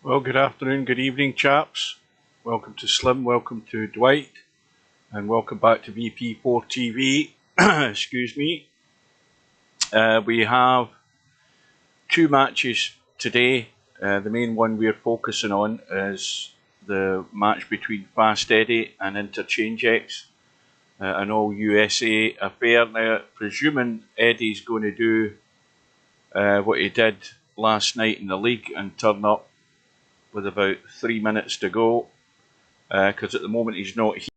Well, good afternoon, good evening, chaps. Welcome to Slim, welcome to Dwight, and welcome back to VP4 TV. Excuse me. We have two matches today. The main one we're focusing on is the match between Fast Eddie and Interchangex, an all USA affair. Now, presuming Eddie's going to do what he did last night in the league and turn up with about 3 minutes to go, because at the moment he's not here.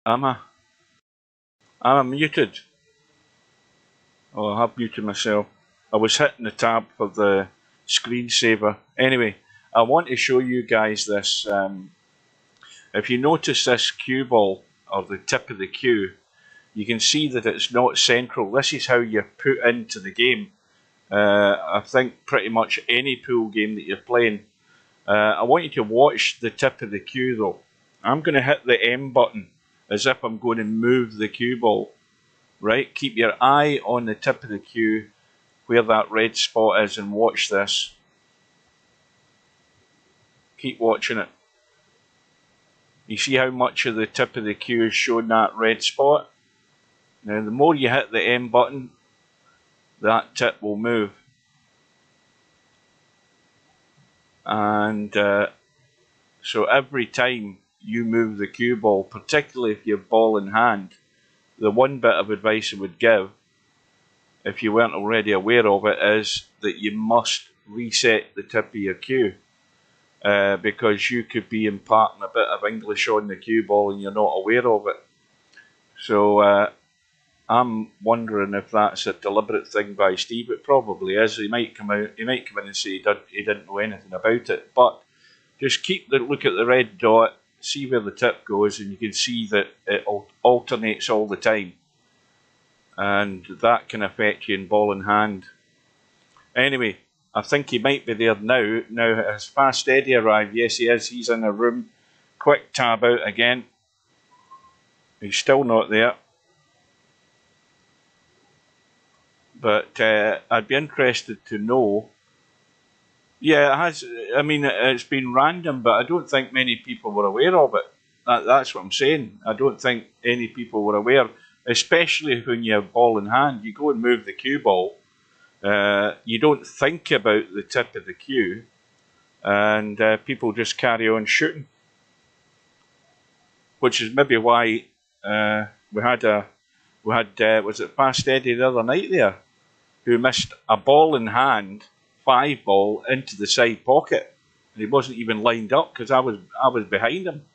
Am I muted? Oh, I have muted myself. I was hitting the tab for the screensaver. Anyway, I want to show you guys this. If you notice this cue ball, or the tip of the cue, you can see that it's not central. This is how you're put into the game. I think pretty much any pool game that you're playing. I want you to watch the tip of the cue though. I'm going to hit the M button as if I'm going to move the cue ball. Right, keep your eye on the tip of the cue where that red spot is and watch this. Keep watching it. You see how much of the tip of the cue is showing that red spot? Now, the more you hit the M button, that tip will move. And so every time you move the cue ball, particularly if you have ball in hand, the one bit of advice I would give, if you weren't already aware of it, is that you must reset the tip of your cue. Because you could be imparting a bit of English on the cue ball and you're not aware of it. So I'm wondering if that's a deliberate thing by Steve. It probably is. He might come in and say he didn't know anything about it. But just look at the red dot, see where the tip goes, and you can see that it alternates all the time. And that can affect you in ball in hand. Anyway, I think he might be there now. Now, has Fast Eddie arrived? Yes, he is. He's in a room. Quick tab out again. He's still not there. But I'd be interested to know. Yeah, it has. I mean, it's been random, but I don't think many people were aware of it. That's what I'm saying. I don't think any people were aware, especially when you have ball in hand. You go and move the cue ball. You don't think about the tip of the cue, and people just carry on shooting, which is maybe why we had was it Fast Eddie the other night there, who missed a ball in hand, 5 ball into the side pocket, and he wasn't even lined up because I was behind him.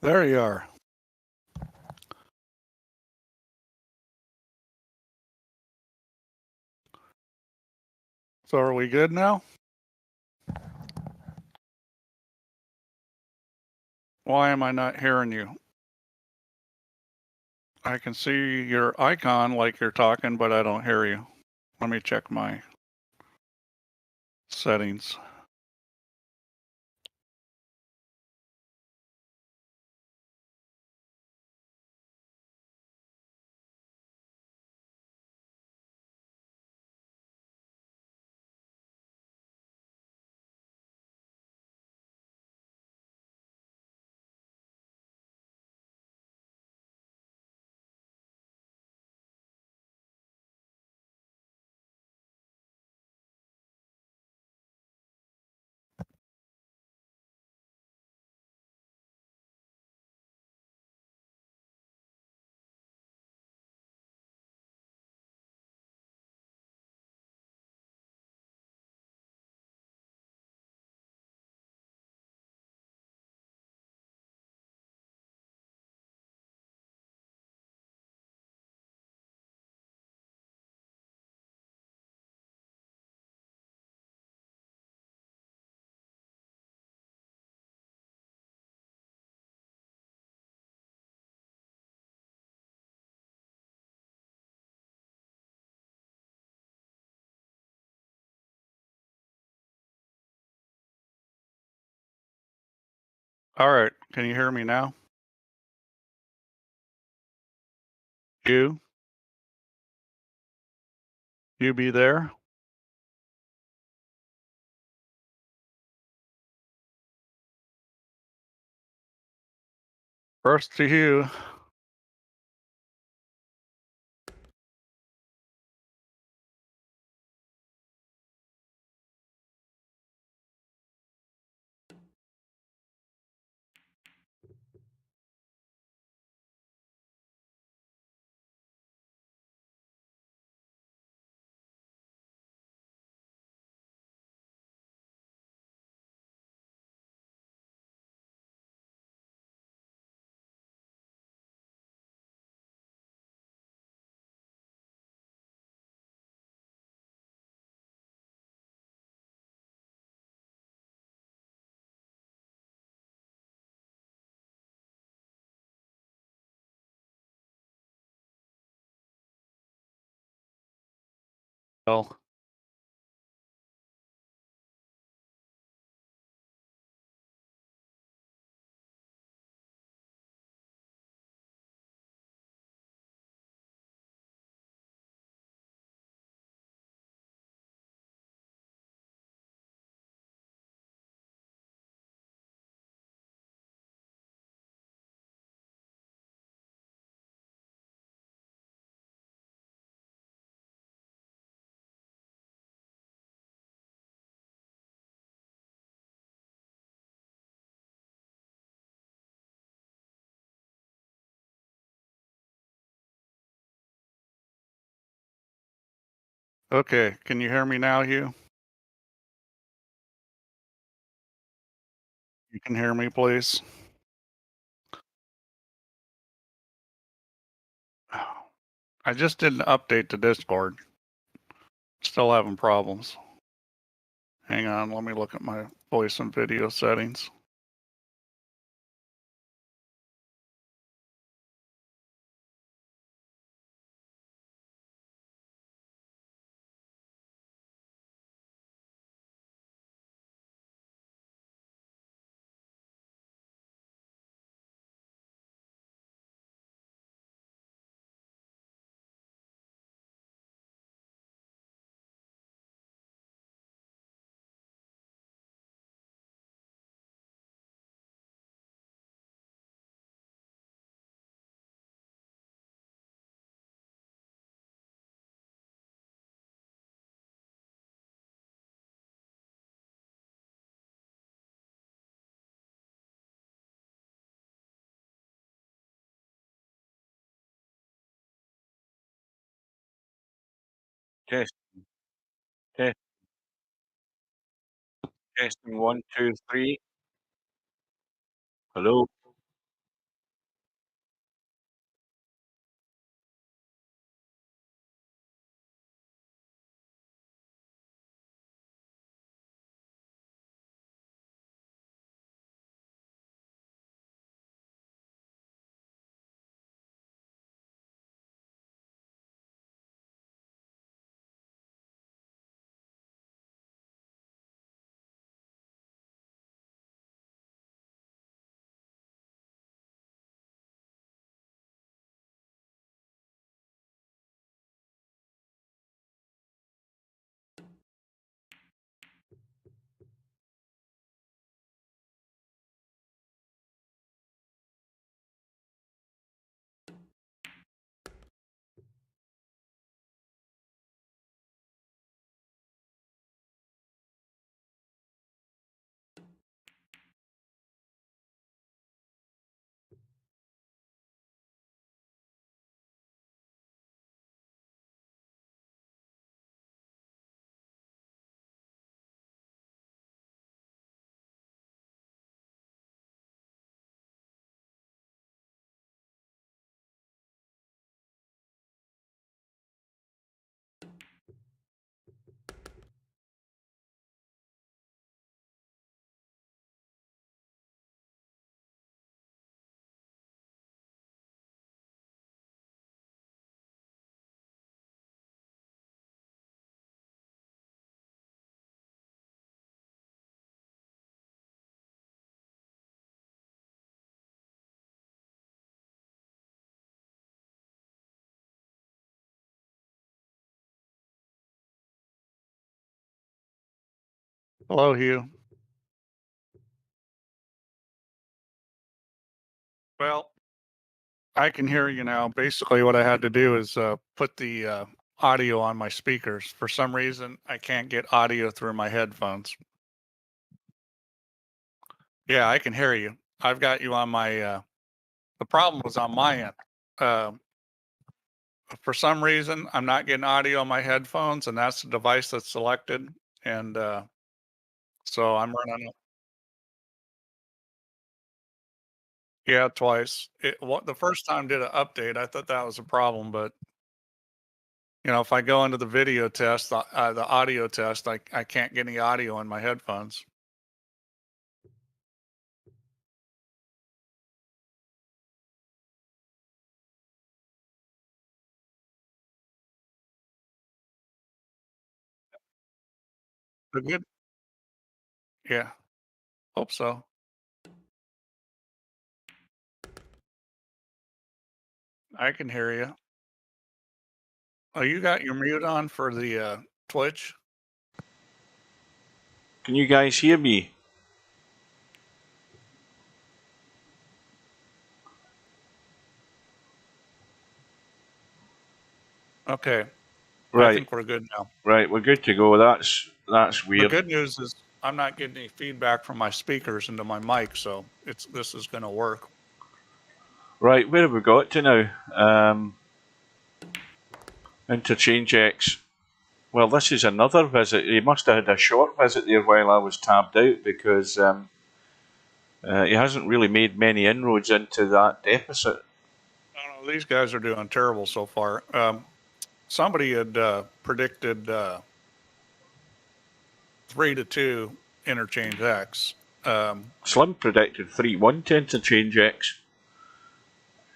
There you are. So are we good now? Why am I not hearing you? I can see your icon like you're talking, but I don't hear you. Let me check my settings. All right. Can you hear me now? You? You be there? First to you. Well, okay. Can you hear me now, Hugh? You can hear me, please? I just did an update to Discord. Still having problems. Hang on, let me look at my voice and video settings. Test, test, testing one, two, three. Hello. Hello, Hugh. Well, I can hear you now. Basically, what I had to do is put the audio on my speakers. For some reason, I can't get audio through my headphones. Yeah, I can hear you. I've got you on my. The problem was on my end. Uh, for some reason, I'm not getting audio on my headphones, and that's the device that's selected. And so I'm running. Yeah, twice. The first time did an update. I thought that was a problem, but if I go into the video test, the audio test, I can't get any audio on my headphones. But good. Yeah, hope so. I can hear you. Oh, you got your mute on for the Twitch? Can you guys hear me? Okay. I Right, think we're good now. right, we're good to go. That's The weird. good news is I'm not getting any feedback from my speakers into my mic, so this is going to work. Right, where have we got to now? Interchangex. Well, this is another visit. He must have had a short visit there while I was tabbed out because he hasn't really made many inroads into that deficit. I don't know, these guys are doing terrible so far. Somebody had predicted 3-2 Interchangex. Slim predicted 3-1 to Interchangex.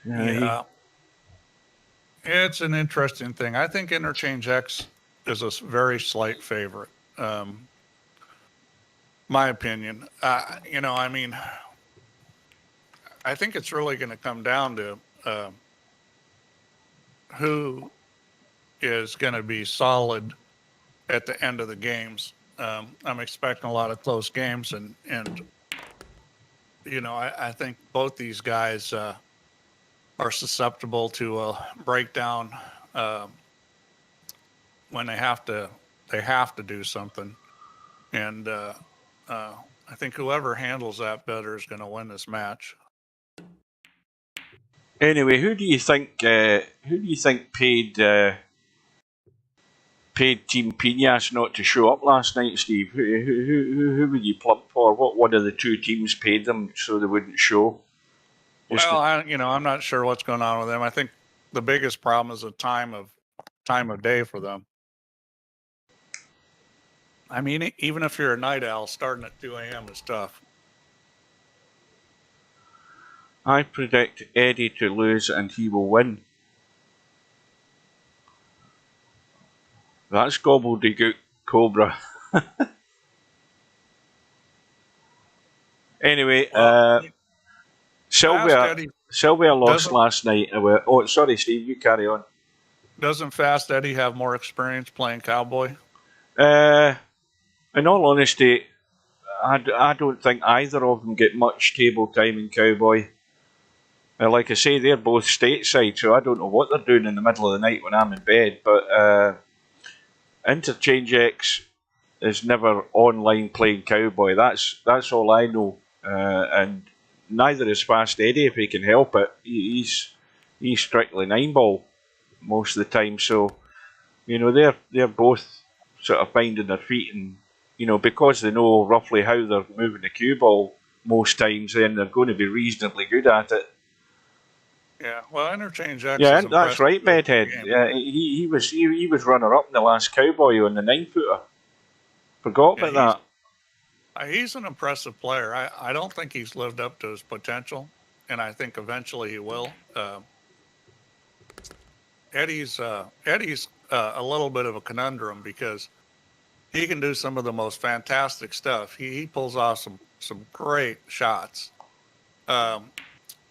Yeah, it's an interesting thing. I think Interchangex is a very slight favorite. My opinion. I mean, I think it's really going to come down to who is going to be solid at the end of the games. I'm expecting a lot of close games, and I think both these guys are susceptible to a breakdown when they have to do something, and I think whoever handles that better is going to win this match. Anyway, who do you think paid Team Piñas not to show up last night, Steve? Who would you plump for? What one of the two teams paid them so they wouldn't show? Well, I'm not sure what's going on with them. I think the biggest problem is the time of day for them. I mean, even if you're a night owl, starting at 2 a.m. is tough. I predict Eddie to lose and he will win. That's gobbledygook, Cobra. Anyway, Sylvia lost last night. Oh, sorry, Steve, you carry on. Doesn't Fast Eddie have more experience playing Cowboy? In all honesty, I don't think either of them get much table time in Cowboy. Like I say, they're both stateside, so I don't know what they're doing in the middle of the night when I'm in bed. But Interchangex is never online playing Cowboy. That's all I know. And neither is Fast Eddie if he can help it. He's strictly 9-ball most of the time. So they're both sort of finding their feet, and because they know roughly how they're moving the cue ball most times, then they're going to be reasonably good at it. Yeah, well, Interchangex. Yeah, that's right, Bedhead. Yeah, he was runner up in the last Cowboy on the 9-footer. Forgot about that. He's an impressive player. I don't think he's lived up to his potential, and I think eventually he will. Eddie's a little bit of a conundrum because he can do some of the most fantastic stuff. He pulls off some great shots.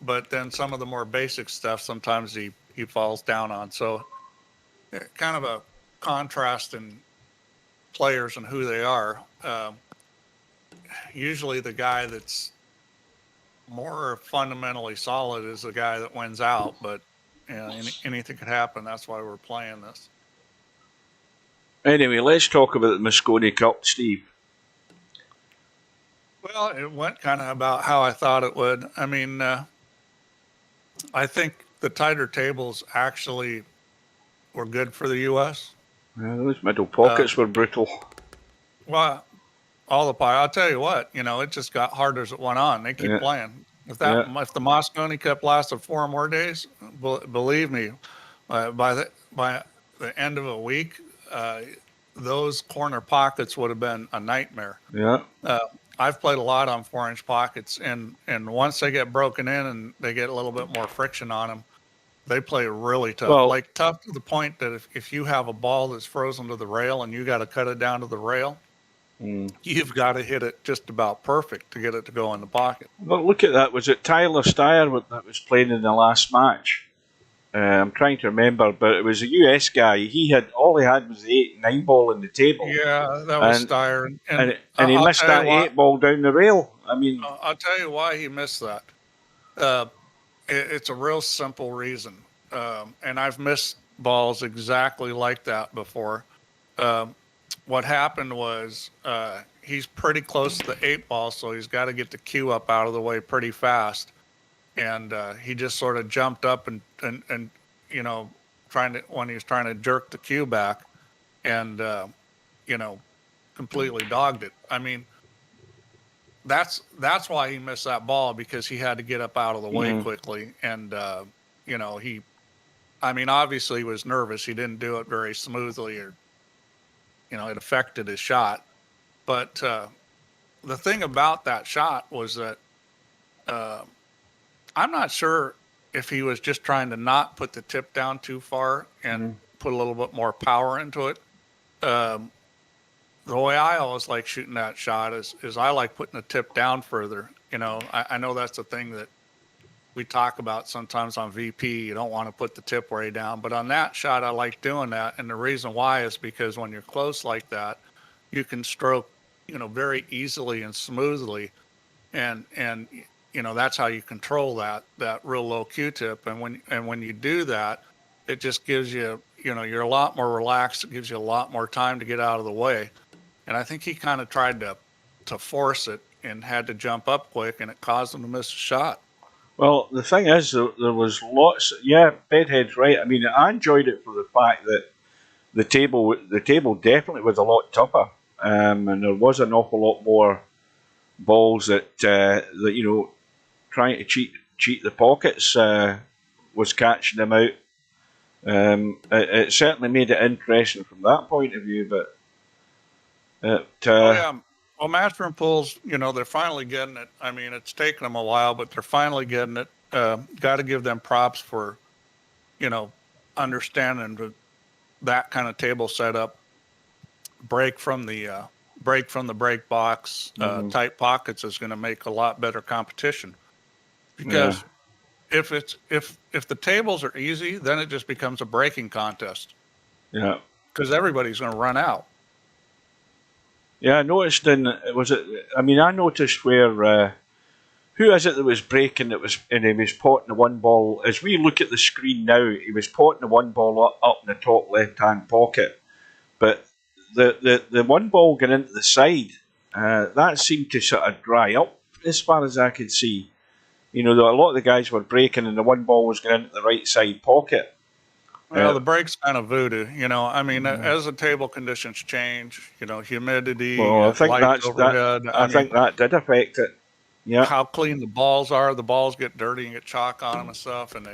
But then some of the more basic stuff, sometimes he falls down on. So kind of a contrast in players and who they are. usually the guy that's more fundamentally solid is the guy that wins out, but anything could happen. That's why we're playing this. Anyway, let's talk about the Moscone Cup, Steve. Well, it went kind of about how I thought it would. I mean, I think the tighter tables actually were good for the U.S. Yeah, those middle pockets were brutal. Well, all the pie. I'll tell you what, it just got harder as it went on. They keep playing. If the Moscone Cup lasted 4 more days, believe me, by the end of a week, those corner pockets would have been a nightmare. Yeah. I've played a lot on 4-inch pockets, and once they get broken in and they get a little bit more friction on them, they play really tough. Well, like tough to the point that if you have a ball that's frozen to the rail and you got to cut it down to the rail, you've got to hit it just about perfect to get it to go in the pocket. Well, look at that. Was it Tyler Steyer that was playing in the last match? I'm trying to remember, but it was a US guy. All he had was the 8-9 ball in the table. Yeah, that was Steyer, and he missed that 8 ball down the rail. I mean, I'll tell you why he missed that. It's a real simple reason, and I've missed balls exactly like that before. What happened was he's pretty close to the 8 ball, so he's got to get the cue up out of the way pretty fast. And he just sort of jumped up and when he was trying to jerk the cue back, and completely dogged it. I mean, that's why he missed that ball, because he had to get up out of the way quickly, and obviously he was nervous. He didn't do it very smoothly, or it affected his shot. But the thing about that shot was that I'm not sure if he was just trying to not put the tip down too far and put a little bit more power into it. The way I always like shooting that shot is I like putting the tip down further. I know that's a thing that we talk about sometimes on VP. You don't want to put the tip way down, but on that shot, I like doing that. And the reason why is because when you're close like that, you can stroke, very easily and smoothly. And that's how you control that real low Q-tip. And when you do that, it just gives you, you're a lot more relaxed. It gives you a lot more time to get out of the way. And I think he kind of tried to force it and had to jump up quick, and it caused him to miss a shot. Well, the thing is, there was lots. Yeah, Bedhead's right. I mean, I enjoyed it for the fact that the table definitely was a lot tougher, and there was an awful lot more balls that trying to cheat the pockets was catching them out. It certainly made it interesting from that point of view, but well, Mastering Pools, they're finally getting it. I mean, it's taken them a while, but they're finally getting it. Got to give them props for, understanding that kind of table setup. Break from the break box, tight pockets is going to make a lot better competition. Because if the tables are easy, then it just becomes a breaking contest. Yeah. Because everybody's going to run out. Yeah, I noticed I noticed where who is it that was breaking? And he was potting the one ball. As we look at the screen now, he was potting the one ball up in the top left-hand pocket, but the one ball going into the side, that seemed to sort of dry up as far as I could see. A lot of the guys were breaking, and the one ball was going into the right side pocket. Well, the break's kind of voodoo, as the table conditions change, humidity, lights overhead. I think that did affect it. Yeah. How clean the balls are. The balls get dirty and get chalk on them and stuff, and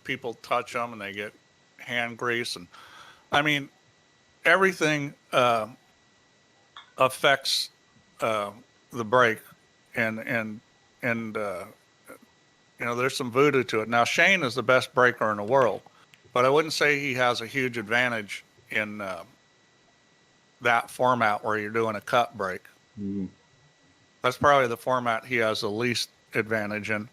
people touch them and they get hand grease, and everything affects the break, and there's some voodoo to it. Now, Shane is the best breaker in the world, but I wouldn't say he has a huge advantage in that format where you're doing a cut break. Mm-hmm. That's probably the format he has the least advantage in.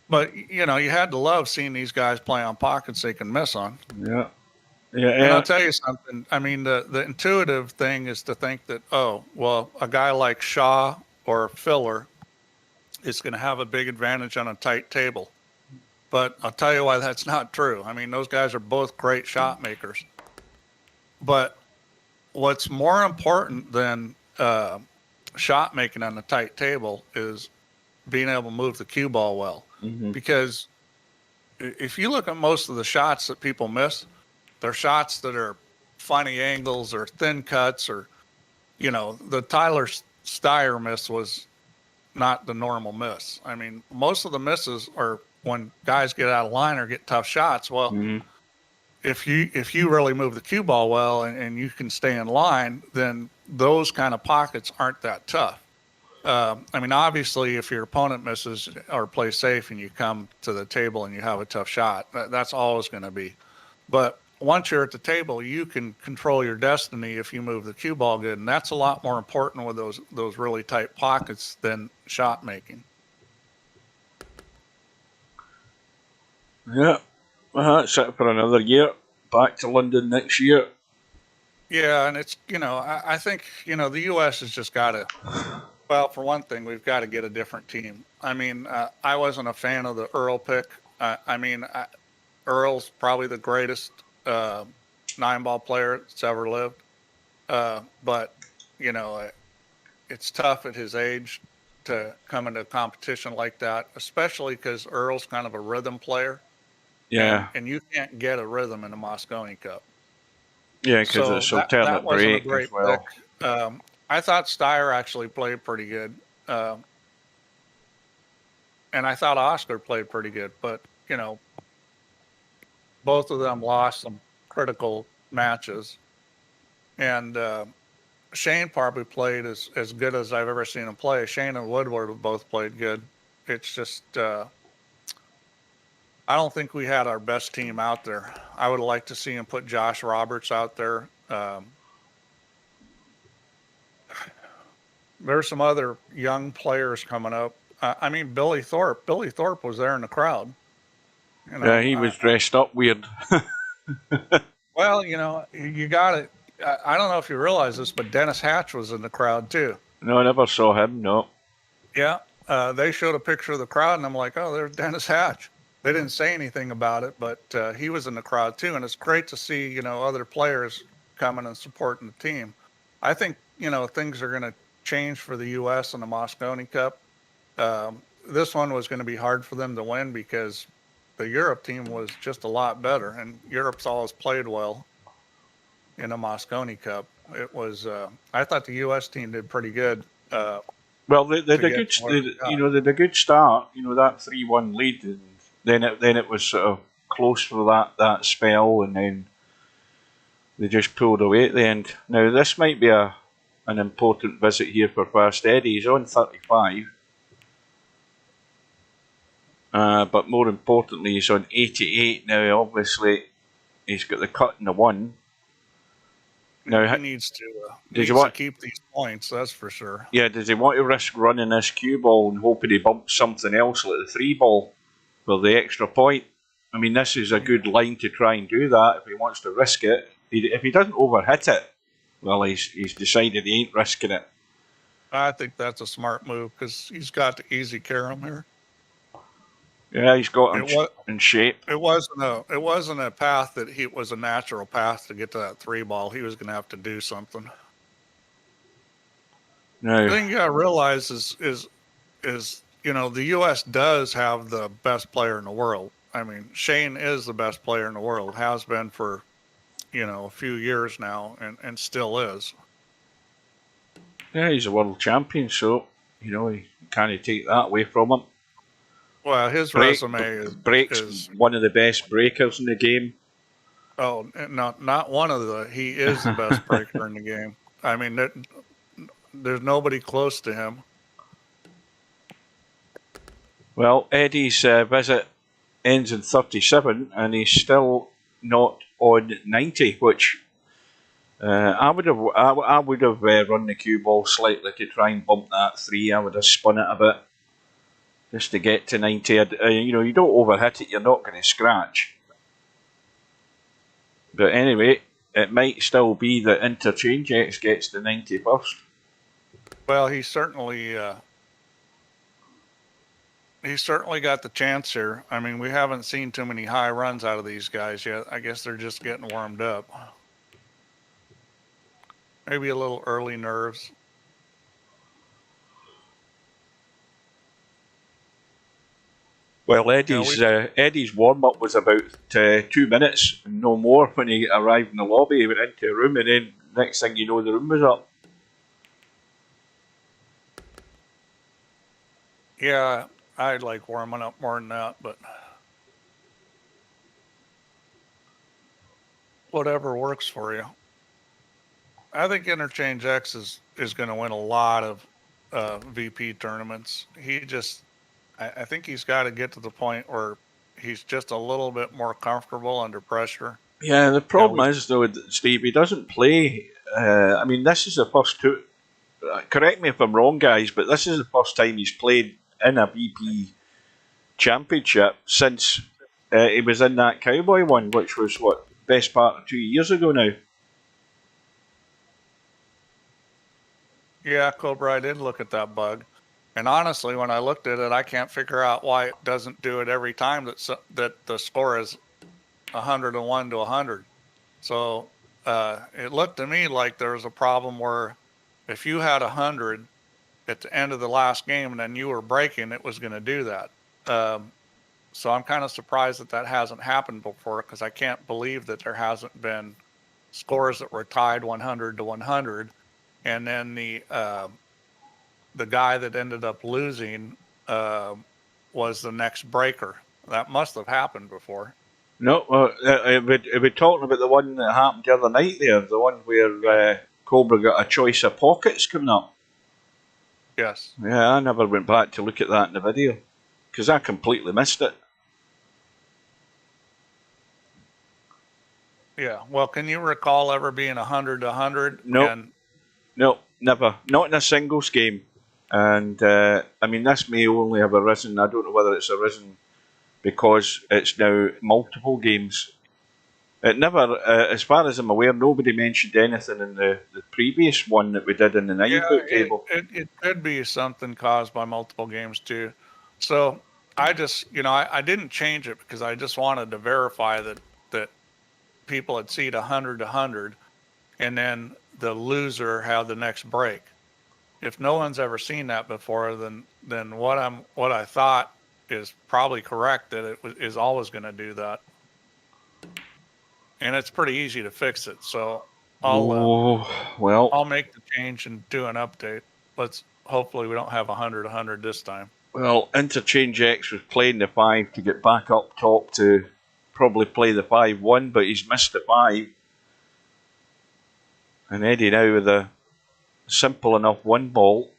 But, you had to love seeing these guys play on pockets they can miss on. Yeah. Yeah, And I'll yeah. tell you something. I mean, the intuitive thing is to think that, oh, well, a guy like Shaw or Filler is going to have a big advantage on a tight table. But I'll tell you why that's not true. I mean, those guys are both great shot makers. But what's more important than shot making on a tight table is being able to move the cue ball well. Mm-hmm. Because if you look at most of the shots that people miss, they're shots that are funny angles or thin cuts, or, you know, the Tyler Steyer miss was not the normal miss. I mean, most of the misses are when guys get out of line or get tough shots. Well, Mm-hmm. if you really move the cue ball well, and you can stay in line, then those kind of pockets aren't that tough. I mean, obviously, if your opponent misses or plays safe and you come to the table and you have a tough shot, that's always going to be. But once you're at the table, you can control your destiny if you move the cue ball good, and that's a lot more important with those really tight pockets than shot making. Yeah. Well, that's it for another year. Back to London next year. Yeah, and it's, you know, I think, you know, the U.S. has just got to. Well, for one thing, we've got to get a different team. I mean, I wasn't a fan of the Earl pick. I mean, Earl's probably the greatest 9-ball player that's ever lived. But, you know, it's tough at his age to come into a competition like that, especially because Earl's kind of a rhythm player. Yeah. And you can't get a rhythm in the Moscone Cup. Yeah, because So it's that alternate wasn't a break great as pick. well. I thought Steyer actually played pretty good. And I thought Oscar played pretty good, but, you know, both of them lost some critical matches. And Shane probably played as good as I've ever seen him play. Shane and Woodward have both played good. It's just, I don't think we had our best team out there. I would like to see him put Josh Roberts out there. There's some other young players coming up. I mean, Billy Thorpe. Billy Thorpe was there in the crowd. You Yeah, know, he was dressed up weird. well, you know, you got it. I don't know if you realize this, but Dennis Hatch was in the crowd too. No, I never saw him, no. Yeah. They showed a picture of the crowd, and I'm like, oh, there's Dennis Hatch. They didn't say anything about it, but he was in the crowd too. And it's great to see, you know, other players coming and supporting the team. I think, you know, things are going to change for the U.S. in the Moscone Cup. This one was going to be hard for them to win because the Europe team was just a lot better, and Europe's always played well in the Moscone Cup. It was, I thought the U.S. team did pretty good. Well, they To had a get good, to where they got. they had a good start. You know, that 3-1 lead, and then it was sort of close for that spell, and then they just pulled away at the end. Now this might be an important visit here for Fast Eddie. He's on 35, but more importantly, he's on 88 now. Obviously, he's got the cut in the one. Now, He needs to keep these points. That's for sure. Yeah, does he want to risk running this cue ball and hoping he bumps something else like the 3-ball for the extra point? I mean, this is a good line to try and do that if he wants to risk it. If he doesn't overhit it, well, he's decided he ain't risking it. I think that's a smart move because he's got the easy carom here. Yeah, he's got him in shape. It wasn't a path that it was a natural path to get to that 3-ball. He was going to have to do something. Now, The thing you got to realize is you know, the U.S. does have the best player in the world. I mean, Shane is the best player in the world, has been for, you know, a few years now, and still is. yeah, he's a world champion, so you know he can't take that away from him. Well, his resume breaks one of the best breakers in the game. Oh, not one of the. He is the best breaker in the game. I mean, there's nobody close to him. Well, Eddie's visit ends in 37, and he's still not on 90, which I would have run the cue ball slightly to try and bump that 3. I would have spun it a bit just to get to 90. You know, you don't overhit it, you're not going to scratch. But anyway, it might still be that Interchangex gets the 91st. Well, he certainly got the chance here. I mean, we haven't seen too many high runs out of these guys yet. I guess they're just getting warmed up. Maybe a little early nerves. Well, Eddie's warm up was about 2 minutes, no more. When he arrived in the lobby, he went into a room, and then next thing you know, the room was up. Yeah, I like warming up more than that, but whatever works for you. I think Interchangex is going to win a lot of VP tournaments. I think he's got to get to the point where he's just a little bit more comfortable under pressure. Yeah, the problem is, though, Steve, he doesn't play. I mean, this is the first two. Correct me if I'm wrong, guys, but this is the first time he's played in a VP championship since he was in that Cowboy one, which was, best part of 2 years ago now. Yeah, Cobra, I did look at that bug. And honestly, when I looked at it, I can't figure out why it doesn't do it every time that the score is 101 to 100. So it looked to me like there was a problem where if you had 100 at the end of the last game and then you were breaking, it was going to do that. So I'm kind of surprised that hasn't happened before, because I can't believe that there hasn't been scores that were tied 100 to 100, and then the guy that ended up losing was the next breaker. That must have happened before. No, we're talking about the one that happened the other night there, the one where Cobra got a choice of pockets coming up. Yes. Yeah, I never went back to look at that in the video, because I completely missed it. Yeah, well, can you recall ever being 100 to 100? No, no, never. Not in a singles game. And, I mean, this may only have arisen, I don't know whether it's arisen because it's now multiple games. It never, as far as I'm aware, nobody mentioned anything in the previous one that we did in the 9-foot table. It could be something caused by multiple games too. So I just, I didn't change it because I just wanted to verify that people had seen 100 to 100, and then the loser had the next break. If no one's ever seen that before, then what I thought is probably correct, that it is always going to do that, and it's pretty easy to fix it. So I'll make the change and do an update. Hopefully we don't have 100 this time. Well, Interchangex was playing the 5 to get back up top to probably play the 5-1, but he's missed the 5. And Eddie now with a simple enough 1 ball.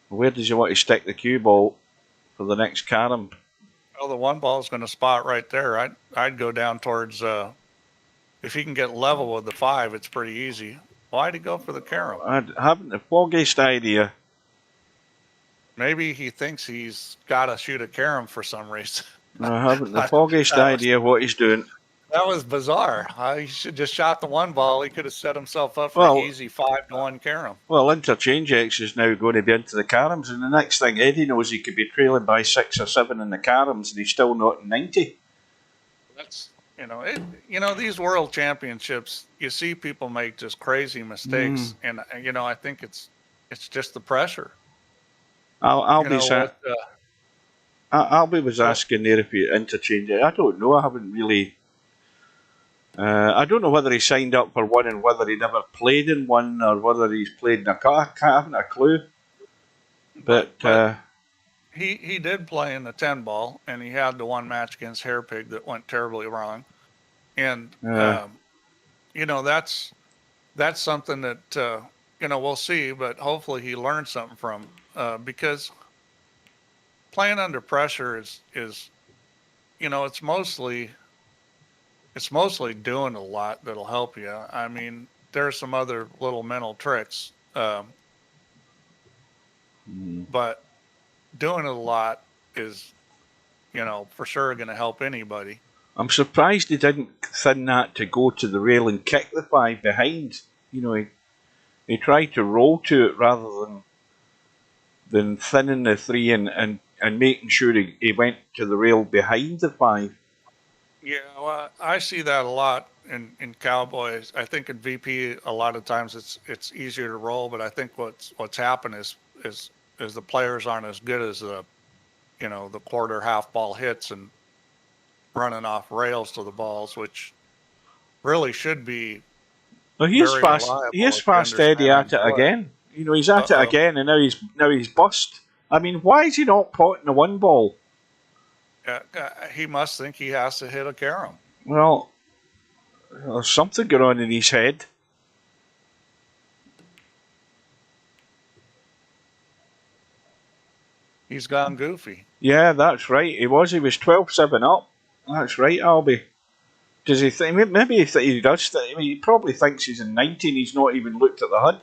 Where does he want to stick the cue ball for the next carom? Well, the 1 ball is going to spot right there. I'd go down towards, if he can get level with the 5, it's pretty easy. Why'd he go for the carom? I haven't the foggiest idea. Maybe he thinks he's got to shoot a carom for some reason. I haven't the foggiest idea what he's doing. That was bizarre. He should just shot the 1 ball. He could have set himself up for an easy 5-1 carom. Well, Interchangex is now going to be into the caroms, and the next thing Eddie knows, he could be trailing by 6 or 7 in the caroms, and he's still not in 90. That's these world championships, you see people make just crazy mistakes, and I think it's just the pressure. Albie was asking there if he Interchangex. I don't know. I haven't really. I don't know whether he signed up for one and whether he never played in one, or whether he's played in a car. I haven't a clue. But he did play in the 10 ball, and he had the 1 match against Hairpig that went terribly wrong. And that's something that we'll see. But hopefully he learned something from, because playing under pressure is it's mostly doing a lot that'll help you. I mean, there's some other little mental tricks, but doing it a lot is, for sure going to help anybody. I'm surprised he didn't thin that to go to the rail and kick the 5 behind. He tried to roll to it rather than thinning the 3 and making sure he went to the rail behind the 5. Yeah, well, I see that a lot in Cowboys. I think in VP a lot of times it's easier to roll, but I think what's happened is the players aren't as good as the quarter half ball hits and running off rails to the balls, which really should be Well, he is very fast. He reliable is if you fast Eddie understand how at to it play. again. He's at it Uh-oh. again, and now he's bust. I mean, why is he not potting the 1 ball? He must think he has to hit a carom. Well, there's something going on in his head. He's gone goofy. Yeah, that's right. He was 12-7 up. That's right, Albie. Does he think? Maybe he does. I mean, he probably thinks he's in 19. He's not even looked at the HUD.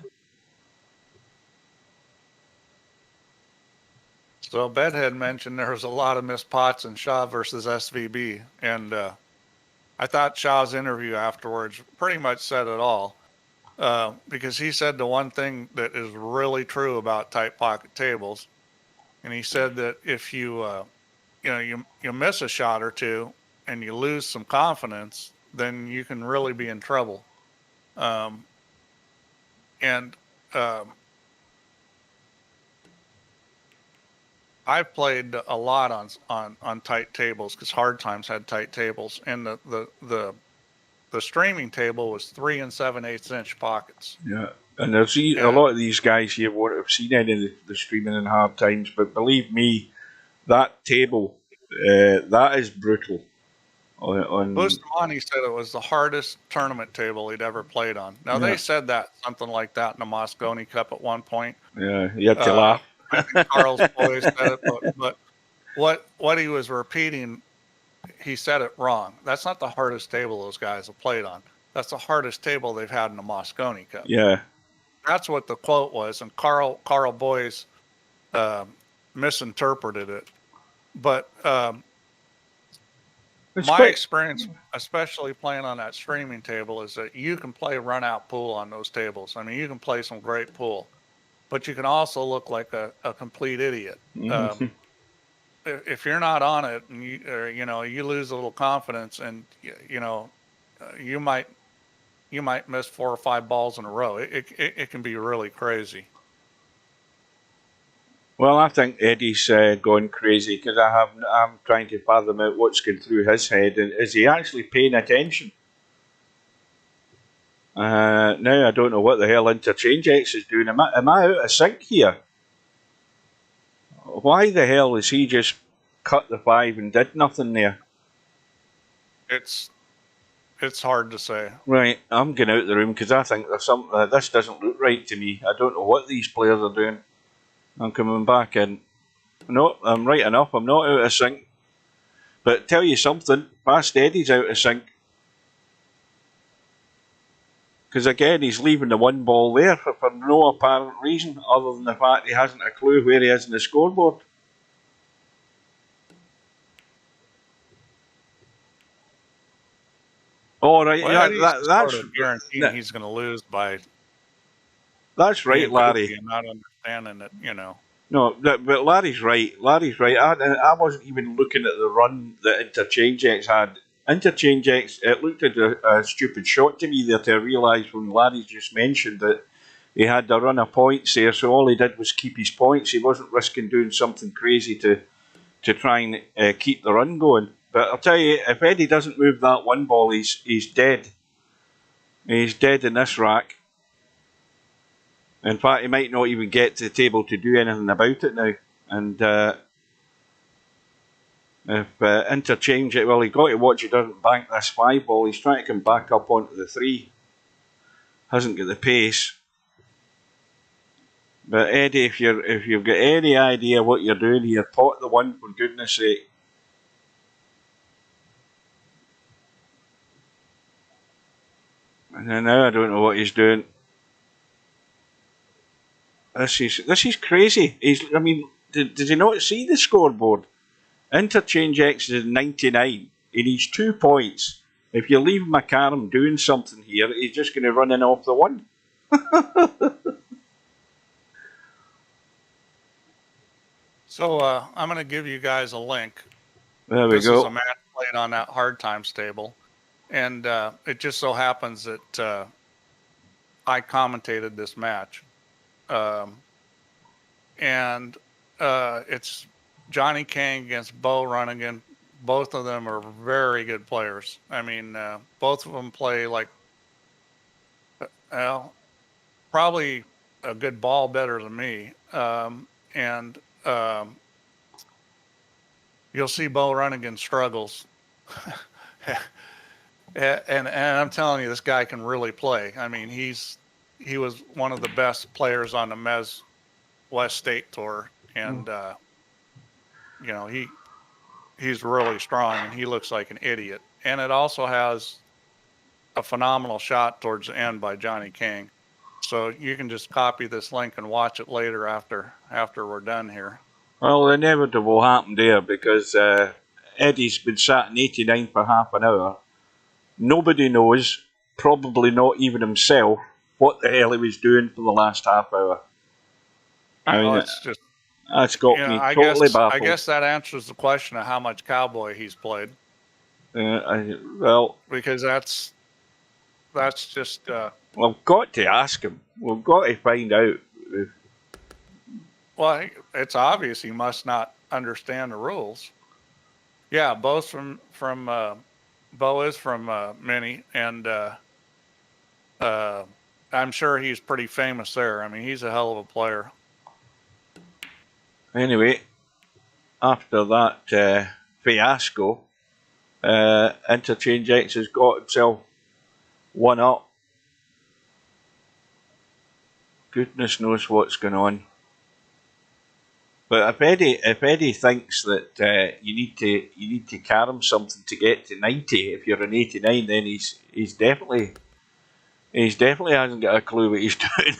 So Bedhead mentioned there was a lot of missed pots in Shaw versus SVB, and I thought Shaw's interview afterwards pretty much said it all, because he said the one thing that is really true about tight pocket tables, and he said that if you you miss a shot or two and you lose some confidence, then you can really be in trouble. And I've played a lot on tight tables because Hard Times had tight tables, and the streaming table was 3 7/8 inch pockets. Yeah, and there's a lot of these guys here won't have seen any of the streaming in Hard Times, but believe me, that table, that is brutal. Bustamante said it was the hardest tournament table he'd ever played on. Now they said that something like that in the Moscone Cup at one point. Yeah, you had to laugh. I think Carl's boys said it, but what he was repeating, he said it wrong. That's not the hardest table those guys have played on. That's the hardest table they've had in the Moscone Cup. Yeah, that's what the quote was, and Carl Boys misinterpreted it. But my experience, especially playing on that streaming table, is that you can play run out pool on those tables. I mean, you can play some great pool, but you can also look like a complete idiot. If you're not on it, and you lose a little confidence, and you might miss 4 or 5 balls in a row. It can be really crazy. Well, I think Eddie's going crazy because I'm trying to fathom out what's going through his head, and is he actually paying attention? Now I don't know what the hell Interchangex is doing. Am I out of sync here? Why the hell is he just cut the 5 and did nothing there? It's hard to say. Right, I'm going out of the room because I think there's something. This doesn't look right to me. I don't know what these players are doing. I'm coming back in. No, I'm right enough. I'm not out of sync. But tell you something, Fast Eddie's out of sync. Because again, he's leaving the 1 ball there for no apparent reason other than the fact he hasn't a clue where he is in the scoreboard. Oh, right, well, that's guaranteeing he's going to lose by. That's right, Larry. And not understanding it, No, but Larry's right. Larry's right. I wasn't even looking at the run that Interchangex had. Interchangex, it looked like a stupid shot to me there to realise when Larry just mentioned that he had a run of points there, so all he did was keep his points. He wasn't risking doing something crazy to try and keep the run going. But I'll tell you, if Eddie doesn't move that 1 ball, he's dead. He's dead in this rack. In fact, he might not even get to the table to do anything about it now. And if Interchangex, well, he's got to watch he doesn't bank this 5 ball. He's trying to come back up onto the 3. Hasn't got the pace. But Eddie, if you've got any idea what you're doing here, pot the 1 for goodness sake. And then now I don't know what he's doing. This is crazy. I mean, did he not see the scoreboard? Interchangex is 99. He needs 2 points. If you leave McCarron doing something here, he's just going to run in off the one. So I'm going to give you guys a link. There we This go. is a match played on that hard times table. And it just so happens that I commentated this match. And it's Johnny Kang against Bo Runnigan. Both of them are very good players. I mean, both of them play like, well, probably a good ball better than me. And you'll see Bo Runnigan struggles. and I'm telling you, this guy can really play. I mean, he was one of the best players on the Mez West State Tour, and you know, he's really strong, and he looks like an idiot. And it also has a phenomenal shot towards the end by Johnny King. So you can just copy this link and watch it later after we're done here. Well, the inevitable happened there because Eddie's been sat in 89 for half an hour. Nobody knows, probably not even himself, what the hell he was doing for the last half hour. I mean, it's just, that's got me totally baffled. I guess that answers the question of how much Cowboy he's played. Well, because that's just. We've got to ask him. We've got to find out. Well, it's obvious he must not understand the rules. Yeah, Bo's from Bo is from Minnie, and I'm sure he's pretty famous there. I mean, he's a hell of a player. Anyway, after that fiasco, Interchangex has got himself one up. Goodness knows what's going on. But if Eddie thinks that you need to carry something to get to 90, if you're an 89, then he's definitely hasn't got a clue what he's doing.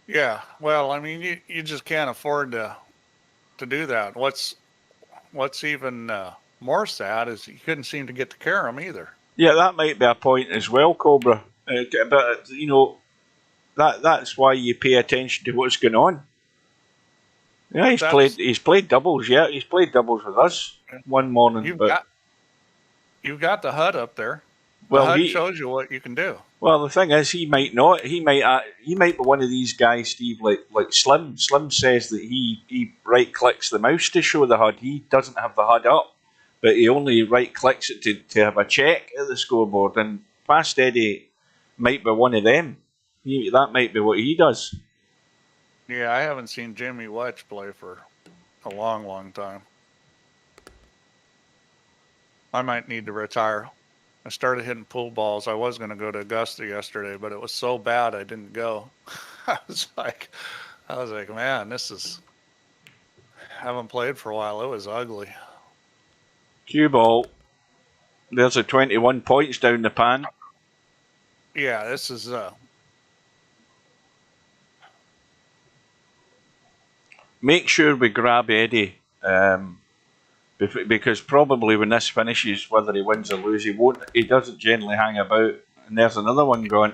Yeah, well, I mean, you just can't afford to do that. What's even more sad is you couldn't seem to get to carry him either. Yeah, that might be a point as well, Cobra. But you know, that's why you pay attention to what's going on. Yeah, he's played doubles. Yeah, he's played doubles with us one morning. You've got the HUD up there. Well, the HUD shows you what you can do. Well, the thing is, he might not. He might be one of these guys, Steve, like Slim. Slim says that he right clicks the mouse to show the HUD. He doesn't have the HUD up, but he only right clicks it to have a check at the scoreboard. And Fast Eddie might be one of them. That might be what he does. Yeah, I haven't seen Jimmy Wetch play for a long, long time. I might need to retire. I started hitting pool balls. I was going to go to Augusta yesterday, but it was so bad I didn't go. I was like, man, haven't played for a while. It was ugly. Cue ball. There's a 21 points down the pan. Yeah, this is make sure we grab Eddie, because probably when this finishes, whether he wins or loses, he doesn't generally hang about. And there's another one going.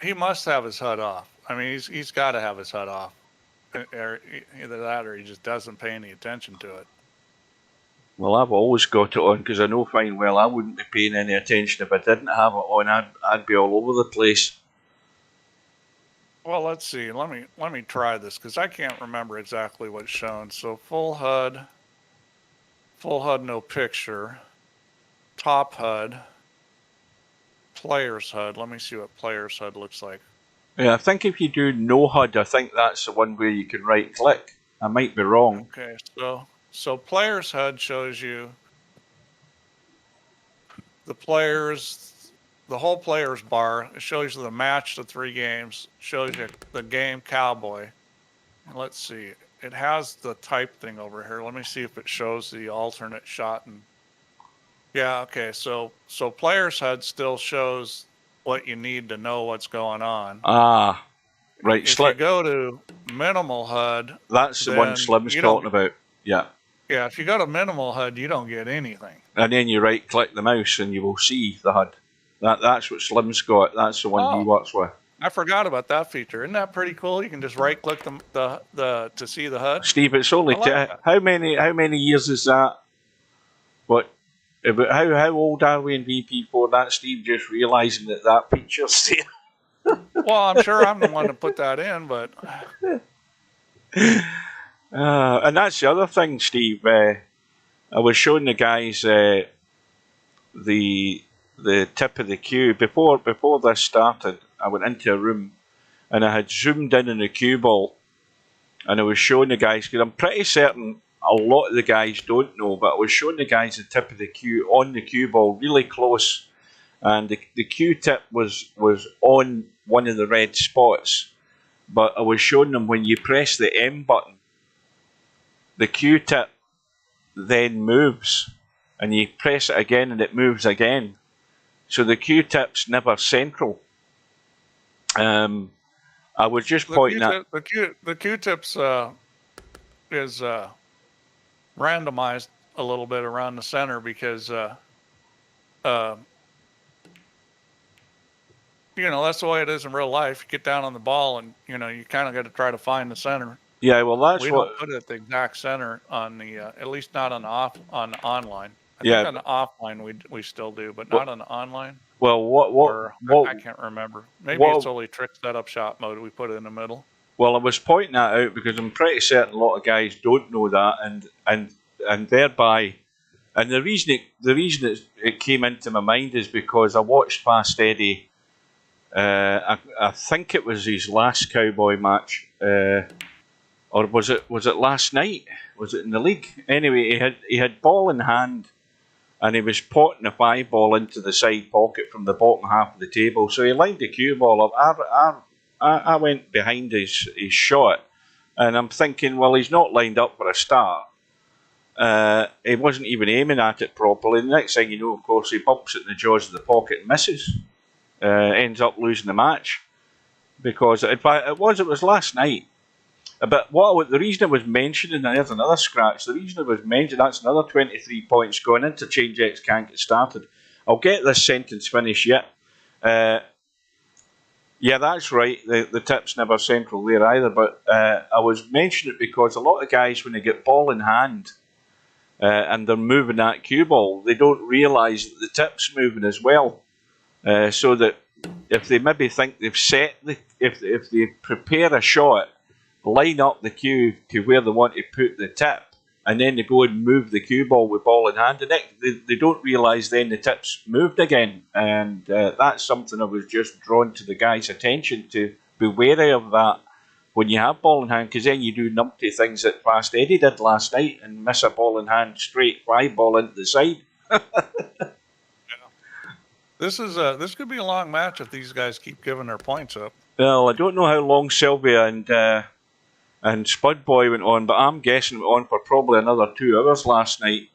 He must have his HUD off. I mean, he's got to have his HUD off. Either that or he just doesn't pay any attention to it. Well, I've always got it on because I know fine well I wouldn't be paying any attention if I didn't have it on. I'd be all over the place. Well, let's see. Let me try this because I can't remember exactly what's shown. So full HUD, no picture, top HUD, player's HUD. Let me see what player's HUD looks like. Yeah, I think if you do no HUD, I think that's the one where you can right click. I might be wrong. Okay, so player's HUD shows you the whole player's bar. It shows you the match, the 3 games, shows you the game Cowboy. And let's see, it has the type thing over here. Let me see if it shows the alternate shot. And yeah, okay, so player's HUD still shows what you need to know what's going on. Ah, right. If you go to minimal HUD, that's the one Slim's talking about. Yeah. Yeah, if you go to minimal HUD, you don't get anything. And then you right-click the mouse and you will see the HUD. That's what Slim's got. That's the one he works with. I forgot about that feature. Isn't that pretty cool? You can just right-click the to see the HUD. Steve, it's only how many years is that? What? How old are we in VP4? That's Steve just realising that feature's there. Well, I'm sure I'm the one to put that in, but and that's the other thing, Steve. I was showing the guys the tip of the queue before this started. I went into a room and I had zoomed in on the cue ball, and I was showing the guys, because I'm pretty certain a lot of the guys don't know, but I was showing the guys the tip of the cue on the cue ball really close, and the cue tip was on one of the red spots, but I was showing them when you press the M button, the cue tip then moves, and you press it again and it moves again. So the cue tip's never central. I was just pointing out the cue tips is randomized a little bit around the center because that's the way it is in real life. You get down on the ball and you kind of got to try to find the center. Yeah, well, we don't put it at the exact center on the at least not on the online. I think on the offline we still do, but not on the online. Well, I can't remember. Maybe it's only trick setup shot mode. We put it in the middle. Well, I was pointing that out because I'm pretty certain a lot of guys don't know that, and thereby, and the reason it came into my mind is because I watched Fast Eddie. I think it was his last Cowboy match, or was it last night? Was it in the league? Anyway, he had ball in hand, and he was potting a 5-ball into the side pocket from the bottom half of the table. So he lined the cue ball up. I went behind his shot, and I'm thinking, well, he's not lined up for a start. He wasn't even aiming at it properly. The next thing you know, of course, he bumps it in the jaws of the pocket and misses. Ends up losing the match because it was last night. But the reason it was mentioned, and there's another scratch, the reason it was mentioned, that's another 23 points going. Interchangex can't get started. I'll get this sentence finished yet. Yeah, that's right. The tip's never central there either. But I was mentioning it because a lot of guys, when they get ball in hand and they're moving that cue ball, they don't realise that the tip's moving as well. So that if they maybe think they've set if they prepare a shot, line up the cue to where they want to put the tip, and then they go and move the cue ball with ball in hand, and they don't realise then the tip's moved again. And that's something I was just drawn to the guys' attention to be wary of that when you have ball in hand, because then you do numpty things that Fast Eddie did last night and miss a ball in hand straight 5-ball into the side. This could be a long match if these guys keep giving their points up. Well, I don't know how long Sylvia and Spud Boy went on, but I'm guessing it went on for probably another 2 hours last night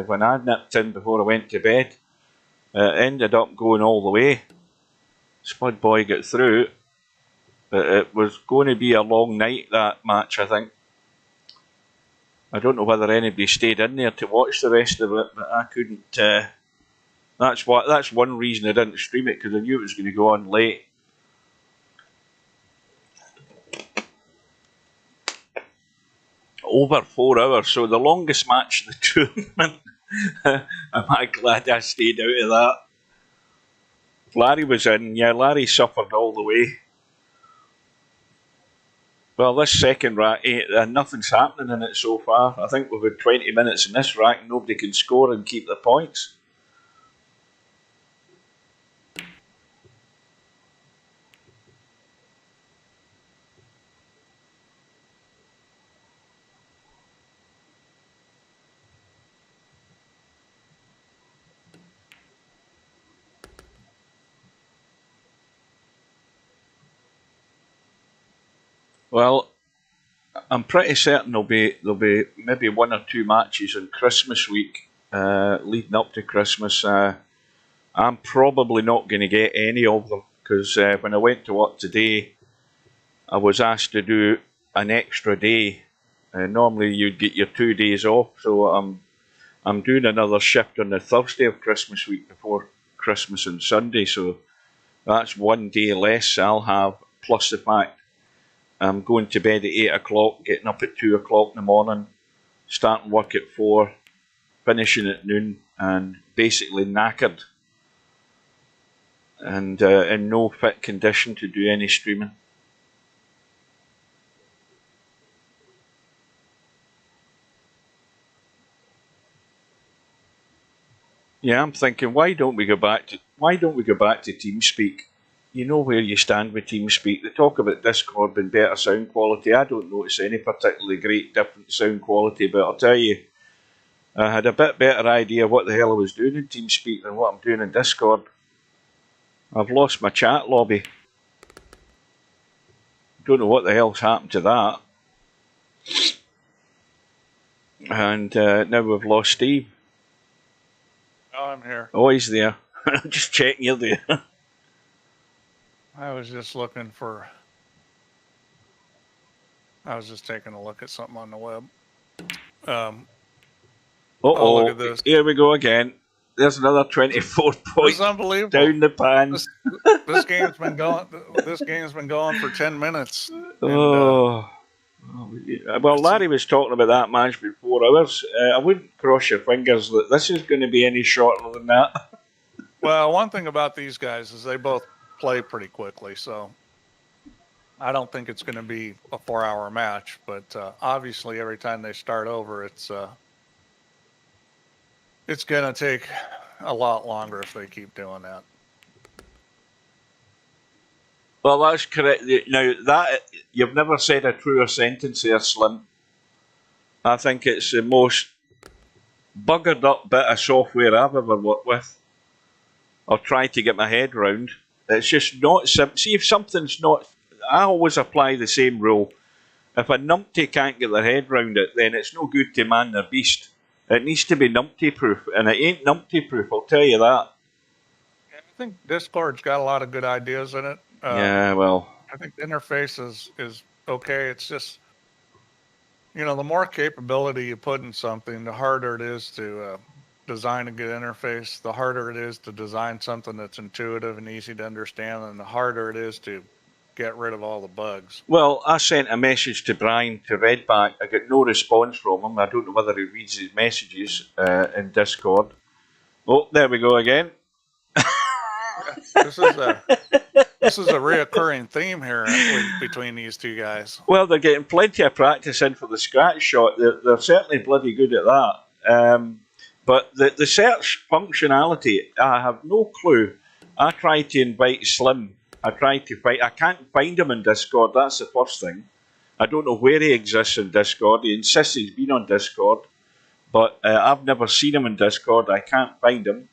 when I nipped in before I went to bed. Ended up going all the way. Spud Boy got through, but it was going to be a long night, that match, I think. I don't know whether anybody stayed in there to watch the rest of it, but I couldn't. That's one reason I didn't stream it, because I knew it was going to go on late. Over 4 hours, so the longest match of the tournament. Am I glad I stayed out of that? Larry was in. Yeah, Larry suffered all the way. Well, this second rack, nothing's happening in it so far. I think we've had 20 minutes in this rack. Nobody can score and keep the points. Well, I'm pretty certain there'll be maybe 1 or 2 matches on Christmas week, leading up to Christmas. I'm probably not going to get any of them, because when I went to work today, I was asked to do an extra day Normally you'd get your 2 days off, so I'm doing another shift on the Thursday of Christmas week before Christmas and Sunday, so that's 1 day less I'll have, plus the fact I'm going to bed at 8 o'clock, getting up at 2 o'clock in the morning, starting work at 4, finishing at noon, and basically knackered and in no fit condition to do any streaming. Yeah, I'm thinking, why don't we go back to TeamSpeak? You know where you stand with TeamSpeak. They talk about Discord and better sound quality. I don't notice any particularly great different sound quality, but I'll tell you, I had a bit better idea what the hell I was doing in TeamSpeak than what I'm doing in Discord. I've lost my chat lobby. Don't know what the hell's happened to that. And now we've lost Steve. Oh, I'm here. Oh, he's there. I'm just checking you're there. I was just looking for. I was just taking a look at something on the web. Oh, look at this. Here we go again. There's another 24 points. This is unbelievable. Down the pan. This game's been going. This game's been going for 10 minutes. And, well, Larry was talking about that match before hours. I wouldn't cross your fingers that this is going to be any shorter than that. Well, one thing about these guys is they both play pretty quickly, so I don't think it's going to be a 4-hour match. But obviously, every time they start over, it's going to take a lot longer if they keep doing that. Well, that's correct. Now, that you've never said a truer sentence there, Slim. I think it's the most buggered up bit of software I've ever worked with or tried to get my head round. It's just not simple. See, if something's not... I always apply the same rule. If a numpty can't get their head round it, then it's no good to man their beast. It needs to be numpty-proof, and it ain't numpty-proof, I'll tell you that. I think Discord's got a lot of good ideas in it. Yeah, well... I think the interface is okay. It's just, the more capability you put in something, the harder it is to design a good interface, the harder it is to design something that's intuitive and easy to understand, and the harder it is to get rid of all the bugs. Well, I sent a message to Brian to Redback. I got no response from him. I don't know whether he reads his messages in Discord. Oh, there we go again. This is a reoccurring theme here between these two guys. Well, they're getting plenty of practice in for the scratch shot. They're certainly bloody good at that. But the search functionality, I have no clue. I tried to invite Slim. I can't find him in Discord. That's the first thing. I don't know where he exists in Discord. He insists he's been on Discord, but I've never seen him in Discord. I can't find him.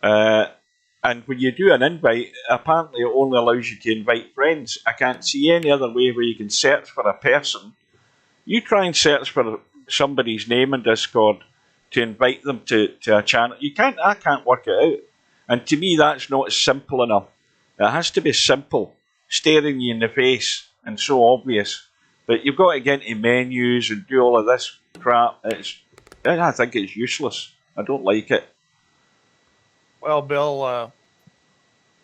And when you do an invite, apparently it only allows you to invite friends. I can't see any other way where you can search for a person. You try and search for somebody's name in Discord to invite them to a channel. I can't work it out. And to me, that's not simple enough. It has to be simple, staring you in the face, and so obvious. But you've got to get into menus and do all of this crap. I think it's useless. I don't like it. Well, Bill,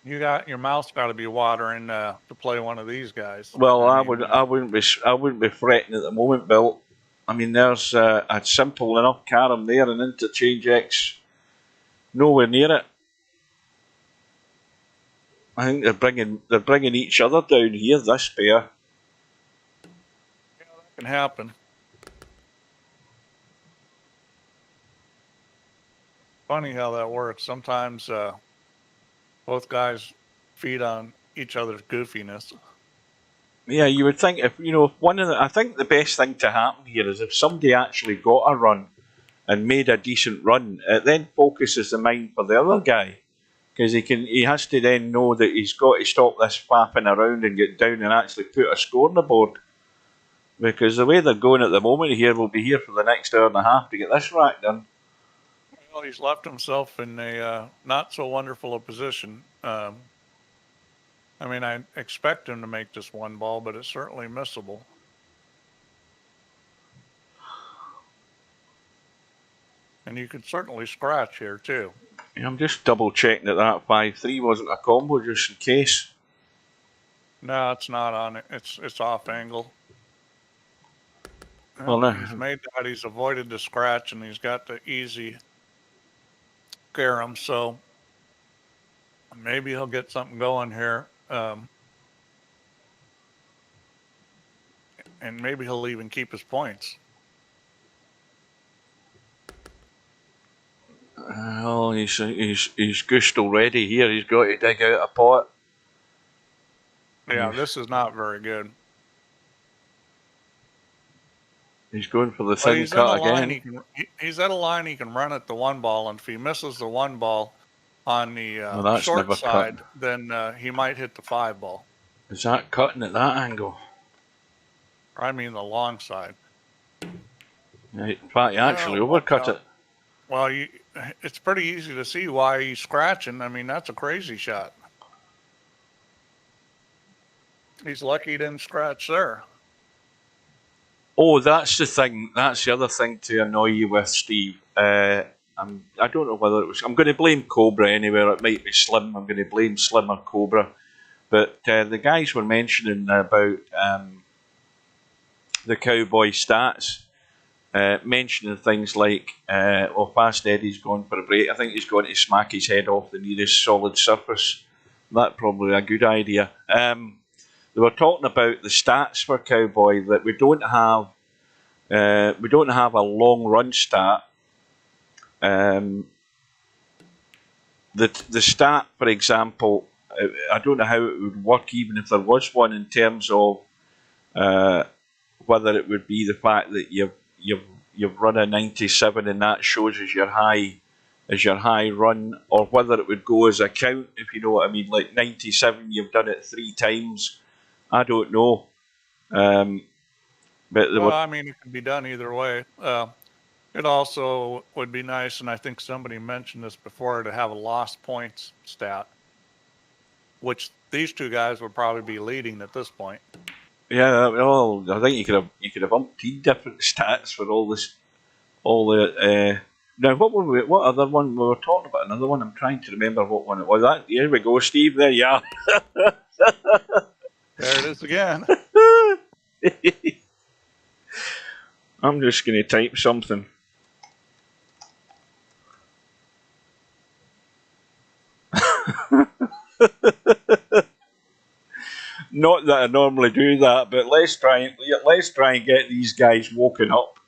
your mouth's got to be watering to play one of these guys. Well, I wouldn't be fretting at the moment, Bill. I mean, there's a simple enough carom there, and Interchangex nowhere near it. I think they're bringing each other down here. This pair. Yeah, that can happen. Funny how that works. Sometimes both guys feed on each other's goofiness. Yeah, you would think if I think the best thing to happen here is if somebody actually got a run and made a decent run, it then focuses the mind for the other guy. Because he has to then know that he's got to stop this faffing around and get down and actually put a score on the board. Because the way they're going at the moment here, we'll be here for the next hour and a half to get this rack done. Well, he's left himself in a not so wonderful a position. I mean, I expect him to make this one ball, but it's certainly missable. And you can certainly scratch here too. Yeah, I'm just double checking that 5-3 wasn't a combo, just in case. No, it's not on it. It's off angle. Well, Well, he's made that. He's avoided the scratch, and he's got the easy carom. So maybe he'll get something going here. And maybe he'll even keep his points. Oh, he's gushed already here. He's got to dig out a pot. Yeah, this is not very good. He's going for the thin he's cut at a line again. He's at a line he can run at the one ball, and if he misses the one ball on the Well, short side, then he might hit the 5 ball. Is that cutting at that angle? I mean the long side. In fact, he actually overcut it. Well, it's pretty easy to see why he's scratching. I mean, that's a crazy shot. He's lucky he didn't scratch there. Oh, that's the thing. That's the other thing to annoy you with, Steve. I don't know whether it was. I'm going to blame Cobra anywhere. It might be Slim. I'm going to blame Slim or Cobra. But the guys were mentioning about the Cowboy stats, mentioning things like, Fast Eddie's gone for a break. I think he's going to smack his head off the nearest solid surface. That's probably a good idea. They were talking about the stats for Cowboy, that we don't have a long run stat. The stat, for example, I don't know how it would work, even if there was one, in terms of whether it would be the fact that you've run a 97 and that shows as your high run, or whether it would go as a count, if you know what I mean. Like 97, you've done it 3 times. I don't know. But I mean, it can be done either way. It also would be nice, and I think somebody mentioned this before, to have a lost points stat, which these two guys would probably be leading at this point. Yeah, well, I think you could have umpteen different stats for all this, all the. Now, what other one we were talking about? Another one. I'm trying to remember what one it was. Here we go, Steve. There you are. There it is again. I'm just going to type something. Not that I normally do that, but let's try and get these guys woken up.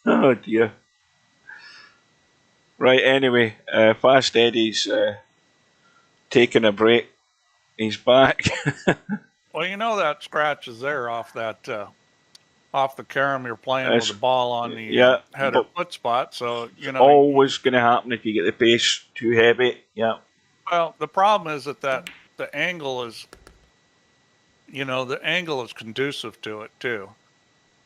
Oh dear. Right, anyway, Fast Eddie's taking a break. He's back. Well, you know that scratch is there off that off the carom you're playing with the ball on the head or foot spot. So it's always going to happen if you get the pace too heavy. Yeah. Well, the problem is that the angle is, the angle is conducive to it too.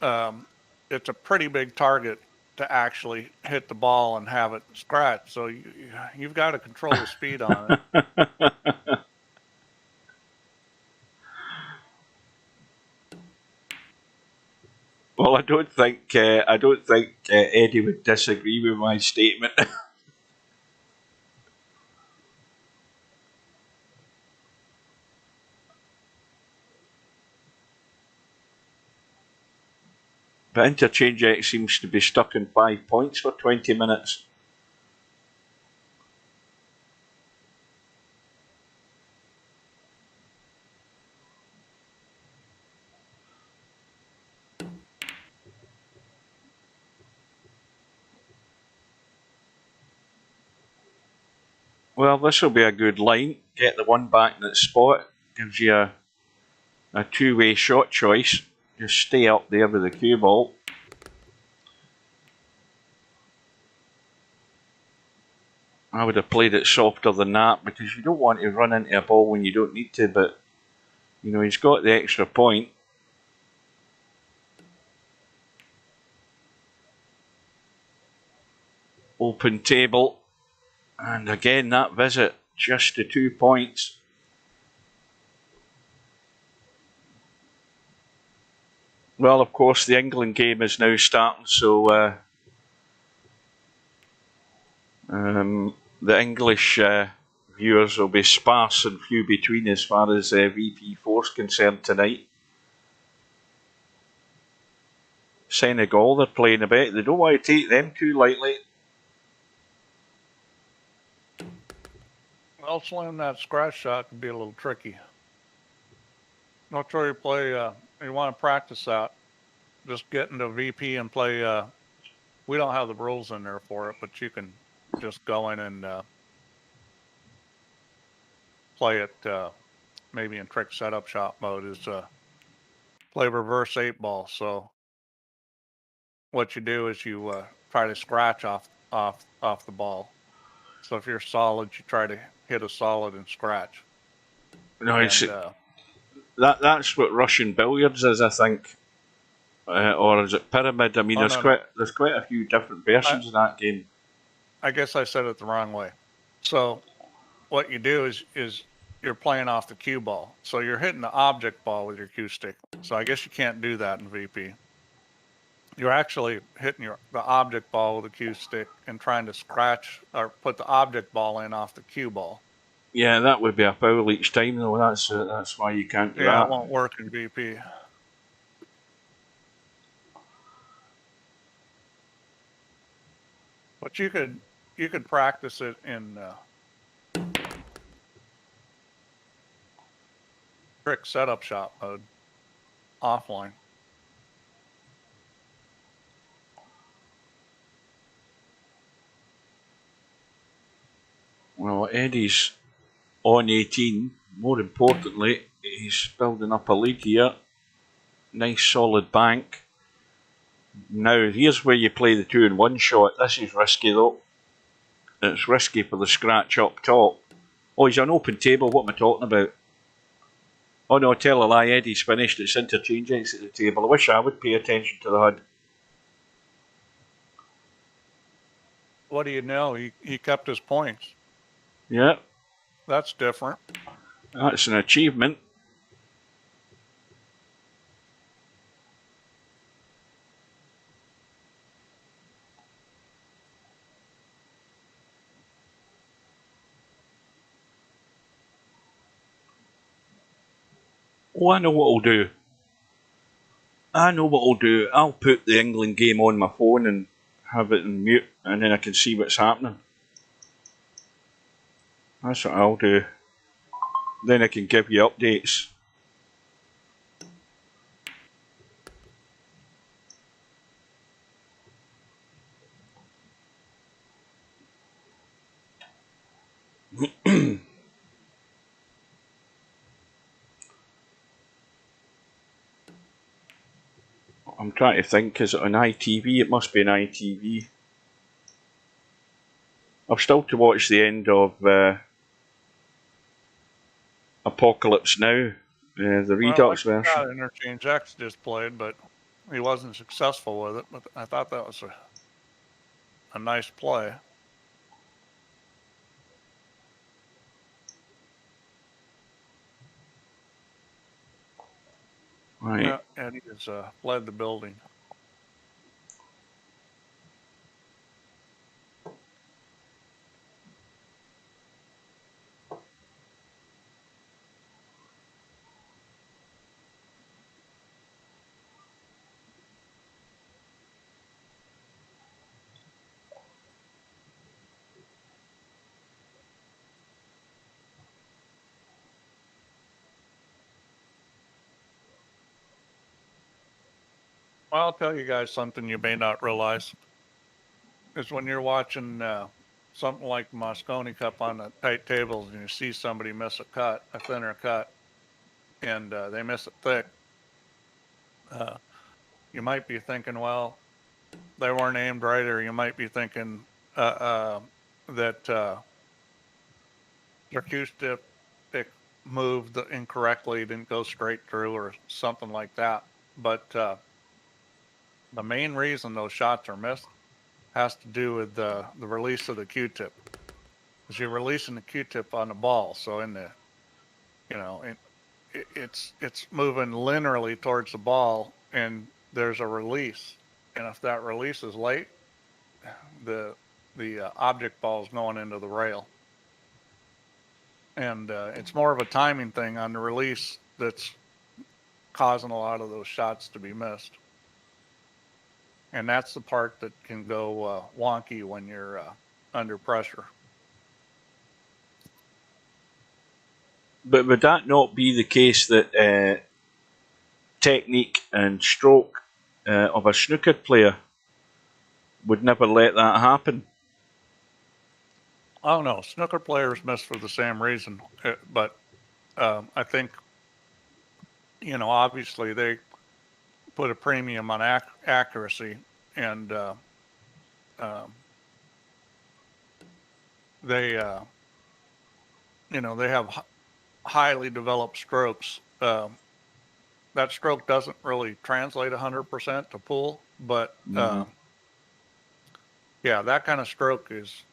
It's a pretty big target to actually hit the ball and have it scratch. So you've got to control the speed on it. Well, I don't think Eddie would disagree with my statement. But Interchangex seems to be stuck in 5 points for 20 minutes. Well, this will be a good line. Get the one back in its spot. Gives you a two-way shot choice. Just stay up there with the cue ball. I would have played it softer than that, because you don't want to run into a ball when you don't need to, but he's got the extra point. Open table. And again, that visit, just to 2 points. Well, of course, the England game is now starting, so the English viewers will be sparse and few between as far as VP4 is concerned tonight. Senegal, they're playing a bit. They don't want to take them too lightly. Well, Slim, that scratch shot can be a little tricky. Not sure you play, you want to practice that. Just get into VP and play. We don't have the rules in there for it, but you can just go in and play it maybe in trick setup shot mode is play reverse 8-ball. So what you do is you try to scratch off the ball. So if you're solid, you try to hit a solid and scratch. No, And, that's what Russian billiards is, I think. Or is it pyramid? I mean, there's quite a few different versions of that game. I guess I said it the wrong way. So what you do is you're playing off the cue ball. So you're hitting the object ball with your cue stick. So I guess you can't do that in VP. You're actually hitting the object ball with the cue stick and trying to scratch or put the object ball in off the cue ball. Yeah, that would be a foul each time, though. That's why you can't do that. Yeah, it won't work in VP. But you could practice it in trick setup shot mode offline. Well, Eddie's on 18. More importantly, he's building up a lead here. Nice solid bank. Now, here's where you play the 2-in-1 shot. This is risky, though. It's risky for the scratch up top. Oh, he's on open table. What am I talking about? Oh, no, tell a lie. Eddie's finished. It's Interchangex at the table. I wish I would pay attention to the HUD. What do you know? He kept his points. Yeah. That's different. That's an achievement. Oh, I know what I'll do. I'll put the England game on my phone and have it in mute, and then I can see what's happening. That's what I'll do. Then I can give you updates. I'm trying to think, is it on ITV? It must be on ITV. I've still to watch the end of Apocalypse Now, the Redux version. Interchangex just played, but he wasn't successful with it. But I thought that was a nice play. Right. Yeah, Eddie has fled the building. Well, I'll tell you guys something you may not realize is when you're watching something like Moscone Cup on the tight tables and you see somebody miss a thinner cut, and they miss it thick, you might be thinking, well, they weren't aimed right, or you might be thinking that their cue stick moved incorrectly, didn't go straight through, or something like that. But the main reason those shots are missed has to do with the release of the Q-tip. Because you're releasing the Q-tip on the ball, so in the, it's moving linearly towards the ball, and there's a release, and if that release is late, the object ball is going into the rail, and it's more of a timing thing on the release that's causing a lot of those shots to be missed. And that's the part that can go wonky when you're under pressure. But would that not be the case that technique and stroke of a snooker player would never let that happen? Oh no, snooker players miss for the same reason, but I think, you know, obviously they put a premium on accuracy, and they, you know, they have highly developed strokes. That stroke doesn't really translate 100% to pool, but yeah, that kind of stroke is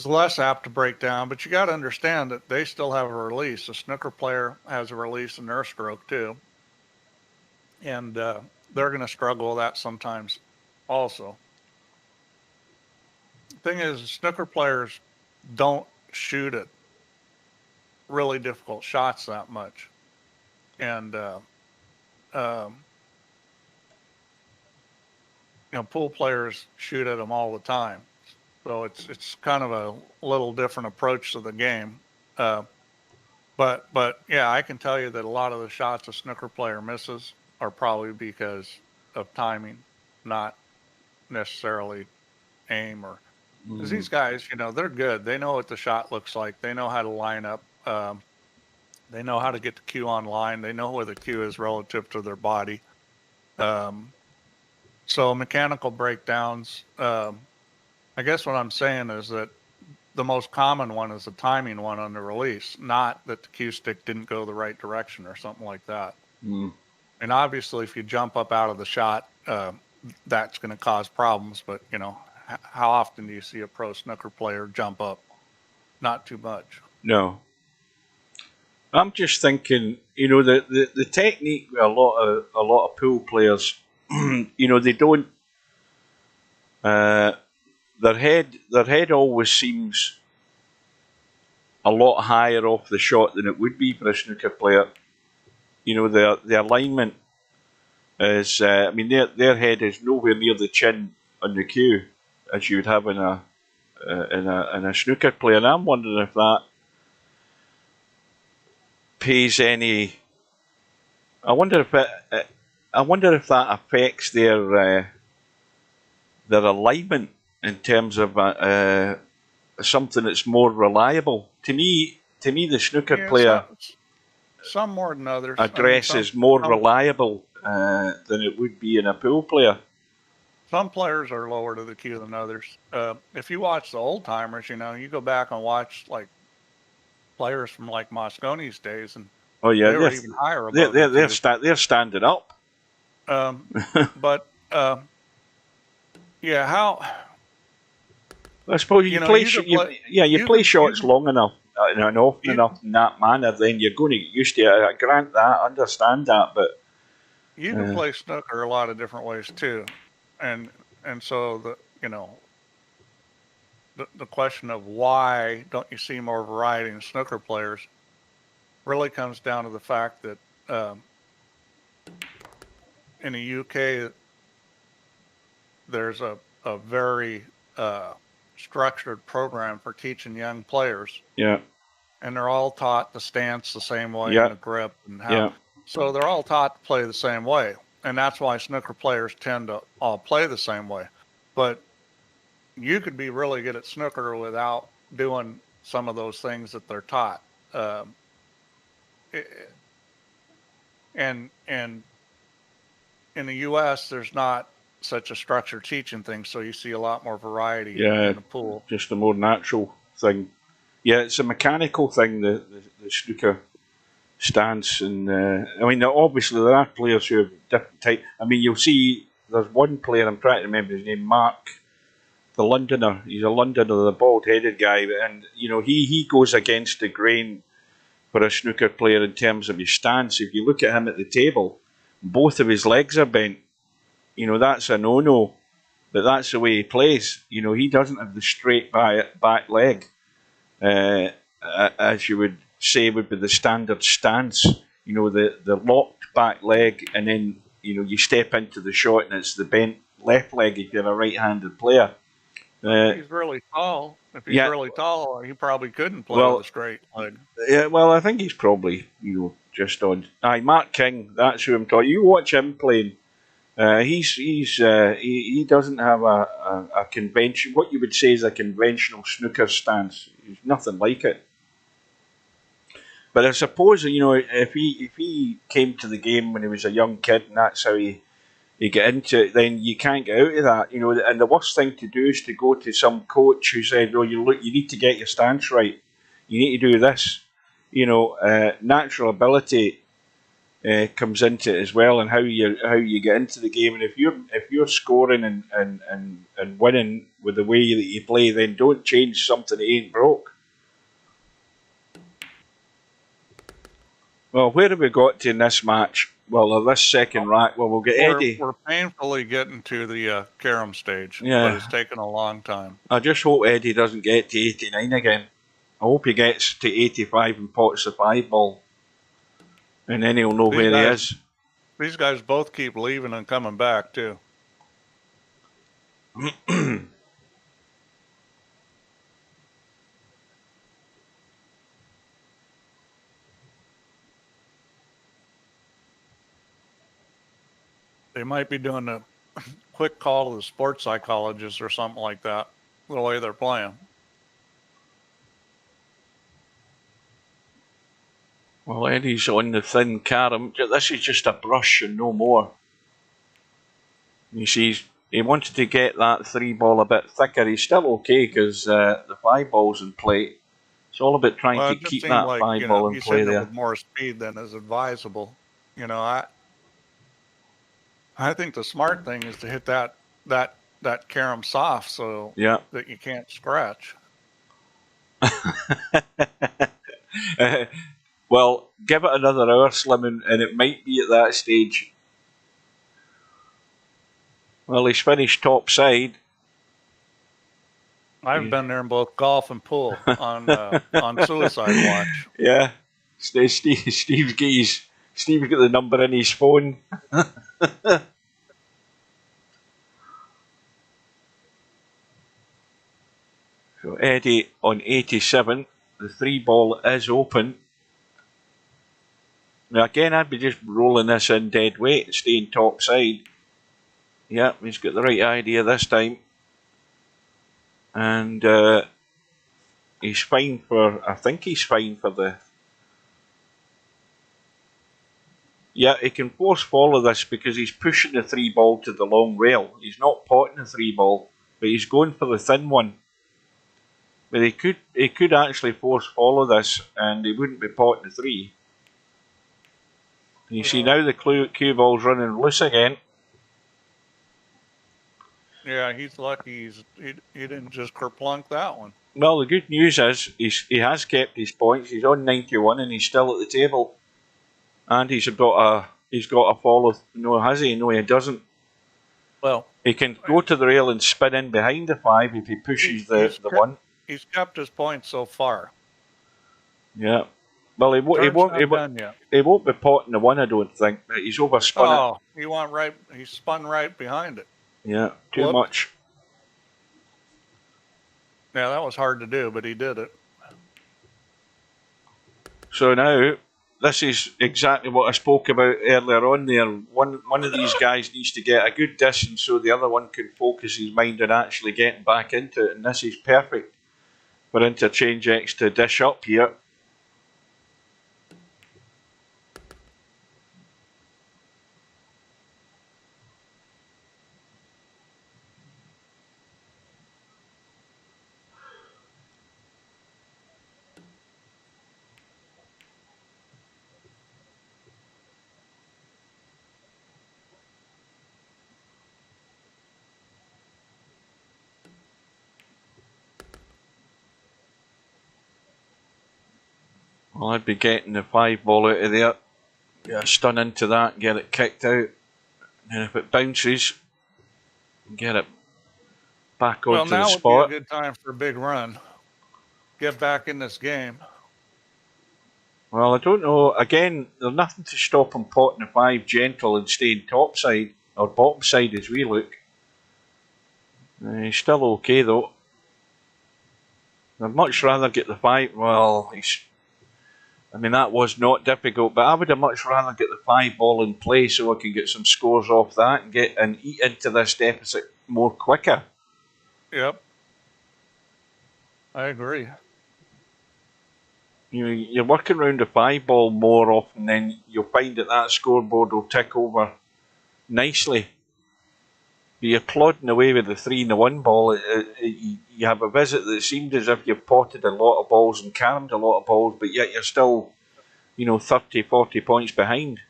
less apt to break down. But you got to understand that they still have a release. A snooker player has a release in their stroke too, and they're going to struggle with that sometimes also. The thing is, snooker players don't shoot at really difficult shots that much, and you know, pool players shoot at them all the time. So it's kind of a little different approach to the game. But yeah, I can tell you that a lot of the shots a snooker player misses are probably because of timing, not necessarily aim, or because these guys, you know, they're good. They know what the shot looks like. They know how to line up. They know how to get the cue on line. They know where the cue is relative to their body. So mechanical breakdowns, I guess what I'm saying is that the most common one is the timing one on the release, not that the cue stick didn't go the right direction or something like that. And obviously, if you jump up out of the shot, that's going to cause problems. But, you know, how often do you see a pro snooker player jump up? Not too much. No. I'm just thinking, you know, the technique with a lot of pool players, you know, they don't. Their head always seems a lot higher off the shot than it would be for a snooker player. You know, the alignment is. I mean, their head is nowhere near the chin on the cue as you would have in a snooker player. And I'm wondering if that pays any. I wonder if that affects their alignment in terms of something that's more reliable. To me, the snooker player some more than others. address is more reliable than it would be in a pool player. Some players are lower to the cue than others. If you watch the old timers, you know, you go back and watch like players from like Mosconi's days, and oh yeah, they were even higher above they're standing up. But yeah, how? I suppose you play shots long enough and often enough in that manner, then you're going to get used to it. I grant that, understand that, but you can play snooker a lot of different ways too, and so the question of why don't you see more variety in snooker players really comes down to the fact that in the UK there's a very structured program for teaching young players. Yeah. And they're all taught the stance the same way, and the grip, and how. Yeah. So they're all taught to play the same way, and that's why snooker players tend to all play the same way. But you could be really good at snooker without doing some of those things that they're taught. And in the U.S., there's not such a structured teaching thing, so you see a lot more variety in the pool. Just a more natural thing. Yeah, it's a mechanical thing, the snooker stance. And I mean, obviously there are players who have different type. I mean, you'll see there's one player, I'm trying to remember his name, Mark, the Londoner. He's a Londoner, the bald-headed guy, and you know he goes against the grain for a snooker player in terms of his stance. If you look at him at the table, both of his legs are bent. That's a no-no, but that's the way he plays. He doesn't have the straight back leg, as you would say would be the standard stance. The locked back leg, and then you step into the shot and it's the bent left leg if you're a right-handed player. If he's really tall, really tall, he probably couldn't play with a straight leg. Yeah, well, I think he's probably just on. Mark King, that's who I'm talking. You watch him playing. He doesn't have a convention. What you would say is a conventional snooker stance. He's nothing like it. But I suppose if he came to the game when he was a young kid and that's how he get into it, then you can't get out of that. And the worst thing to do is to go to some coach who said, "Oh, you need to get your stance right. You need to do this." Natural ability comes into it as well, and how you get into the game. And if you're scoring and winning with the way that you play, then don't change something that ain't broke. Well, where have we got to in this match? Well, this second rack. Well, we'll get Eddie. We're painfully getting to the carom stage, Yeah. But it's taken a long time. I just hope Eddie doesn't get to 89 again. I hope he gets to 85 and pots the 5 ball. And then he'll know where he is. These guys both keep leaving and coming back, too. They might be doing a quick call to the sports psychologist or something like that, the way they're playing. Well, Eddie's on the thin carom. This is just a brush and no more. You see, he wanted to get that 3 ball a bit thicker. He's still okay because the 5 ball's in play. It's all about trying to keep that 5 ball in play there. With more speed than is advisable. I think the smart thing is to hit that carom soft so that you can't scratch. Well, give it another hour, Slim, and it might be at that stage. Well, he's finished top side. I've been there in both golf and pool on Suicide Watch. Yeah, Steve's got the number in his phone. So Eddie on 87. The 3 ball is open. Now again, I'd be just rolling this in dead weight and staying top side. Yeah, he's got the right idea this time. And he's fine I think he's fine for the... Yeah, he can force follow this because he's pushing the 3 ball to the long rail. He's not potting the 3 ball, but he's going for the thin one. But he could actually force follow this and he wouldn't be potting the 3. You see now the cue ball's running loose again. Yeah, he's lucky he didn't just kerplunk that one. Well, the good news is he has kept his points. He's on 91 and he's still at the table. And he's got a follow. No, has he? No, he doesn't. Well, he can go to the rail and spin in behind the 5 if he pushes the 1. He's kept his points so far. Yeah. Well, he won't be potting the 1, I don't think. But he's overspun it. He spun right behind it. Yeah, too much. Yeah, that was hard to do, but he did it. So now, this is exactly what I spoke about earlier on there. One of these guys needs to get a good distance so the other one can focus his mind on actually getting back into it. And this is perfect for Interchangex to dish up here. Well, I'd be getting the 5 ball out of there. Yeah, stun into that, get it kicked out. And if it bounces, get it back Well, onto the now would be a spot. good time for a big run. Get back in this game. Well, I don't know. Again, there's nothing to stop him potting the 5 gentle and staying topside or bottom side as we look. He's still okay though. I'd much rather get the 5. Well, I mean, that was not difficult, but I would have much rather get the 5 ball in play so I can get some scores off that and eat into this deficit more quicker. Yep. I agree. You're working around the 5 ball more often, then you'll find that scoreboard will tick over nicely. But you're plodding away with the 3 and the 1 ball. You have a visit that seemed as if you've potted a lot of balls and carried a lot of balls, but yet you're still, 30, 40 points behind.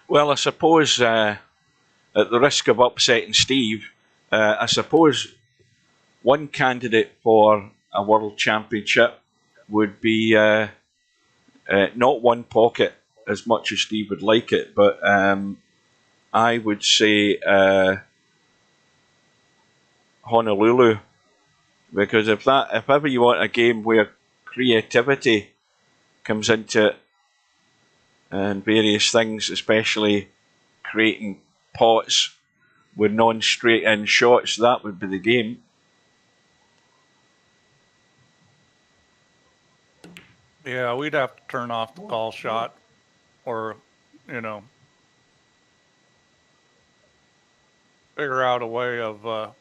Well, I suppose, at the risk of upsetting Steve, I suppose one candidate for a world championship would be not one pocket as much as Steve would like it, but I would say Honolulu, because if ever you want a game where creativity comes into it and various things, especially creating pots with non-straight in shots, that would be the game. Yeah, we'd have to turn off the call shot or, figure out a way of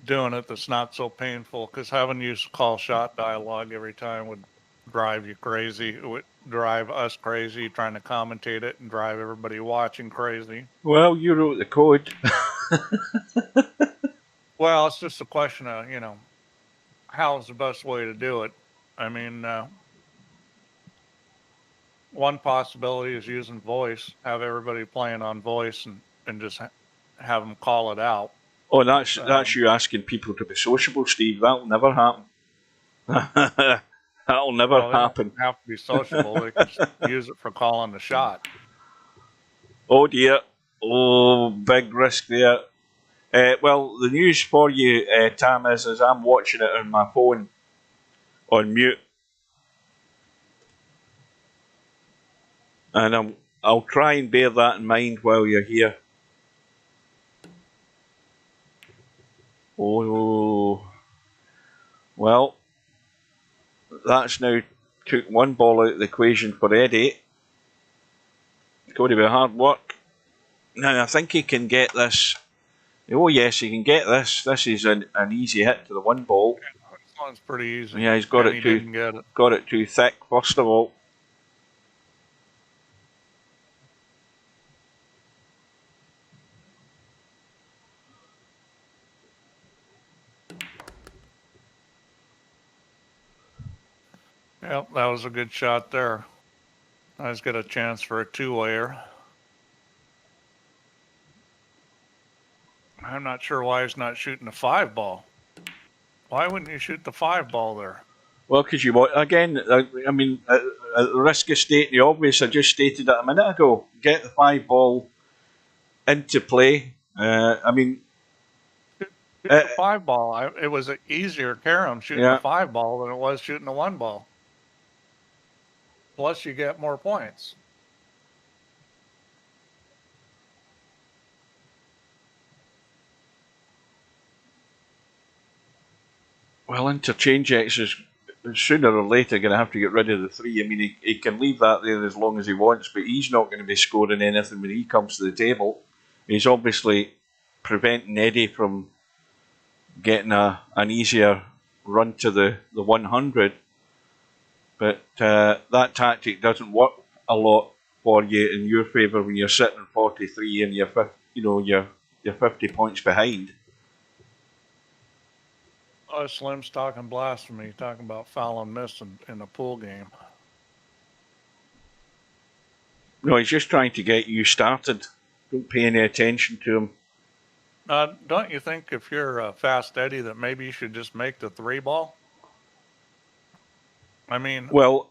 doing it that's not so painful, because having to use call shot dialogue every time would drive you crazy. It would drive us crazy trying to commentate it and drive everybody watching crazy. Well, you wrote the code. Well, it's just a question of, how's the best way to do it. I mean, one possibility is using voice, have everybody playing on voice and just have them call it out. Oh, that's you asking people to be sociable, Steve. That'll never happen. That'll never happen. They don't have to be sociable. They can just use it for calling the shot. Oh dear. Oh, big risk there. Well, the news for you, Tam, is I'm watching it on my phone on mute, and I'll try and bear that in mind while you're here. Oh, well, that's now took 1 ball out of the equation for Eddie. It's going to be hard work. Now, I think he can get this. Oh, yes, he can get this. This is an easy hit to the 1 ball. This one's pretty easy. Yeah, he's got it too thick, first of all. Yep, that was a good shot there. I just got a chance for a 2-wayer. I'm not sure why he's not shooting the 5 ball. Why wouldn't you shoot the 5 ball there? Well, because you want, again, I mean, at the risk of stating the obvious, I just stated it a minute ago. Get the 5 ball into play. I mean, the 5 ball. It was an easier carom shooting the 5 ball than it was shooting the 1 ball. Plus, you get more points. Well, Interchangex is sooner or later going to have to get rid of the 3. I mean, he can leave that there as long as he wants, but he's not going to be scoring anything when he comes to the table. He's obviously preventing Eddie from getting an easier run to the 100. But that tactic doesn't work a lot for you in your favour when you're sitting 43 and you're 50 points behind. Slim's talking blasphemy, talking about foul and miss in a pool game. No, he's just trying to get you started. Don't pay any attention to him. Don't you think if you're Fast Eddie that maybe you should just make the 3-ball? I mean, well,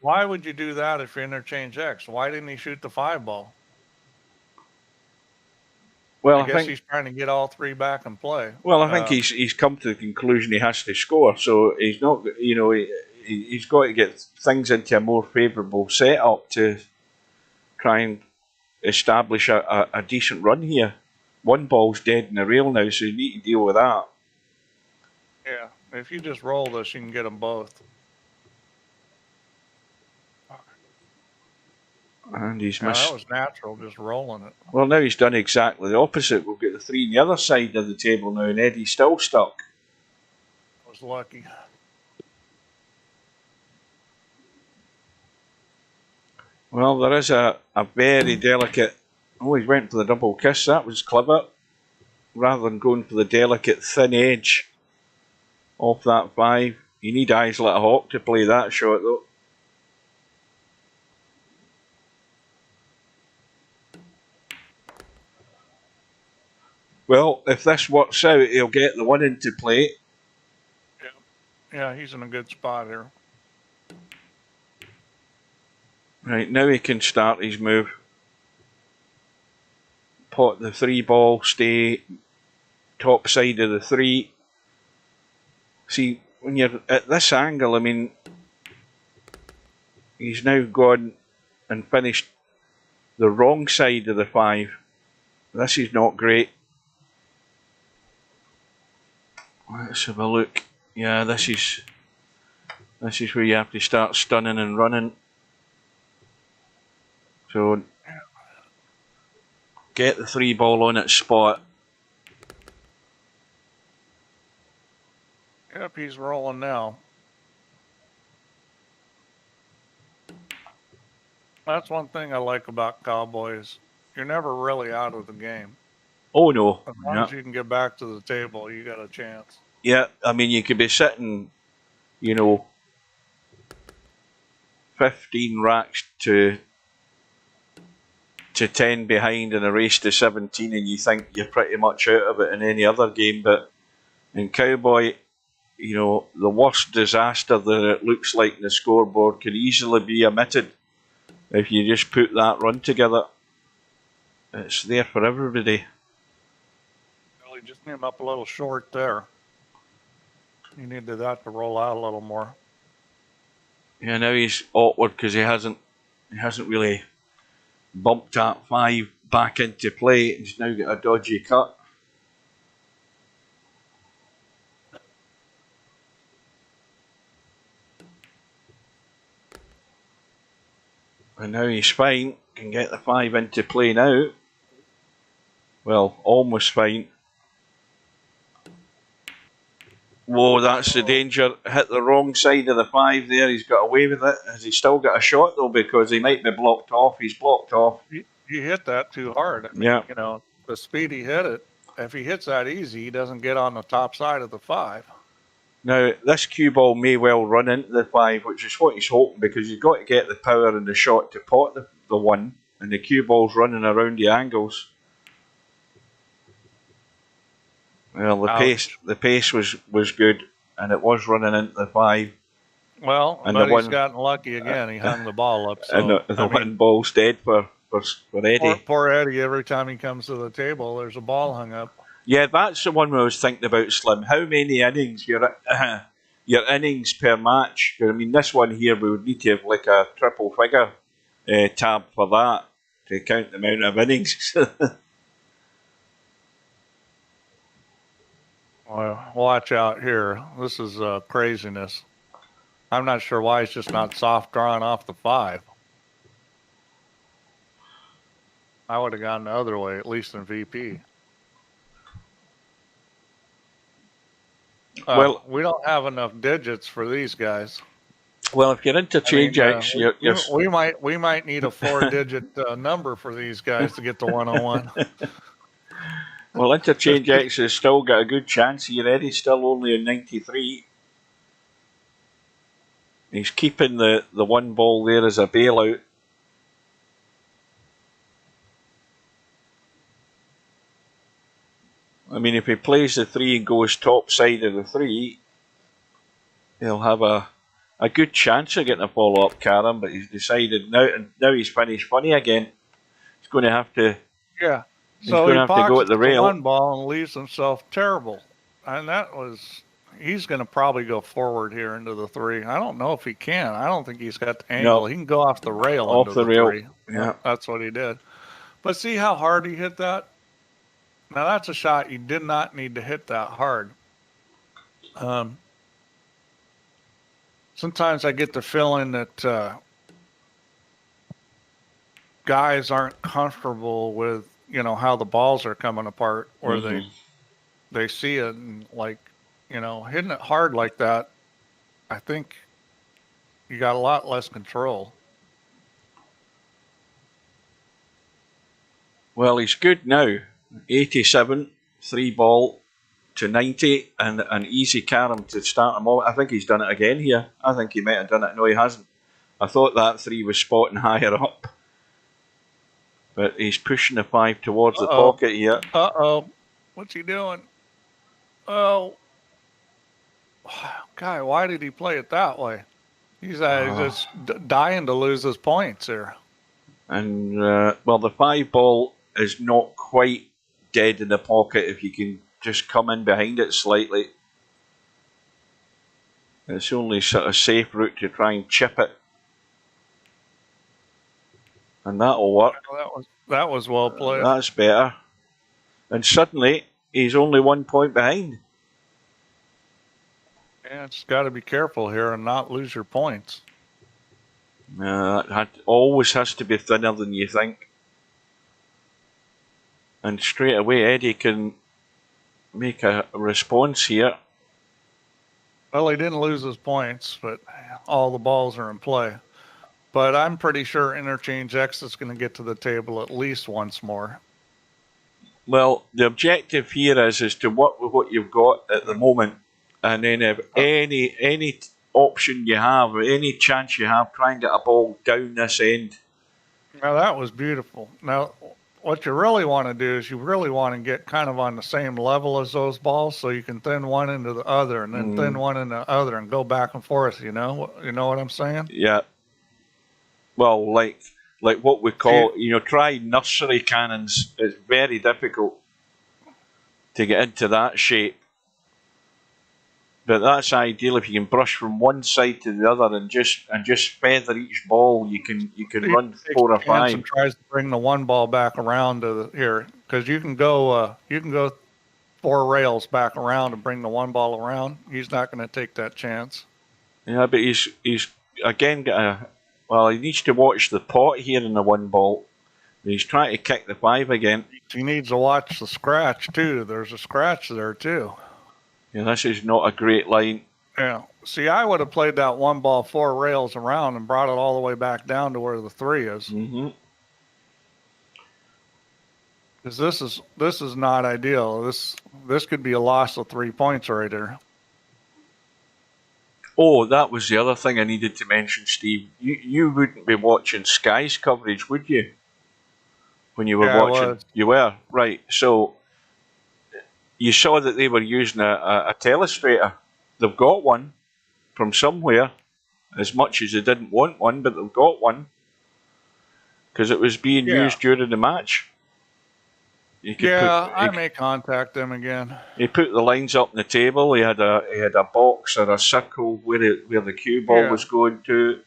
why would you do that if you're Interchangex? Why didn't he shoot the 5-ball? Well, I guess he's trying to get all 3 back in play. Well, I think he's come to the conclusion he has to score, so he's not. He's got to get things into a more favourable setup to try and establish a decent run here. One ball's dead in the rail now, so you need to deal with that. Yeah, if you just roll this, you can get them both. And he's missed. That was natural, just rolling it. Well, now he's done exactly the opposite. We've got the 3 on the other side of the table now, and Eddie's still stuck. I was lucky. Well, there is a very delicate... Oh, he went for the double kiss. That was clever. Rather than going for the delicate thin edge off that 5. You need eyes like a hawk to play that shot, though. Well, if this works out, he'll get the 1 into play. Yeah, he's in a good spot here. Right, now he can start his move. Pot the 3-ball, stay top side of the 3. See, when you're at this angle, I mean, he's now gone and finished the wrong side of the 5. This is not great. Let's have a look. Yeah, this is where you have to start stunning and running. So get the 3-ball on its spot. Yep, he's rolling now. That's one thing I like about Cowboys. You're never really out of the game. Oh no. As long as you can get back to the table, you got a chance. Yeah, I mean, you could be sitting, 15 racks to 10 behind in a race to 17, and you think you're pretty much out of it in any other game. But in Cowboy, the worst disaster that it looks like in the scoreboard could easily be omitted if you just put that run together. It's there for everybody. Well, he just came up a little short there. He needed that to roll out a little more. Yeah, now he's awkward because he hasn't really bumped that 5 back into play. He's now got a dodgy cut. And now he's fine. Can get the 5 into play now. Well, almost fine. Whoa, that's the danger. Hit the wrong side of the 5 there. He's got away with it. Has he still got a shot, though? Because he might be blocked off. He's blocked off. He hit that too hard. I mean, yeah. The speed he hit it, if he hits that easy, he doesn't get on the top side of the 5. Now, this cue ball may well run into the 5, which is what he's hoping, because you've got to get the power and the shot to pot the 1, and the cue ball's running around the angles. Well, the pace was good, and it was running into the 5. Well, and but he's gotten lucky again. He hung the ball up. So, and the 1 ball's dead for Eddie. Poor Eddie, every time he comes to the table, there's a ball hung up. Yeah, that's the one I was thinking about, Slim. How many innings, your innings per match? I mean, this one here, we would need to have like a triple figure tab for that to count the amount of innings. Well, watch out here. This is craziness. I'm not sure why he's just not soft drawing off the 5. I would have gone the other way, at least in VP. Well, we don't have enough digits for these guys. Well, if you're Interchangex, we might need a 4-digit number for these guys to get the 101. Well, Interchangex has still got a good chance here. Eddie's still only in 93. He's keeping the one ball there as a bailout. I mean, if he plays the 3 and goes top side of the 3, he'll have a good chance of getting a follow-up carom, but he's decided now he's finished funny again. He's going to have to. Yeah. He's So going he to have to go at the rail. one ball and leaves himself terrible. And he's going to probably go forward here into the 3. I don't know if he can. I don't think he's got the angle. No. He can go off the rail Off into the rail. 3. Yeah. That's what he did. But see how hard he hit that? Now that's a shot you did not need to hit that hard. Sometimes I get the feeling that guys aren't comfortable with, how the balls are coming apart, or they see it and hitting it hard like that. I think you got a lot less control. Well, he's good now. 87, 3 ball to 90, and an easy carom to start him off. I think he's done it again here. I think he might have done it. No, he hasn't. I thought that 3 was spotting higher up. But he's pushing the 5 towards the pocket here. What's he doing? Oh. God, why did he play it that way? He's just dying to lose his points here. And, well, the 5 ball is not quite dead in the pocket if you can just come in behind it slightly. It's the only sort of safe route to try and chip it. And that'll work. That was well played. That's better. And suddenly, he's only 1 point behind. Yeah, just got to be careful here and not lose your points. That always has to be thinner than you think. And straight away, Eddie can make a response here. Well, he didn't lose his points, but all the balls are in play. But I'm pretty sure Interchangex is going to get to the table at least once more. Well, the objective here is to work with what you've got at the moment, and then if any option you have, or any chance you have, try and get a ball down this end. Now that was beautiful. Now, what you really want to do is you really want to get kind of on the same level as those balls, so you can thin one into the other, and then thin one into the other, and go back and forth. You know what I'm saying? Yeah. Well, like what we call, try nursery cannons. It's very difficult to get into that shape. But that's ideal if you can brush from one side to the other and just feather each ball. You can run 4 or 5. And tries to bring the one ball back around to here, because you can go 4 rails back around and bring the one ball around. He's not going to take that chance. Yeah, but he's again got a. Well, he needs to watch the pot here in the one ball. He's trying to kick the 5 again. He needs to watch the scratch too. There's a scratch there too. Yeah, this is not a great line. Yeah. See, I would have played that one ball 4 rails around and brought it all the way back down to where the 3 is. Because this is not ideal. This could be a loss of 3 points right there. Oh, that was the other thing I needed to mention, Steve. You wouldn't be watching Sky's coverage, would you? When you were watching? You were, right. So, you saw that they were using a telestrator. They've got one from somewhere, as much as they didn't want one, but they've got one. Because it was being used during the match. I may contact them again. He put the lines up on the table. He had a box or a circle where the cue ball was going to.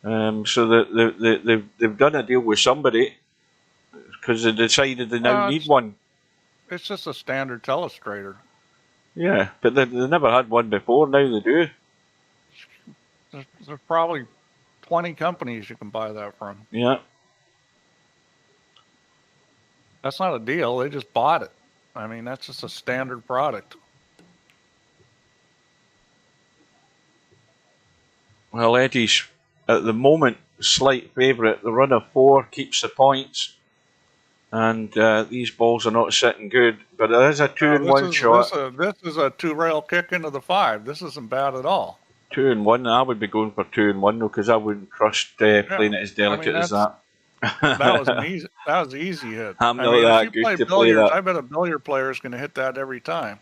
So they've done a deal with somebody because they decided they now need one. It's just a standard telestrator. Yeah, but they never had one before. Now they do. There's probably 20 companies you can buy that from. Yeah. That's not a deal. They just bought it. I mean, that's just a standard product. Well, Eddie's, at the moment, slight favourite. The run of 4 keeps the points. And these balls are not sitting good. But there is a 2-in-1 shot. This is a 2-rail kick into the 5. This isn't bad at all. 2-1. I would be going for 2-1 though, because I wouldn't trust playing it as delicate as that. That was an easy. That was an easy hit. I'm I not mean, that if you good play to play billiards, that. I bet a billiard player is going to hit that every time.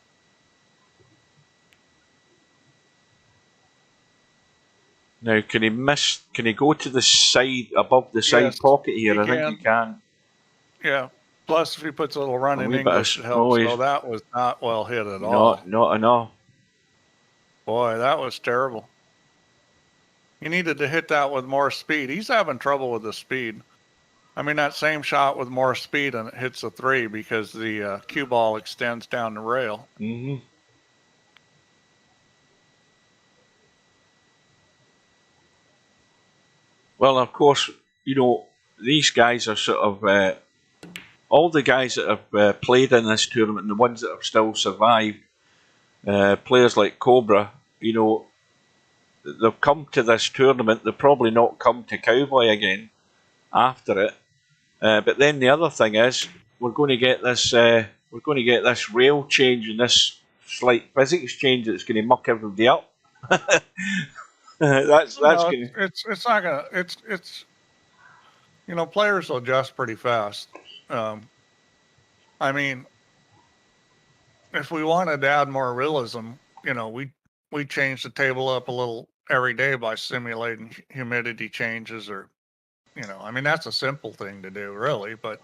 Now, can he miss? Can he go to the side, above the side Yes, pocket here? he I think he can. Yeah. Plus, if he puts a little run A in wee bit English, of, it helps. So that was not well hit at all. not enough. Boy, that was terrible. He needed to hit that with more speed. He's having trouble with the speed. I mean, that same shot with more speed and it hits a 3 because the cue ball extends down the rail. Mm-hmm. Well, of course, these guys are sort of all the guys that have played in this tournament, and the ones that have still survived. Players like Cobra, they've come to this tournament. They've probably not come to Cowboy again after it. But then the other thing is, we're going to get this. We're going to get this rail change and this slight physics change that's going to muck everybody up. that's No, going. it's not gonna. It's players will adjust pretty fast. I mean, if we wanted to add more realism, we change the table up a little every day by simulating humidity changes, or I mean, that's a simple thing to do, really. But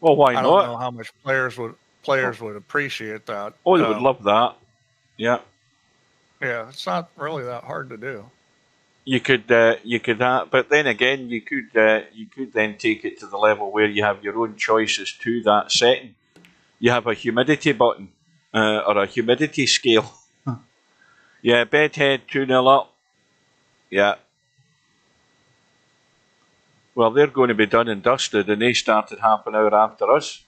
Well, why I don't not? know how much players would appreciate that. Oh, they would love that. Yeah. Yeah, it's not really that hard to do. You could, but then again, you could then take it to the level where you have your own choices to that setting. You have a humidity button or a humidity scale. Yeah, Bedhead 2-0 up. Yeah. Well, they're going to be done and dusted, and they started half an hour after us.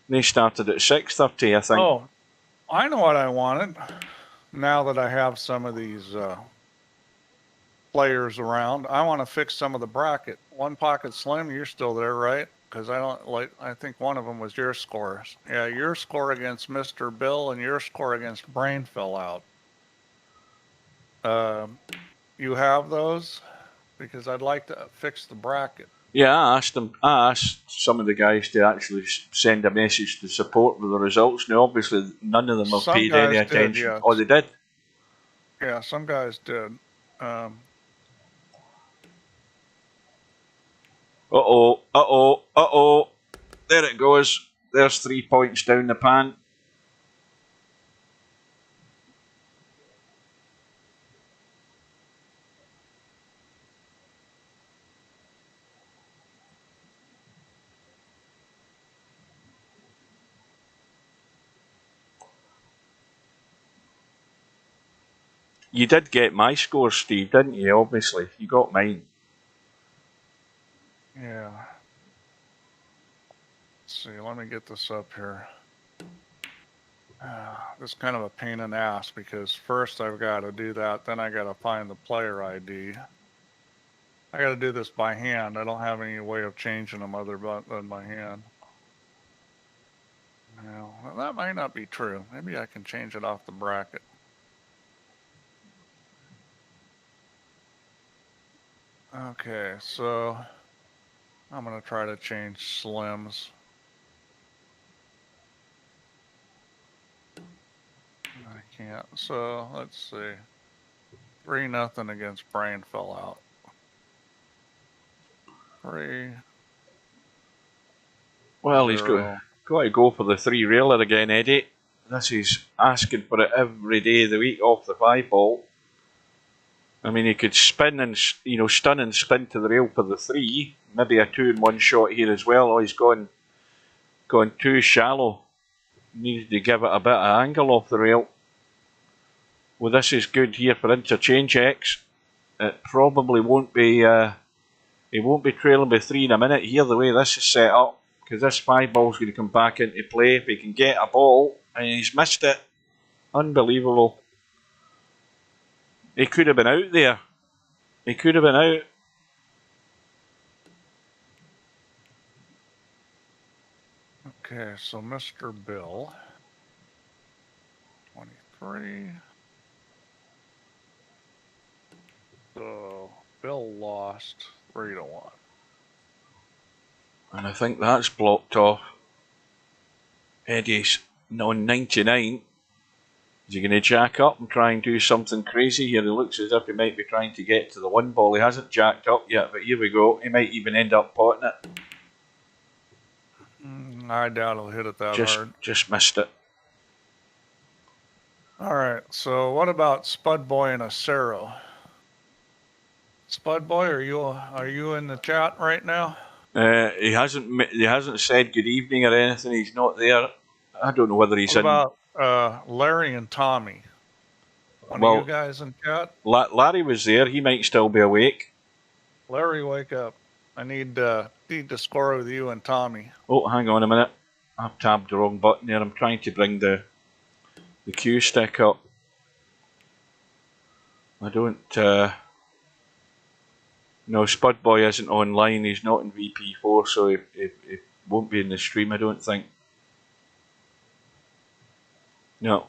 They started at 6:30, I think. Oh, I know what I wanted. Now that I have some of these players around, I want to fix some of the bracket. One Pocket Slim, you're still there, right? Because I think one of them was your scores. Yeah, your score against Mr. Bill and your score against Brain fell out. You have those? Because I'd like to fix the bracket. Yeah, I asked some of the guys to actually send a message to support with the results. Now, obviously, none of them have paid any attention. Yes. Oh, they did? Yeah, some guys did. Uh-oh. There it goes. There's 3 points down the pan. You did get my score, Steve, didn't you? Obviously, you got mine. Yeah. Let's see, let me get this up here. This is kind of a pain in the ass because first I've got to do that, then I got to find the player ID. I got to do this by hand. I don't have any way of changing them other than by hand. Well, that might not be true. Maybe I can change it off the bracket. Okay, so I'm going to try to change Slims. I can't. So let's see. 3-0 against Brain fell out. 3. Well, 0. he's got to go for the 3-railer again, Eddie. This is asking for it every day of the week off the 5-ball. I mean, he could spin and stun and spin to the rail for the 3. Maybe a 2-in-1 shot here as well. Oh, he's gone too shallow. Needed to give it a bit of angle off the rail. Well, this is good here for Interchangex. It probably won't be. He won't be trailing by 3 in a minute here. The way this is set up, because this 5-ball's going to come back into play if he can get a ball, and he's missed it. Unbelievable. He could have been out there. He could have been out. Okay, so Mr. Bill. 23. lost 3-1. And I think that's blocked off. Eddie's on 99. Is he going to jack up and try and do something crazy here? He looks as if he might be trying to get to the one ball. He hasn't jacked up yet, but here we go. He might even end up potting it. I doubt he'll hit it that hard. Just missed it. All right, so what about Spud Boy and Acero? Spud Boy, are you in the chat right now? He hasn't said good evening or anything. He's not there. I don't know whether he's in. What about Larry and Tommy? One of you guys in chat? Larry was there. He might still be awake. Larry, wake up. I need to score with you and Tommy. Oh, hang on a minute. I've tabbed the wrong button there. I'm trying to bring the cue stick up. I don't... No, Spud Boy isn't online. He's not in VP4, so he won't be in the stream, I don't think. No.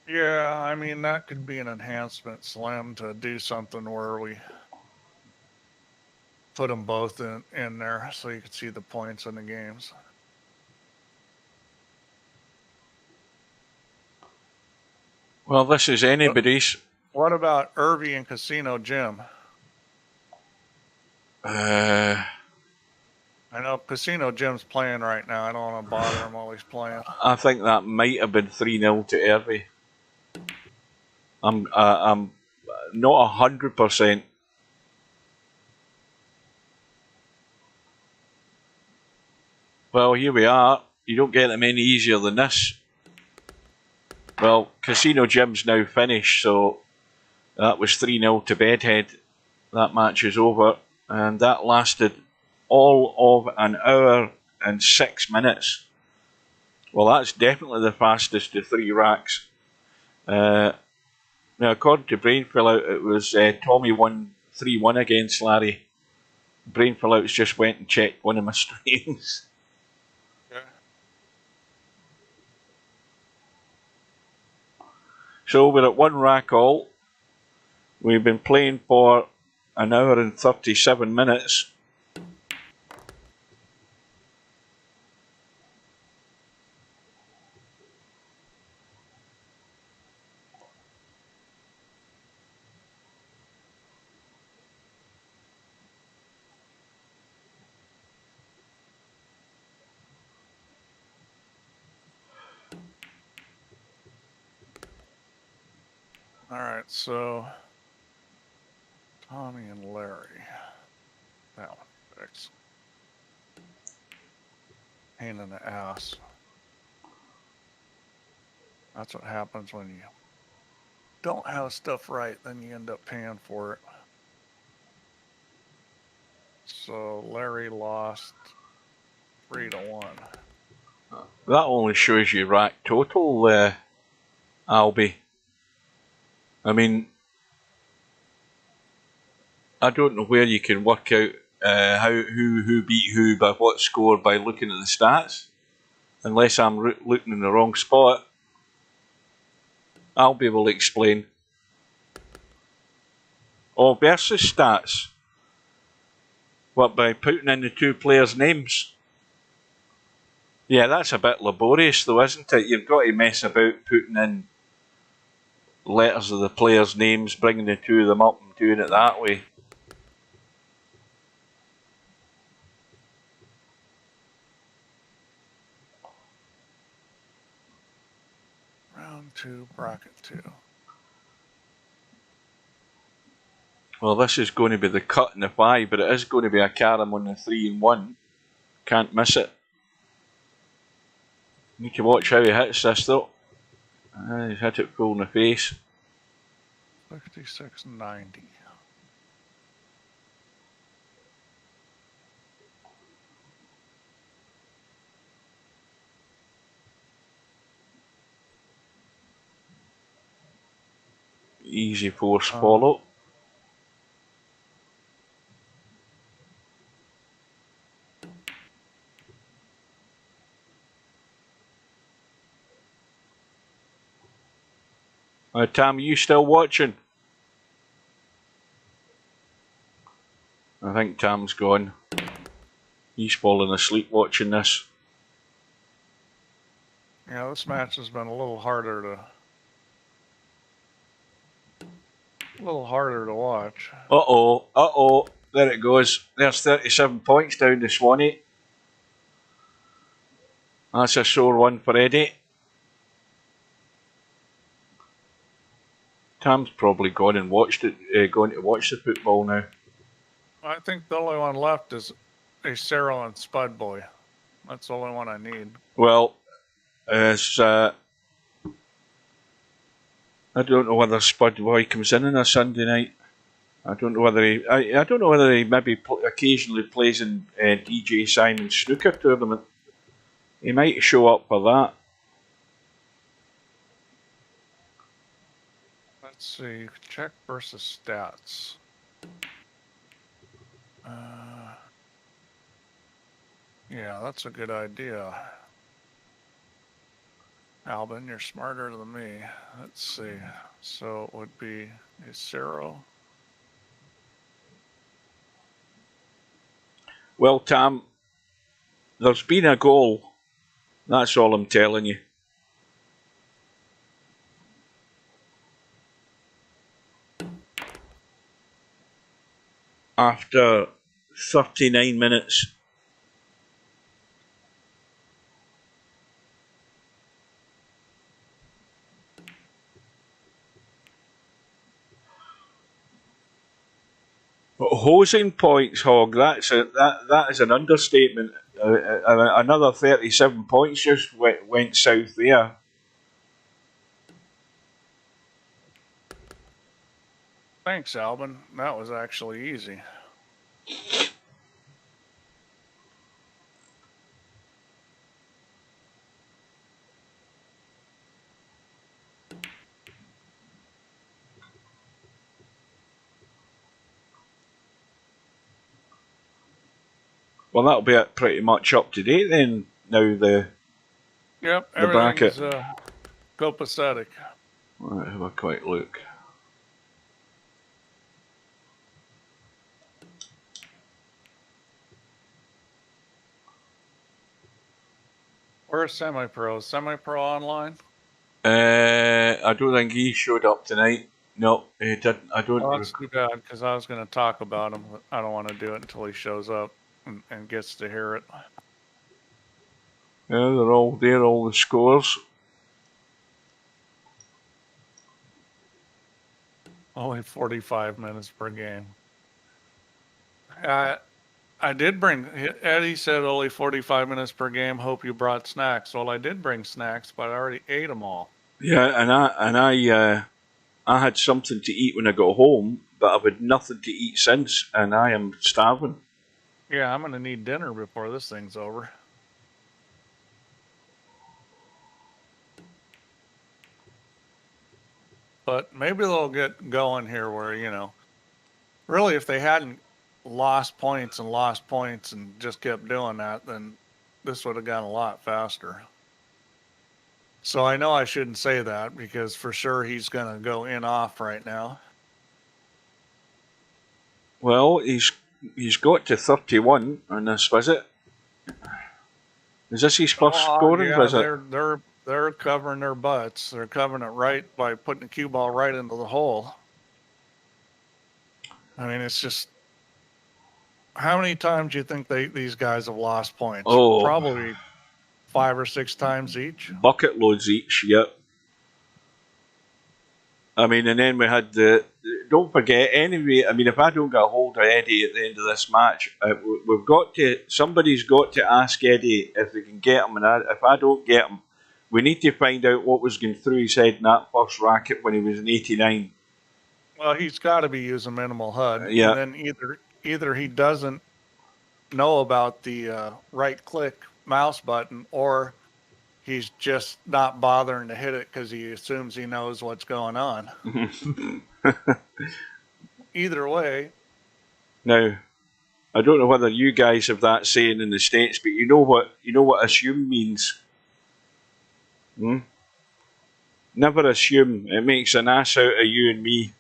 Yeah, I mean, that could be an enhancement, Slim, to do something where we put them both in there so you can see the points in the games. Well, this is anybody's. What about Irby and Casino Jim? I know Casino Jim's playing right now. I don't want to bother him while he's playing. I think that might have been 3-0 to Irby. I'm not 100%. Well, here we are. You don't get them any easier than this. Well, Casino Jim's now finished, so that was 3-0 to Bedhead. That match is over, and that lasted all of an hour and 6 minutes. Well, that's definitely the fastest of 3 racks. Now, according to Brainfillout, it was Tommy won 3-1 against Larry. Brainfillout's just went and checked one of my streams. So we're at 1 rack all. We've been playing for an hour and 37 minutes. All right, so Tommy and Larry. That one fixed. Pain in the ass. That's what happens when you don't have stuff right, then you end up paying for it. So Larry lost 3-1. That only shows you rack total, Albie. I mean, I don't know where you can work out who beat who by what score by looking at the stats, unless I'm looking in the wrong spot. Albie will explain. Oh, versus stats. What, by putting in the 2 players' names? Yeah, that's a bit laborious though, isn't it? You've got to mess about putting in letters of the players' names, bringing the 2 of them up and doing it that way. Round 2, bracket 2. Well, this is going to be the cut in the 5, but it is going to be a carom on the 3-1. Can't miss it. Need to watch how he hits this though. He's hit it full in the face. 66.90. Easy force follow. Tam, are you still watching? I think Tam's gone. He's falling asleep watching this. Yeah, this match has been a little harder to watch. Uh-oh. There it goes. There's 37 points down to Swanee. That's a sore one for Eddie. Tam's probably gone and watched it. Going to watch the football now. I think the only one left is a Cyril and Spud Boy. That's the only one I need. Well, I don't know whether Spud Boy comes in on a Sunday night. I don't know whether he. I don't know whether he maybe occasionally plays in DJ Simon's snooker tournament. He might show up for that. Let's see. Check versus stats. Yeah, that's a good idea. Albin, you're smarter than me. Let's see. So it would be a 0. Well, Tam, there's been a goal. That's all I'm telling you. After 39 minutes. Hosing points, Hog. That is an understatement. Another 37 points just went south there. Thanks, Albin. That was actually easy. Well, that'll be pretty much up to date then. Now the everything's copacetic. Right, have a quick look. Where's Semi-Pro? Semi-Pro online? I don't think he showed up tonight. No, he didn't. I don't. Oh, that's too bad, because I was going to talk about him, but I don't want to do it until he shows up and gets to hear it. Yeah, they're all there, all the scores. Only 45 minutes per game. I did bring, Eddie said only 45 minutes per game. Hope you brought snacks. Well, I did bring snacks, but I already ate them all. Yeah, I had something to eat when I got home, but I've had nothing to eat since, and I am starving. Yeah, I'm going to need dinner before this thing's over. But maybe they'll get going here where, really if they hadn't lost points and just kept doing that, then this would have gone a lot faster. So I know I shouldn't say that, because for sure he's going to go in off right now. Well, he's got to 31 on this visit. Is this his first scoring visit? They're covering their butts. They're covering it right by putting the cue ball right into the hole. I mean, it's just, how many times do you think these guys have lost points? Oh, probably 5 or 6 times each. Bucket loads each, yep. I mean, and then we had don't forget, anyway, I mean, if I don't get a hold of Eddie at the end of this match, somebody's got to ask Eddie if they can get him, and if I don't get him, we need to find out what was going through his head in that first racket when he was in 89. Well, he's got to be using minimal HUD. Yeah. And then either he doesn't know about the right click mouse button, or he's just not bothering to hit it because he assumes he knows what's going on. Either way. Now, I don't know whether you guys have that saying in the States, but you know what assume means? Never assume. It makes an ass out of you and me.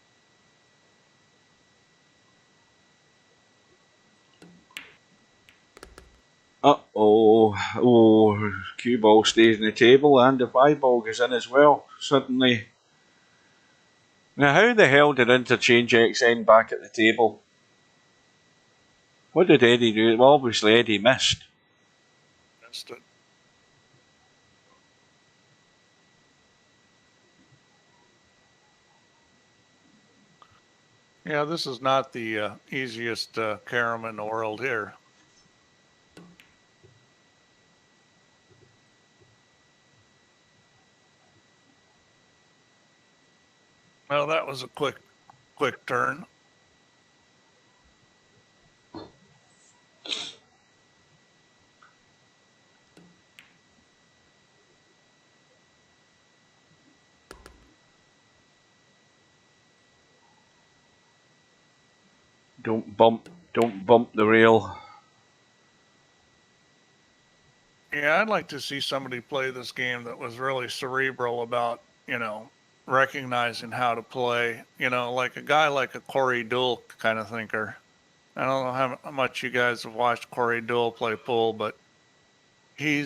Uh-oh. Oh, cue ball stays on the table and the 5 ball goes in as well, suddenly. Now, how the hell did Interchangex end back at the table? What did Eddie do? Well, obviously Eddie missed. Missed it. Yeah, this is not the easiest carom in the world here. Well, that was a quick turn. Don't bump the rail. Yeah, I'd like to see somebody play this game that was really cerebral about, recognizing how to play, like a guy like a Corey Deuel kind of thinker. I don't know how much you guys have watched Corey Deuel play pool, but he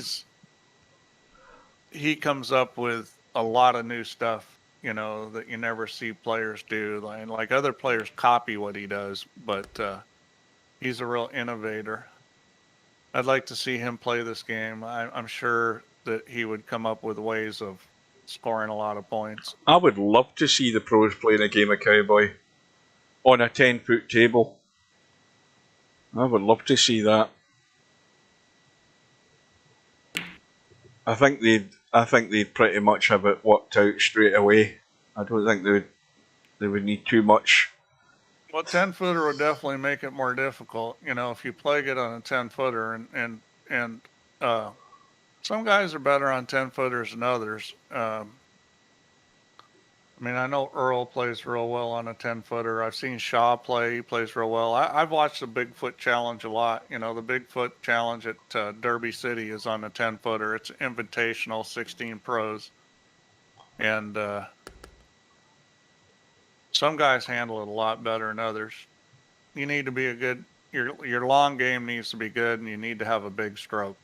comes up with a lot of new stuff, that you never see players do. Like other players copy what he does, but he's a real innovator. I'd like to see him play this game. I'm sure that he would come up with ways of scoring a lot of points. I would love to see the pros playing a game of Cowboy on a 10-foot table. I would love to see that. I think they'd pretty much have it worked out straight away. I don't think they would need too much. Well, 10-footer would definitely make it more difficult. If you plague it on a 10-footer, and some guys are better on 10-footers than others. I know Earl plays real well on a 10-footer. I've seen Shaw play; he plays real well. I've watched the Bigfoot Challenge a lot. The Bigfoot Challenge at Derby City is on a 10-footer. It's invitational, 16 pros, and some guys handle it a lot better than others. You need to be your long game needs to be good, and you need to have a big stroke.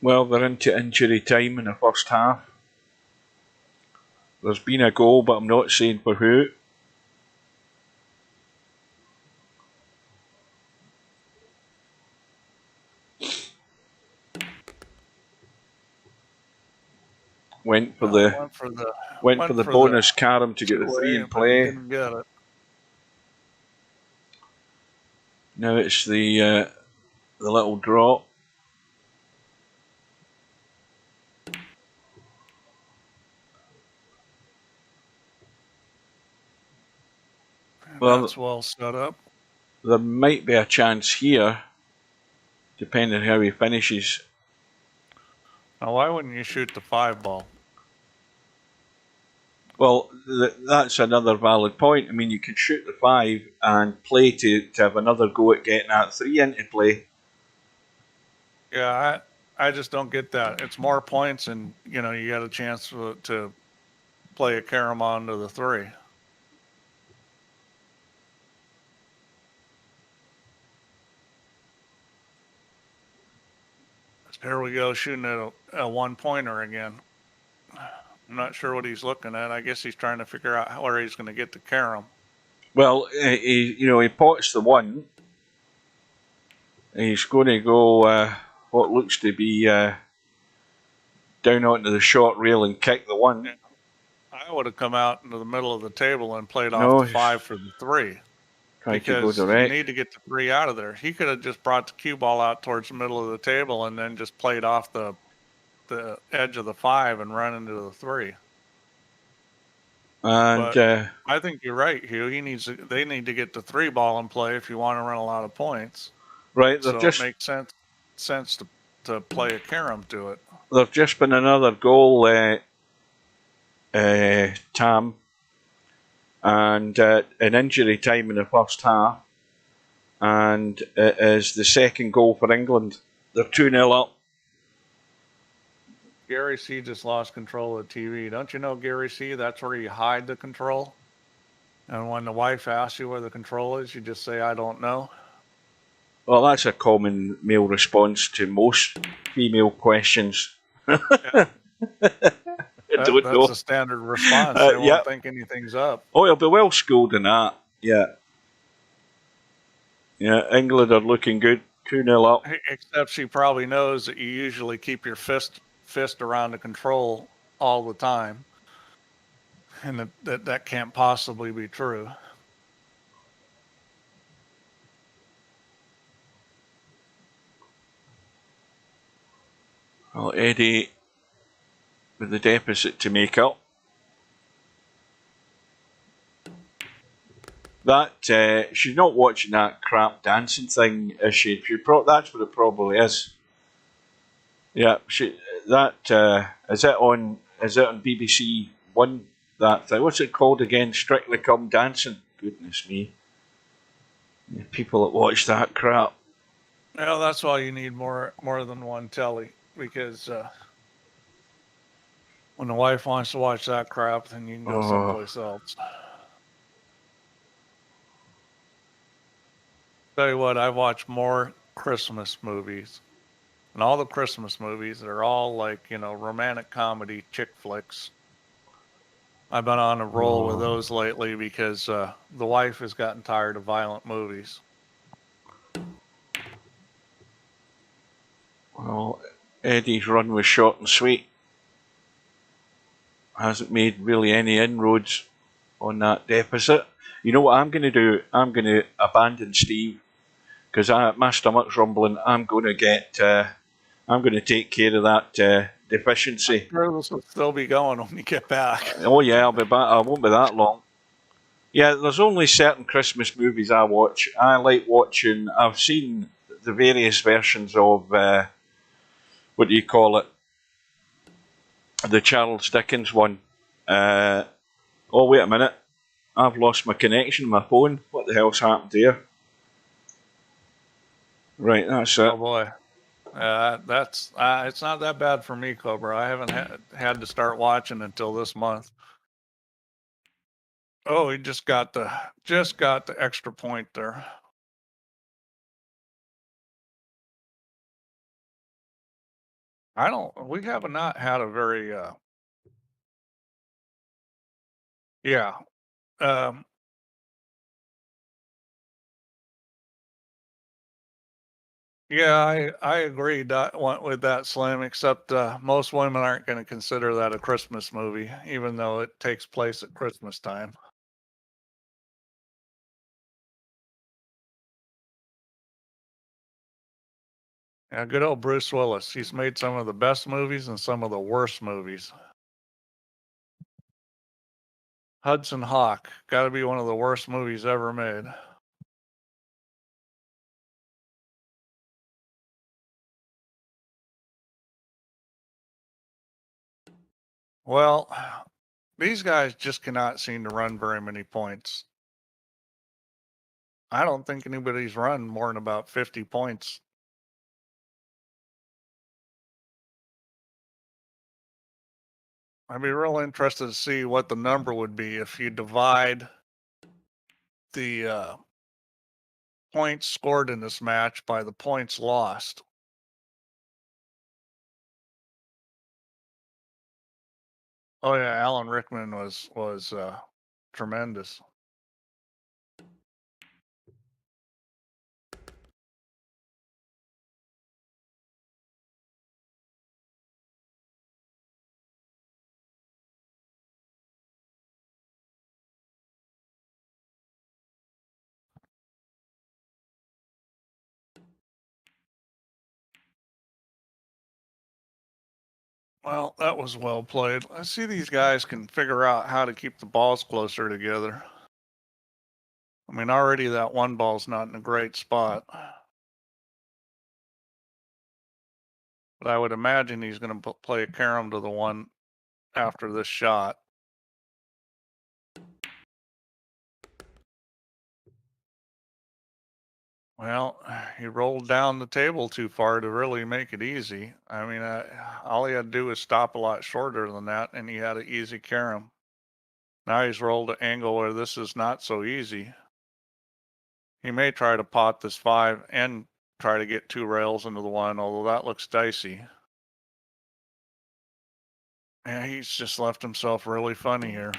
Well, they're into injury time in the first half. There's been a goal, but I'm not saying for who. Went for the bonus carom to get the 3 in play. Didn't get it. Now it's the little drop. Well, that's well set up. There might be a chance here, depending on how he finishes. Now, why wouldn't you shoot the 5 ball? Well, that's another valid point. You could shoot the 5 and play to have another go at getting that 3 into play. Yeah, I just don't get that. It's more points, and you got a chance to play a carom on to the 3. Here we go, shooting at a 1-pointer again. I'm not sure what he's looking at. I guess he's trying to figure out where he's going to get the carom. Well, he pots the 1. He's going to go what looks to be down onto the short rail and kick the 1. Yeah. I would have come out into the middle of the table and played off the 5 for the 3. Because you need to get the 3 out of there. He could have just brought the cue ball out towards the middle of the table and then just played off the edge of the 5 and run into the 3. And I think you're right, Hugh. They need to get the 3 ball in play if you want to run a lot of points. Right, so it makes sense to play a carom to it. There's just been another goal, Tam. and an injury time in the first half, and it is the second goal for England. They're 2-0 up. Gary C just lost control of the TV. Don't you know, Gary C, that's where you hide the control? And when the wife asks you where the control is, you just say, I don't know. Well, that's a common male response to most female questions. Yeah. That's a standard response. They won't think anything's up. Oh, he'll be well schooled in that. Yeah. Yeah, England are looking good. 2-0 up. Except she probably knows that you usually keep your fist around the control all the time. And that can't possibly be true. Well, Eddie with the deficit to make up. That she's not watching that crap dancing thing, is she? That's what it probably is. Yeah, is it on BBC One? That thing. What's it called again? Strictly Come Dancing. Goodness me. The people that watch that crap. Well, that's why you need more than one telly, because when the wife wants to watch that crap, then you can go someplace else. Tell you what, I've watched more Christmas movies. And all the Christmas movies, they're all like, romantic comedy chick flicks. I've been on a roll with those lately because the wife has gotten tired of violent movies. Well, Eddie's run was short and sweet. Hasn't made really any inroads on that deficit. You know what I'm going to do? I'm going to abandon Steve because my stomach's rumbling. I'm going to take care of that deficiency. I'm sure this will still be going when you get back. Oh yeah, I'll be back. I won't be that long. Yeah, there's only certain Christmas movies I watch. I like watching. I've seen the various versions of what do you call it? The Charles Dickens one. Oh wait a minute, I've lost my connection, my phone. What the hell's happened here? Right, that's it. Oh boy, it's not that bad for me, Cobra. I haven't had to start watching until this month. Oh, he just got the extra point there. We have not had a very yeah. Yeah, I agree with that, Slim, except most women aren't going to consider that a Christmas movie, even though it takes place at Christmas time. Yeah, good old Bruce Willis. He's made some of the best movies and some of the worst movies. Hudson Hawk, got to be one of the worst movies ever made. Well, these guys just cannot seem to run very many points. I don't think anybody's run more than about 50 points. I'd be real interested to see what the number would be if you divide the points scored in this match by the points lost. Oh yeah, Alan Rickman was tremendous. Well, that was well played. I see these guys can figure out how to keep the balls closer together. I mean, already that one ball's not in a great spot. But I would imagine he's going to play a carom to the one after this shot. Well, he rolled down the table too far to really make it easy. I mean, all he had to do was stop a lot shorter than that, and he had an easy carom. Now he's rolled an angle where this is not so easy. He may try to pot this 5 and try to get 2 rails into the 1, although that looks dicey. Yeah, he's just left himself really funny here.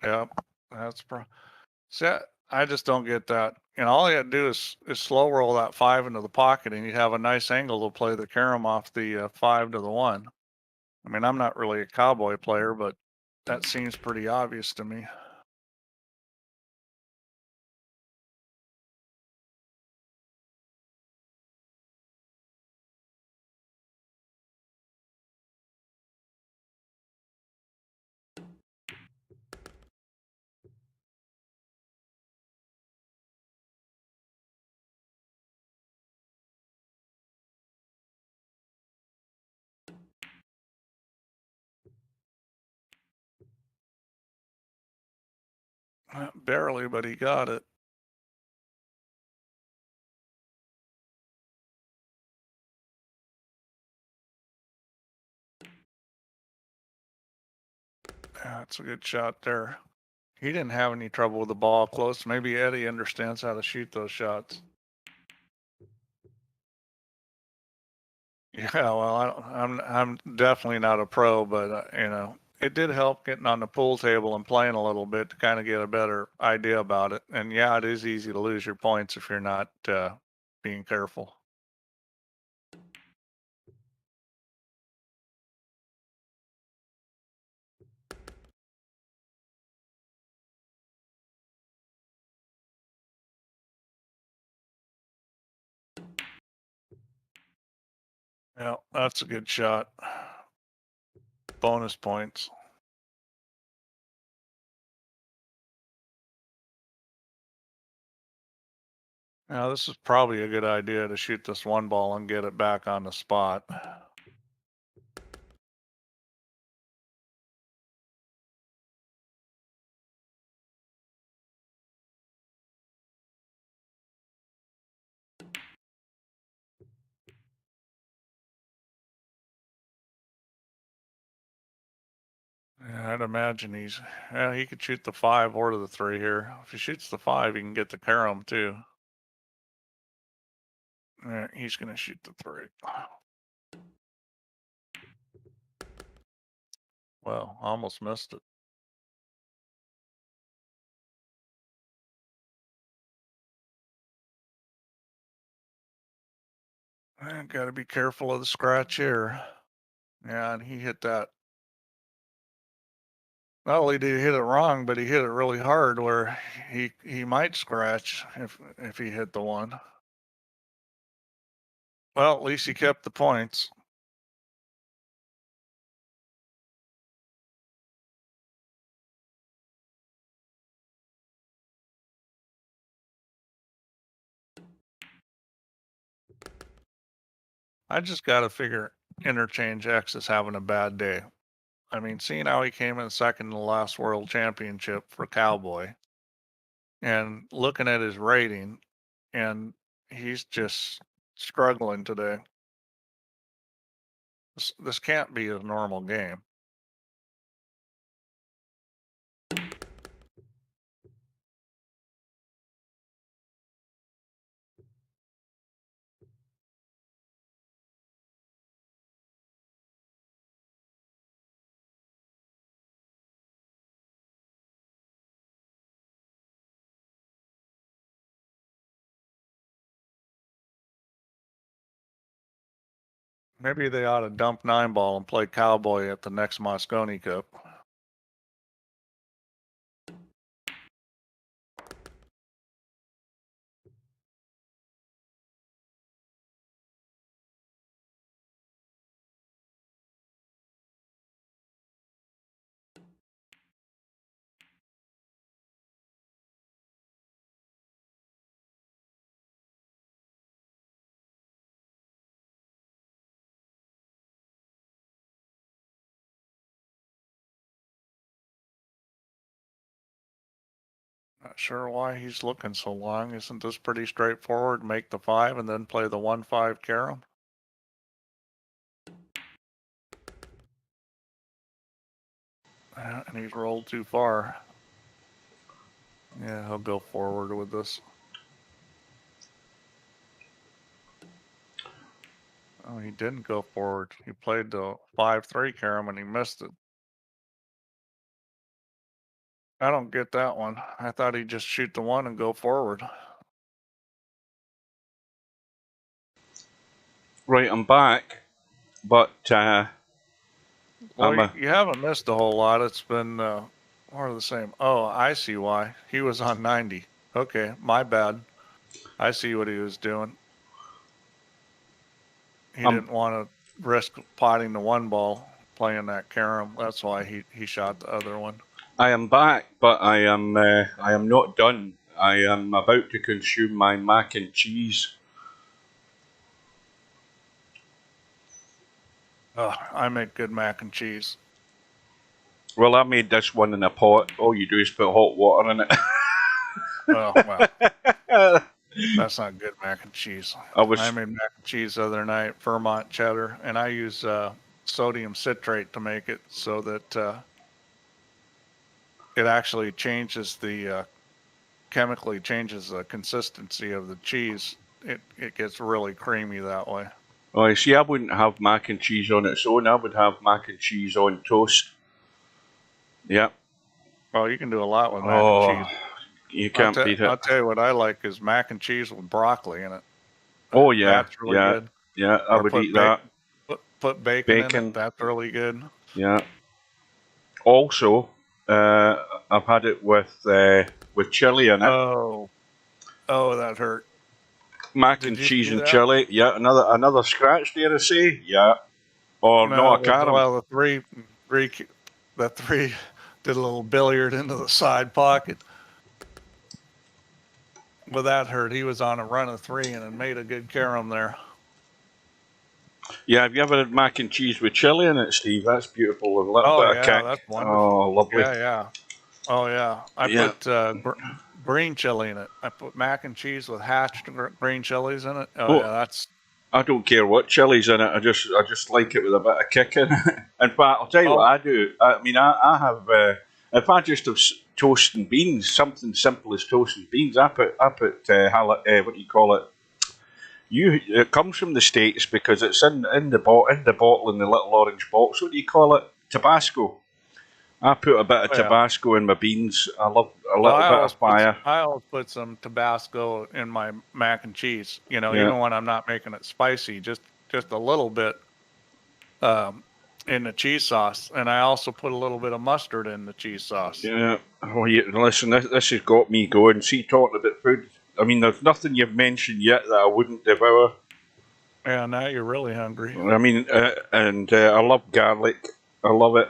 Yep, that's see, I just don't get that. And all he had to do is slow roll that 5 into the pocket, and he'd have a nice angle to play the carom off the 5 to the 1. I mean, I'm not really a cowboy player, but that seems pretty obvious to me. Barely, but he got it. That's a good shot there. He didn't have any trouble with the ball close. Maybe Eddie understands how to shoot those shots. Yeah, well, I'm definitely not a pro, but it did help getting on the pool table and playing a little bit to kind of get a better idea about it. And yeah, it is easy to lose your points if you're not being careful. Yeah, that's a good shot. Bonus points. Now, this is probably a good idea to shoot this one ball and get it back on the spot. Yeah, I'd imagine he could shoot the 5 or the 3 here. If he shoots the 5, he can get the carom too. He's going to shoot the 3. Well, almost missed it. Got to be careful of the scratch here. Yeah, and he hit that. Not only did he hit it wrong, but he hit it really hard where he might scratch if he hit the 1. Well, at least he kept the points. I just got to figure Interchangex is having a bad day. I mean, seeing how he came in second in the last world championship for Cowboy and looking at his rating, and he's just struggling today. This can't be a normal game. Maybe they ought to dump 9 ball and play Cowboy at the next Moscone Cup. Not sure why he's looking so long. Isn't this pretty straightforward? Make the 5 and then play the 1-5 carom. And he's rolled too far. Yeah, he'll go forward with this. Oh, he didn't go forward. He played the 5-3 carom and he missed it. I don't get that one. I thought he'd just shoot the 1 and go forward. Right, I'm back, but well, you haven't missed a whole lot. It's been more of the same. Oh, I see why. He was on 90. Okay, my bad. I see what he was doing. He didn't want to risk potting the 1 ball playing that carom. That's why he shot the other one. I am back, but I am not done. I am about to consume my mac and cheese. Oh, I make good mac and cheese. Well, I made this one in a pot. All you do is put hot water in it. Oh, well. That's not good mac and cheese. I made mac and cheese the other night, Vermont cheddar, and I use sodium citrate to make it so that it actually changes the chemically changes the consistency of the cheese. It gets really creamy that way. Oh, you see, I wouldn't have mac and cheese on its own. I would have mac and cheese on toast. Yep. Well, you can do a lot with mac and cheese. You can't beat it. I'll tell you what I like is mac and cheese with broccoli in it. Oh yeah, that's really good. Yeah, I would eat that. Put bacon in it. That's really good. Yeah. Also, I've had it with chili in it. Oh, that hurt. Mac and cheese and chili. Yeah, another scratch there, I say. Yeah. Or no, a carom. Well, the three did a little billiard into the side pocket. But that hurt. He was on a run of 3 and it made a good carom there. Yeah, have you ever had mac and cheese with chili in it, Steve? That's beautiful with a little bit of kick. That's wonderful. Oh, lovely. Yeah. Oh, yeah. I put green chili in it. I put mac and cheese with hatched green chilies in it. Oh, yeah, that's... I don't care what chili's in it. I just like it with a bit of kick in it. In fact, I'll tell you what I do. I mean, I have... if I just have toast and beans, something simple as toast and beans, I put what do you call it? It comes from the States because it's in the bottle in the little orange box. What do you call it? Tabasco. I put a bit of Tabasco in my beans. I love a little bit of fire. I always put some Tabasco in my mac and cheese. You know, even when I'm not making it spicy, just a little bit in the cheese sauce. And I also put a little bit of mustard in the cheese sauce. Yeah. Oh, yeah. Listen, this has got me going. See, talking about food. I mean, there's nothing you've mentioned yet that I wouldn't devour. Yeah, now you're really hungry. I mean, I love garlic. I love it.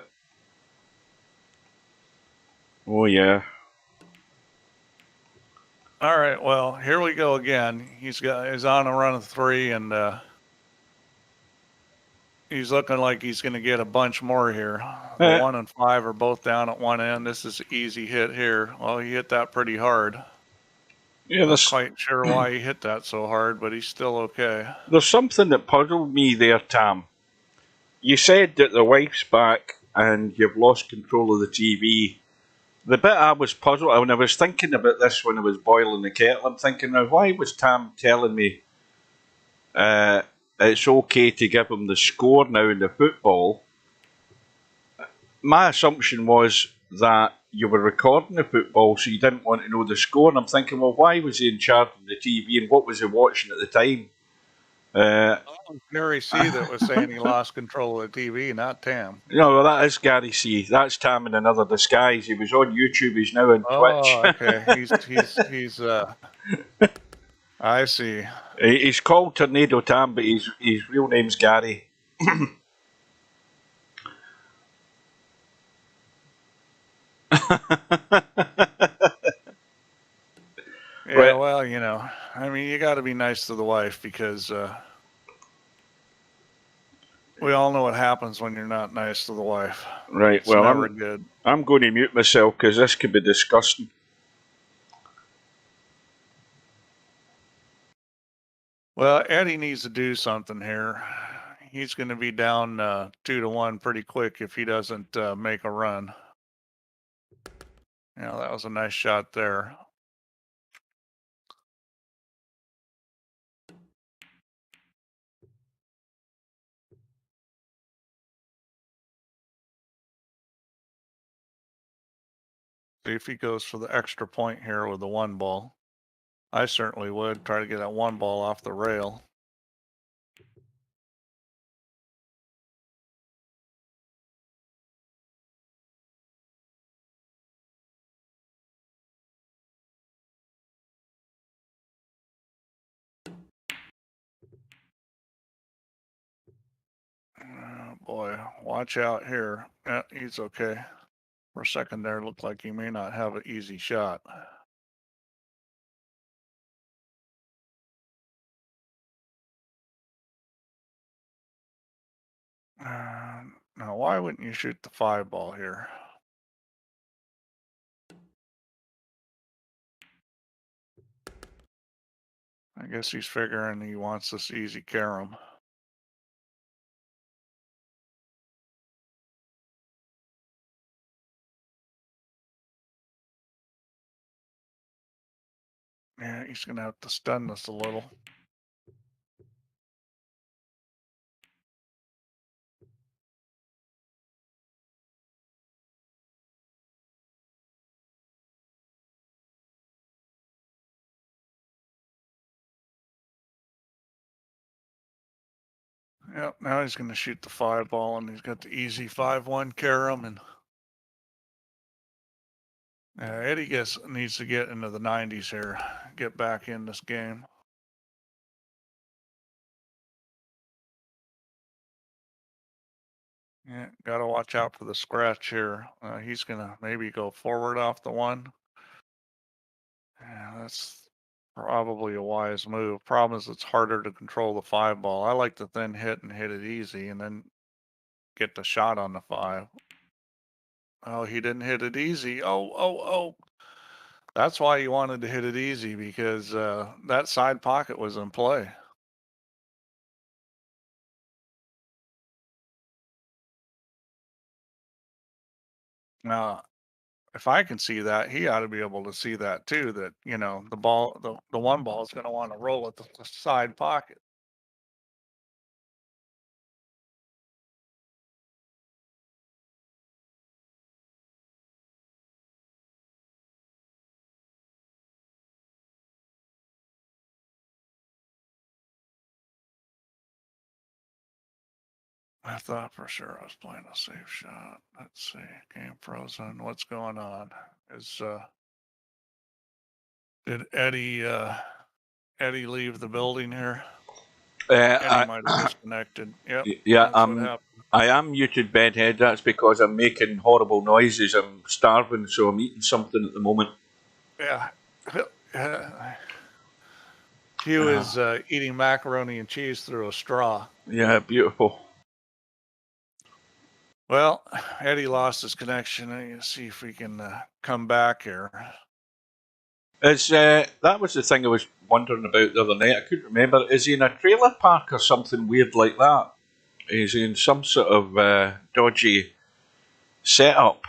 Oh, yeah. All right, well, here we go again. He's on a run of 3, and he's looking like he's going to get a bunch more here. The 1 and 5 are both down at one end. This is an easy hit here. Well, he hit that pretty hard. Yeah, not quite sure why he hit that so hard, but he's still okay. There's something that puzzled me there, Tam. You said that the wife's back and you've lost control of the TV. The bit I was puzzled, when I was thinking about this when I was boiling the kettle, I'm thinking, now why was Tam telling me it's okay to give him the score now in the football? My assumption was that you were recording the football, so you didn't want to know the score. And I'm thinking, well, why was he in charge of the TV and what was he watching at the time? Gary C. that was saying he lost control of the TV, not Tam. No, well, that is Gary C. That's Tam in another disguise. He was on YouTube. He's now on Twitch. Okay. He's I see. He's called Tornado Tam, but his real name's Gary. Yeah, right. Well, you know, I mean, you got to be nice to the wife because we all know what happens when you're not nice to the wife. Right. It's never good. I'm going to mute myself because this could be disgusting. Well, Eddie needs to do something here. He's going to be down 2-1 pretty quick if he doesn't make a run. Yeah, that was a nice shot there. See if he goes for the extra point here with the one ball. I certainly would try to get that one ball off the rail. Boy, watch out here. Yeah, he's okay. For a second there, it looked like he may not have an easy shot. Now, why wouldn't you shoot the 5 ball here? I guess he's figuring he wants this easy carom. Yeah, he's going to have to stun this a little. Yep, now he's going to shoot the 5 ball, and he's got the easy 5-1 carom. And Eddie needs to get into the 90s here, get back in this game. Yeah, got to watch out for the scratch here. He's going to maybe go forward off the 1. Yeah, that's probably a wise move. Problem is, it's harder to control the 5 ball. I like to then hit and hit it easy and then get the shot on the 5. Oh, he didn't hit it easy. Oh. That's why he wanted to hit it easy, because that side pocket was in play. Now, if I can see that, he ought to be able to see that too, that, the one ball is going to want to roll at the side pocket. I thought for sure I was playing a safe shot. Let's see. Game frozen. What's going on? Did Eddie leave the building here? Eddie might have disconnected. Yep. Yeah, That's what happened. I am muted, bedhead. That's because I'm making horrible noises. I'm starving, so I'm eating something at the moment. Yeah. Hugh is eating macaroni and cheese through a straw. Yeah, beautiful. Well, Eddie lost his connection. Let's see if we can come back here. That was the thing I was wondering about the other night. I couldn't remember. Is he in a trailer park or something weird like that? Is he in some sort of dodgy setup?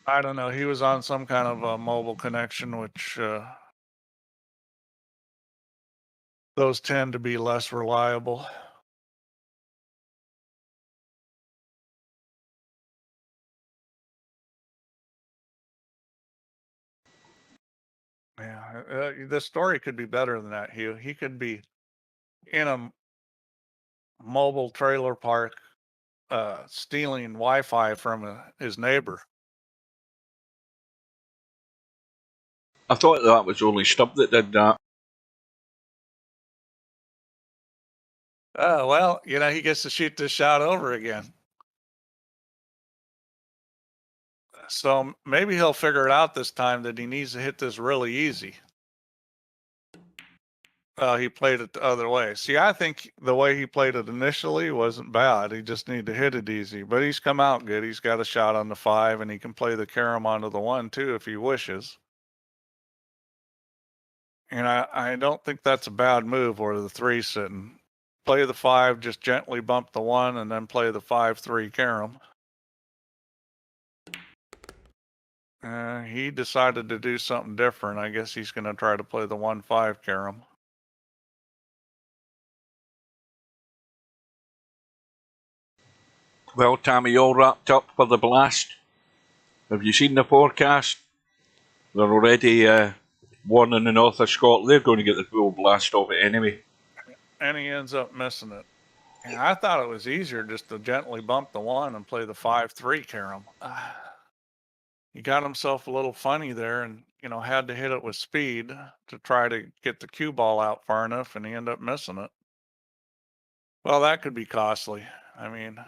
I don't know. He was on some kind of a mobile connection, which those tend to be less reliable. Yeah, the story could be better than that, Hugh. He could be in a mobile trailer park stealing Wi-Fi from his neighbor. I thought that was only Stubb that did that. Oh, well, he gets to shoot this shot over again. So maybe he'll figure it out this time that he needs to hit this really easy. He played it the other way. See, I think the way he played it initially wasn't bad. He just needed to hit it easy. But he's come out good. He's got a shot on the 5, and he can play the carom onto the 1 too if he wishes. And I don't think that's a bad move where the 3 sitting. Play the 5, just gently bump the 1, and then play the 5-3 carom. He decided to do something different. I guess he's going to try to play the 1-5 carom. Well, Tammy, you all wrapped up for the blast? Have you seen the forecast? They're already warning the north of Scotland. They're going to get the full blast of it anyway. And he ends up missing it. And I thought it was easier just to gently bump the 1 and play the 5-3 carom. He got himself a little funny there and, had to hit it with speed to try to get the cue ball out far enough, and he ended up missing it. Well, that could be costly. I mean,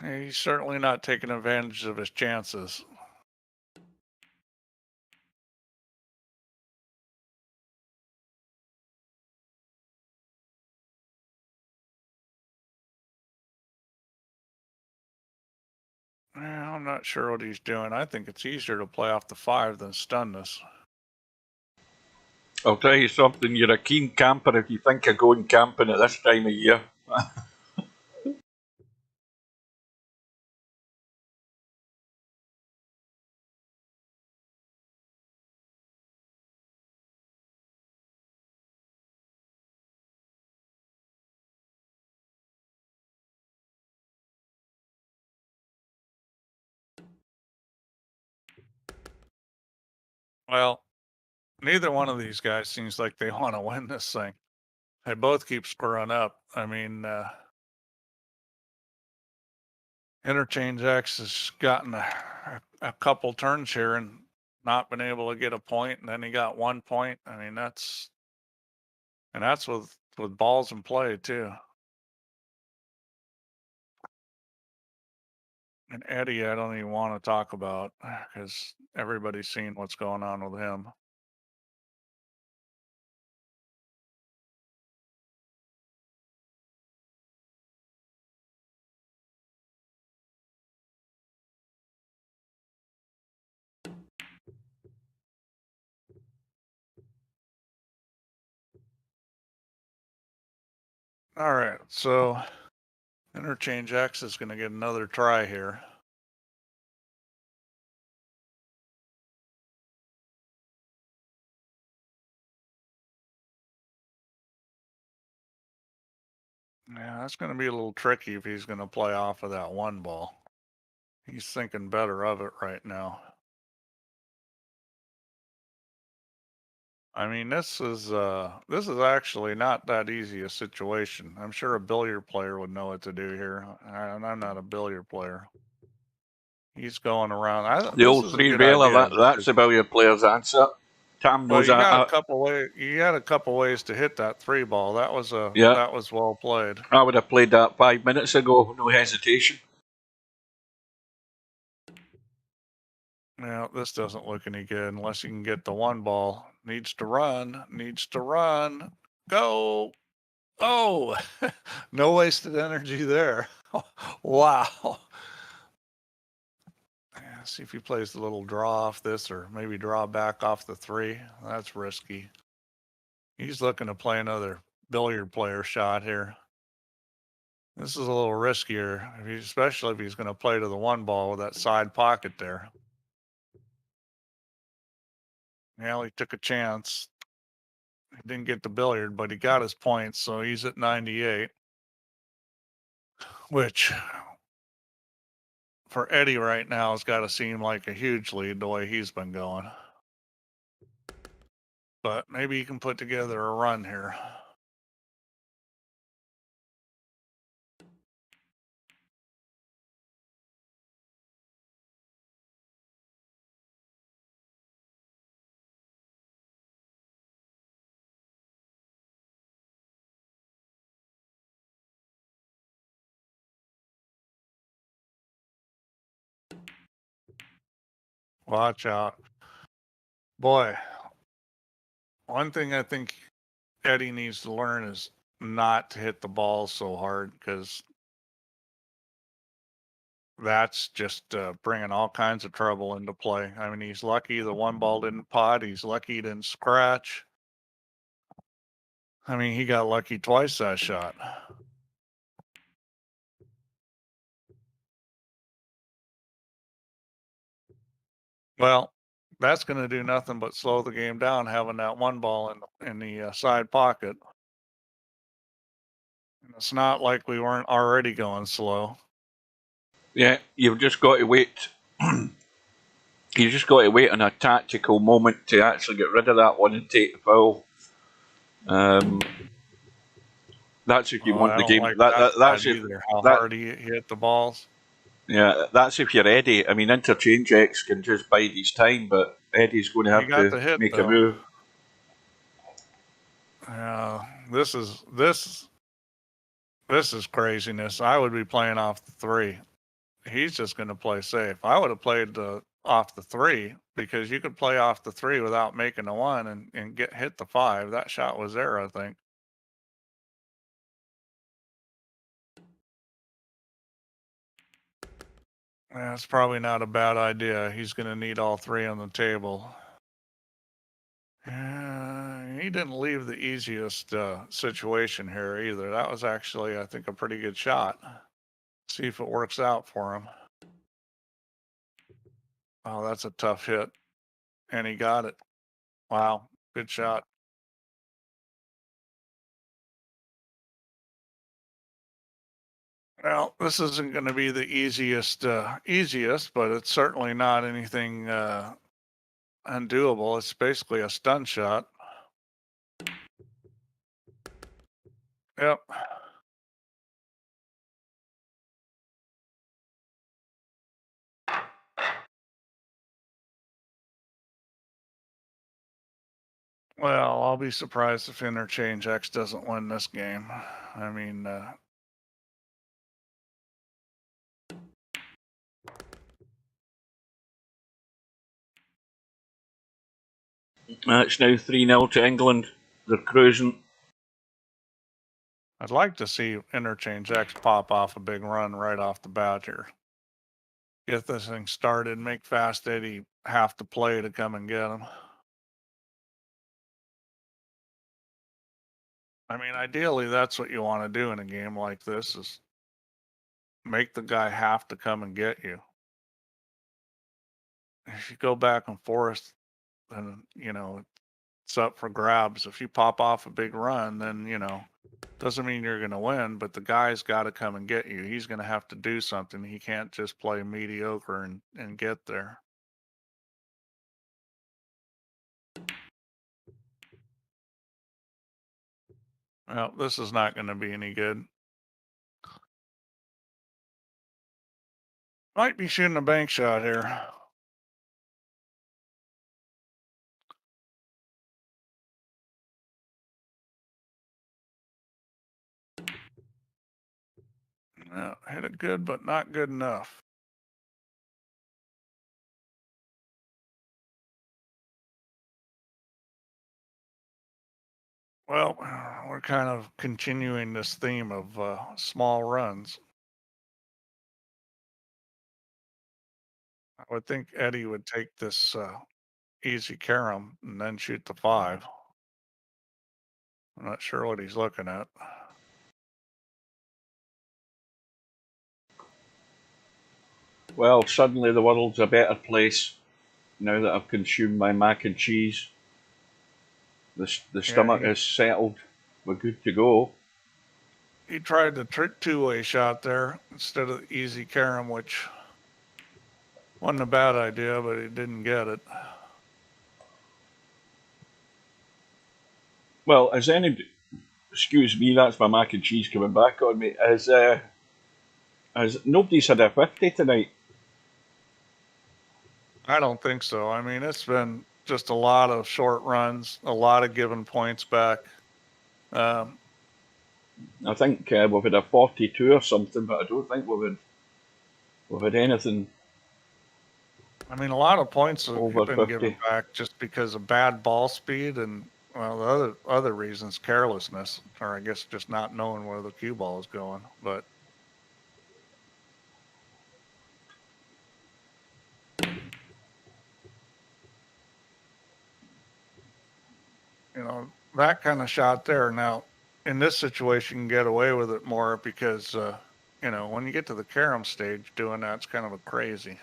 he's certainly not taking advantage of his chances. I'm not sure what he's doing. I think it's easier to play off the 5 than stun this. I'll tell you something, you're a keen camper if you think of going camping at this time of year. Well, neither one of these guys seems like they want to win this thing. They both keep screwing up. I mean, Interchangex has gotten a couple turns here and not been able to get a point, and then he got 1 point. I mean, that's with balls in play too. And Eddie, I don't even want to talk about because everybody's seen what's going on with him. All right, so Interchangex is going to get another try here. Yeah, that's going to be a little tricky if he's going to play off of that 1 ball. He's thinking better of it right now. I mean, this is actually not that easy a situation. I'm sure a billiard player would know what to do here, and I'm not a billiard player. He's going around. The This old is a three good railer, idea. that's a billiard player's answer. Tam Well, knows you got a that. couple ways. You had a couple ways to hit that 3 ball. That was Yeah, well played. I would have played that 5 minutes ago, no hesitation. Now, this doesn't look any good unless you can get the 1 ball. Needs to run. Needs to run. Go. Oh, no wasted energy there. Wow. Yeah, see if he plays the little draw off this or maybe draw back off the 3. That's risky. He's looking to play another billiard player shot here. This is a little riskier, especially if he's going to play to the 1 ball with that side pocket there. Well, he took a chance. He didn't get the billiard, but he got his points, so he's at 98, which for Eddie right now has got to seem like a huge lead the way he's been going. But maybe he can put together a run here. Watch out. Boy, one thing I think Eddie needs to learn is not to hit the ball so hard, because that's just bringing all kinds of trouble into play. I mean, he's lucky the one ball didn't pot. He's lucky he didn't scratch. I mean, he got lucky twice that shot. Well, that's going to do nothing but slow the game down, having that one ball in the side pocket. And it's not like we weren't already going slow. Yeah, you've just got to wait. You just got to wait on a tactical moment to actually get rid of that one and take the foul. That's if you want the game. Like that's if either how hard he hit the balls. Yeah, that's if you're Eddie. I mean, Interchangex can just bide his time, but Eddie's going to have to hit, make though. a move. This is craziness. I would be playing off the 3. He's just going to play safe. I would have played off the 3, because you could play off the 3 without making a 1 and hit the 5. That shot was there, I think. That's probably not a bad idea. He's going to need all 3 on the table. He didn't leave the easiest situation here either. That was actually, I think, a pretty good shot. See if it works out for him. Oh, that's a tough hit. And he got it. Wow, good shot. Well, this isn't going to be the easiest, but it's certainly not anything undoable. It's basically a stun shot. Yep. Well, I'll be surprised if Interchangex doesn't win this game. I mean, It's now 3-0 to England. They're cruising. I'd like to see Interchangex pop off a big run right off the bat here. Get this thing started, make Fast Eddie have to play to come and get him. I mean, ideally, that's what you want to do in a game like this, is make the guy have to come and get you. If you go back and forth, then, it's up for grabs. If you pop off a big run, then, doesn't mean you're going to win, but the guy's got to come and get you. He's going to have to do something. He can't just play mediocre and get there. Well, this is not going to be any good. Might be shooting a bank shot here. Yeah, hit it good, but not good enough. Well, we're kind of continuing this theme of small runs. I would think Eddie would take this easy carom and then shoot the 5. I'm not sure what he's looking at. Well, suddenly the world's a better place now that I've consumed my mac and cheese. The stomach is settled. We're good to go. He tried the two-way shot there instead of the easy carom, which wasn't a bad idea, but he didn't get it. Well, has any... Excuse me, that's my mac and cheese coming back on me. Has nobody's had a 50 tonight? I don't think so. I mean, it's been just a lot of short runs, a lot of giving points back. I think we've had a 42 or something, but I don't think we've had anything. I mean, a lot of points have over been 50. given back just because of bad ball speed and Well, the other reason's carelessness, or I guess just not knowing where the cue ball is going. But that kind of shot there. Now, in this situation, you can get away with it more because when you get to the carom stage, doing that's kind of a crazy.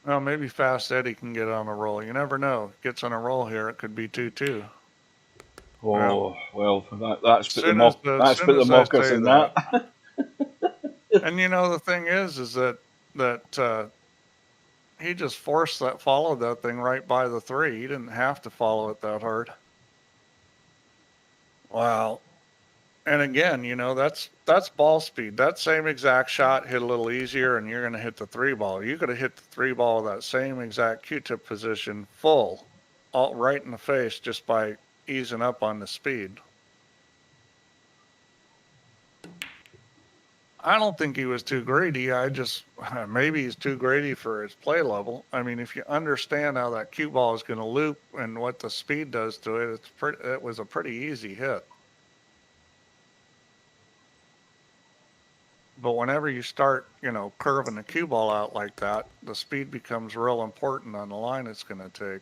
Well, maybe Fast Eddie can get on a roll. You never know. Gets on a roll here, it could be 2-2. Oh, well, that's put As soon the as I mockers say in that, that. and the thing is that he just followed that thing right by the 3. He didn't have to follow it that hard. Wow. And again, that's ball speed. That same exact shot hit a little easier, and you're going to hit the 3 ball. You could have hit the 3 ball that same exact Q-tip position full, all right in the face, just by easing up on the speed. I don't think he was too greedy. Maybe he's too greedy for his play level. I mean, if you understand how that cue ball is going to loop and what the speed does to it, it was a pretty easy hit. But whenever you start, curving the cue ball out like that, the speed becomes real important on the line it's going to take.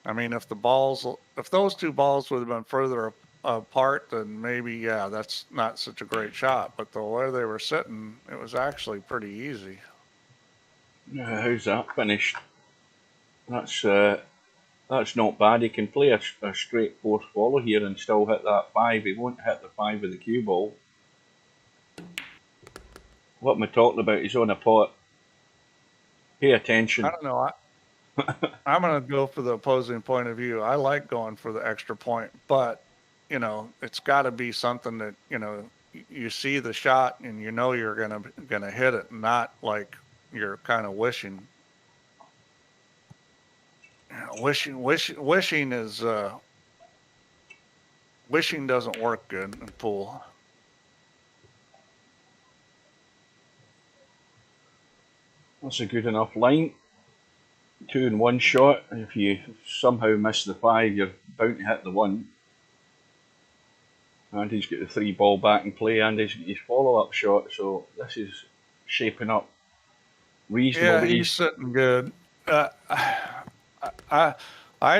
I mean, if those 2 balls would have been further apart, then maybe, yeah, that's not such a great shot. But the way they were sitting, it was actually pretty easy. How's that finished? That's not bad. He can play a straight 4th follow here and still hit that 5. He won't hit the 5 with the cue ball. What am I talking about? He's on a pot. Pay attention. I don't know. I'm going to go for the opposing point of view. I like going for the extra point, but it's got to be something that you see the shot and you're gonna hit it, not like you're kind of wishing. Wishing is wishing doesn't work good in pool. That's a good enough line. 2 in 1 shot. If you somehow miss the 5, you're bound to hit the 1. And he's got the 3 ball back in play, and he's got his follow-up shot. So this is shaping up reasonable. Yeah, he's sitting good. I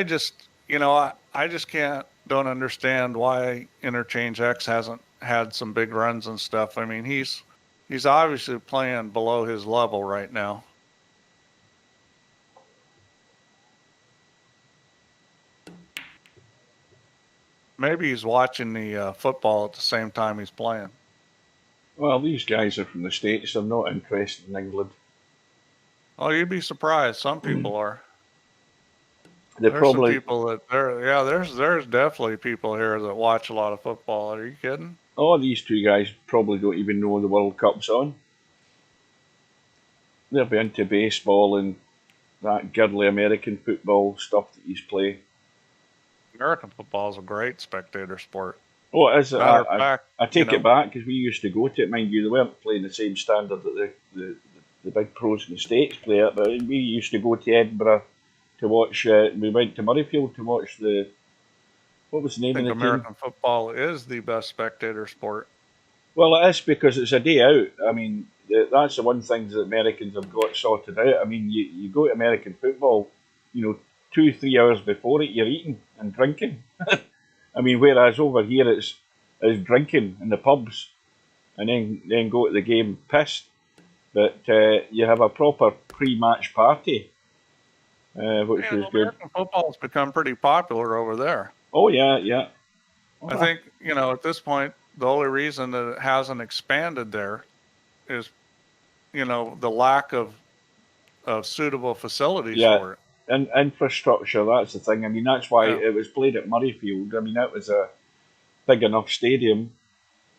just I just don't understand why Interchangex hasn't had some big runs and stuff. I mean, he's obviously playing below his level right now. Maybe he's watching the football at the same time he's playing. Well, these guys are from the States. They're not interested in England. Oh, you'd be surprised. Some people are. There's some people that there's definitely people here that watch a lot of football. Are you kidding? Oh, these 2 guys probably don't even know the World Cup's on. They'll be into baseball and that girdly American football stuff that he's playing. American football is a great spectator sport. Oh, it is. Matter of fact, I take it back because we used to go to it. Mind you, they weren't playing the same standard that the big pros in the States play it, but we used to go to Edinburgh to watch. We went to Murrayfield to watch what was the name of the American team? football is the best spectator sport. Well, it is because it's a day out. I mean, that's the one thing that Americans have got sorted out. I mean, you go to American football, 2-3 hours before it, you're eating and drinking. I mean, whereas over here it's drinking in the pubs and then go to the game pissed. But you have a proper pre-match party, which is good. American football has become pretty popular over there. Oh yeah. I think at this point the only reason that it hasn't expanded there is the lack of suitable facilities for it. And infrastructure, that's the thing. I mean, that's why it was played at Murrayfield. I mean, that was a big enough stadium,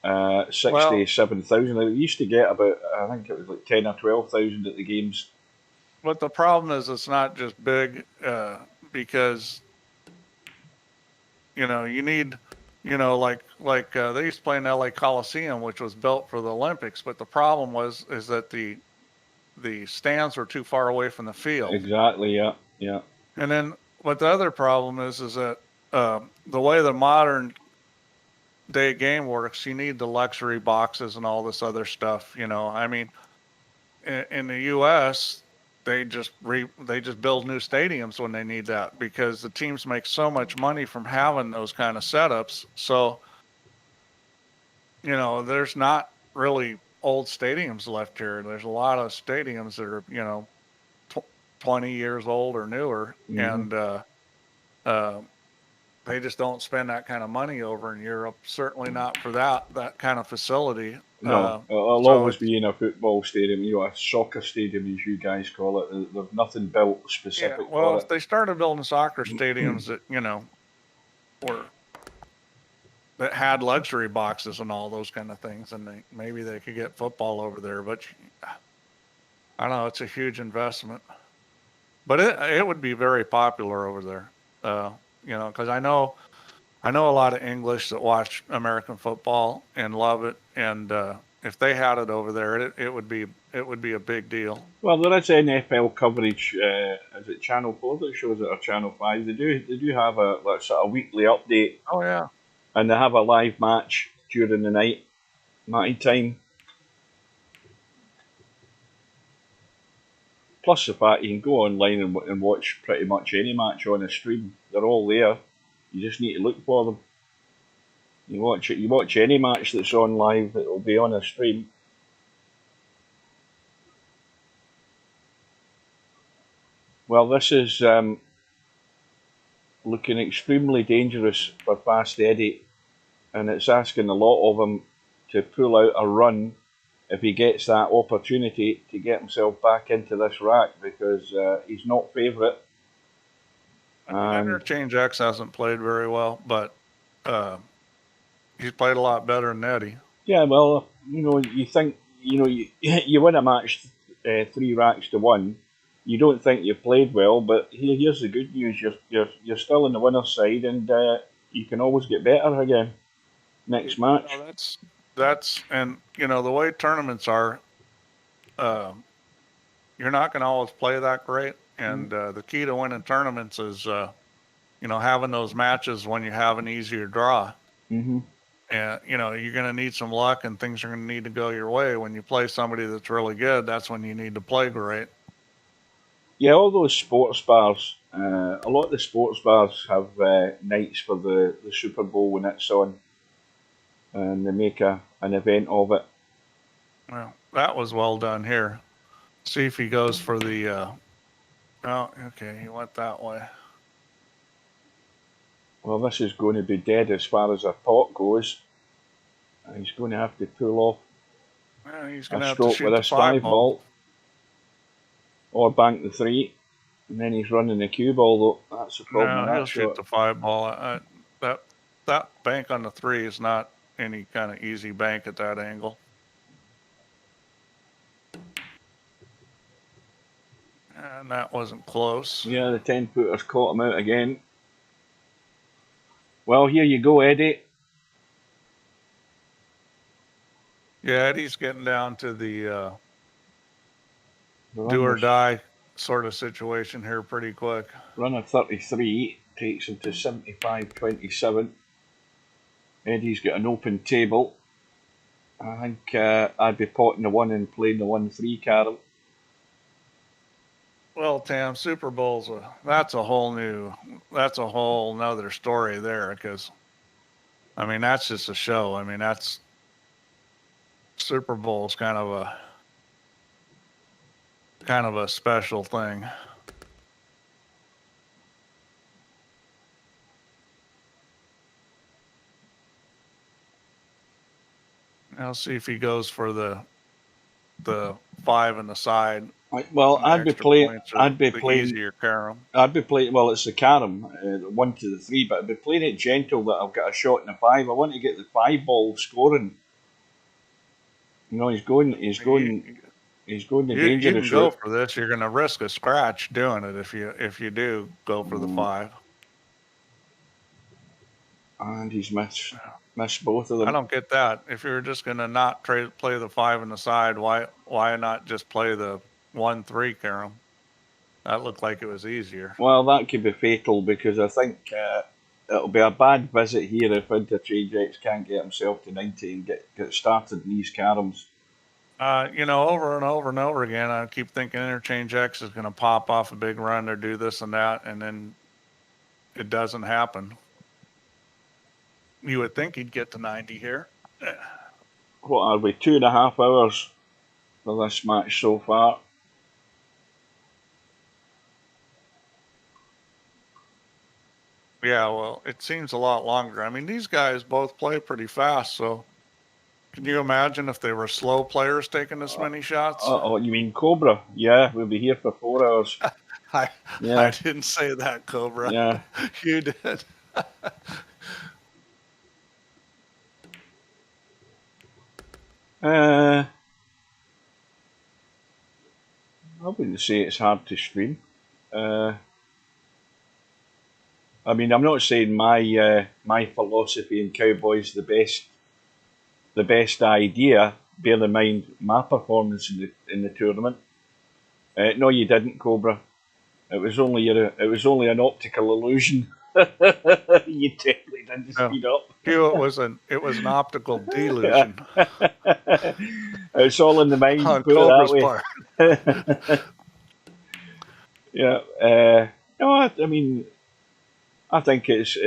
67,000. It used to get about, I think it was like 10 or 12,000 at the games. But the problem is it's not just big because, you need like they used to play in LA Coliseum, which was built for the Olympics, but the problem is that the stands were too far away from the field. Exactly. Yeah. Yeah. And then what the other problem is that the way the modern day game works, you need the luxury boxes and all this other stuff. I mean, in the U.S., they just build new stadiums when they need that because the teams make so much money from having those kind of setups. So, there's not really old stadiums left here. There's a lot of stadiums that are, 20 years old or newer, and uh, they just don't spend that kind of money over in Europe. Certainly not for that kind of facility. No, it'll So always it's be in a football stadium, a soccer stadium, as you guys call it. There's nothing built yeah. specific Well, for if it. they started building soccer stadiums that were that had luxury boxes and all those kind of things, and maybe they could get football over there. But I don't know. It's a huge investment, but it would be very popular over there. Because I know a lot of English that watch American football and love it, and if they had it over there, it would be a big deal. Well, there is NFL coverage. Is it Channel 4 that shows it, or Channel 5? They do have a like, sort of weekly update, Oh yeah, and they have a live match during the night, my time. Plus the fact you can go online and watch pretty much any match on a stream. They're all there. You just need to look for them. You watch it. You watch any match that's on live, it will be on a stream. Well, this is looking extremely dangerous for Fast Eddie, and it's asking a lot of him to pull out a run if he gets that opportunity to get himself back into this rack because he's not favourite. And Interchangex hasn't played very well, but uh, he's played a lot better than Eddie. yeah, well, you think you win a match 3 racks to 1. You don't think you've played well, but here's the good news: you're still on the winner's side, and you can always get better again next match. That's and the way tournaments are, uh, you're not going to always play that great, and the key to winning tournaments is having those matches when you have an easier draw. Mm-hmm. And you're going to need some luck, and things are going to need to go your way. When you play somebody that's really good, that's when you need to play great. Yeah, all those sports bars. A lot of the sports bars have nights for the Super Bowl when it's on, and they make an event of it. Well, that was well done here. See if he goes for the. Oh, okay, he went that way. Well, this is going to be dead as far as a pot goes. He's going to have to pull off Well, he's going a to have to stroke with shoot the this 5 ball, 5 ball. or bank the 3, and then he's running the cue ball. Though that's the problem No, with he'll that shoot shot. the 5 ball. That bank on the 3 is not any kind of easy bank at that angle. And that wasn't close. Yeah, the 10-footers caught him out again. Well, here you go, Eddie. Yeah, Eddie's getting down to the The do or run, die sort of situation here pretty quick. run of 33 takes him to 75.27. Eddie's got an open table. I think I'd be potting the 1 and playing the 1-3 card. Well, Tam, Super Bowl's that's a whole nother story there because I mean that's just a show. I mean that's Super Bowl's kind of a special thing. I'll see if he goes for the 5 and the side. Well, I'd be playing. I'd be the playing. easier carom. I'd be playing. Well, it's the carom, 1 to the 3, but I'd be playing it gentle that I've got a shot in the 5. I want to get the 5 ball scoring. He's going the danger You to can go shoot. for this. You're going to risk a scratch doing it if you do go for the 5. And he's missed both of them. I don't get that. If you're just going to not play the 5 on the side, why not just play the 1-3, Karam? That looked like it was easier. Well, that could be fatal because I think it'll be a bad visit here if Interchangex can't get himself to 90 and get started in these caroms. Over and over and over again, I keep thinking Interchangex is going to pop off a big run or do this and that, and then it doesn't happen. You would think he'd get to 90 here. What are we, 2.5 hours for this match so far? Yeah, well, it seems a lot longer. I mean, these guys both play pretty fast, so can you imagine if they were slow players taking this many shots? Oh, you mean Cobra? Yeah, we'll be here for 4 hours. I didn't say that, Cobra. Yeah. You did. I wouldn't say it's hard to stream. I mean, I'm not saying my philosophy in Cowboy's the best idea. Bear in mind my performance in the tournament. No, you didn't, Cobra. It was only an optical illusion. You definitely didn't speed up. Hugh, it was an optical delusion. It's all in the mind. On Put Cobra's it that way. Yeah. No, I mean, I think it's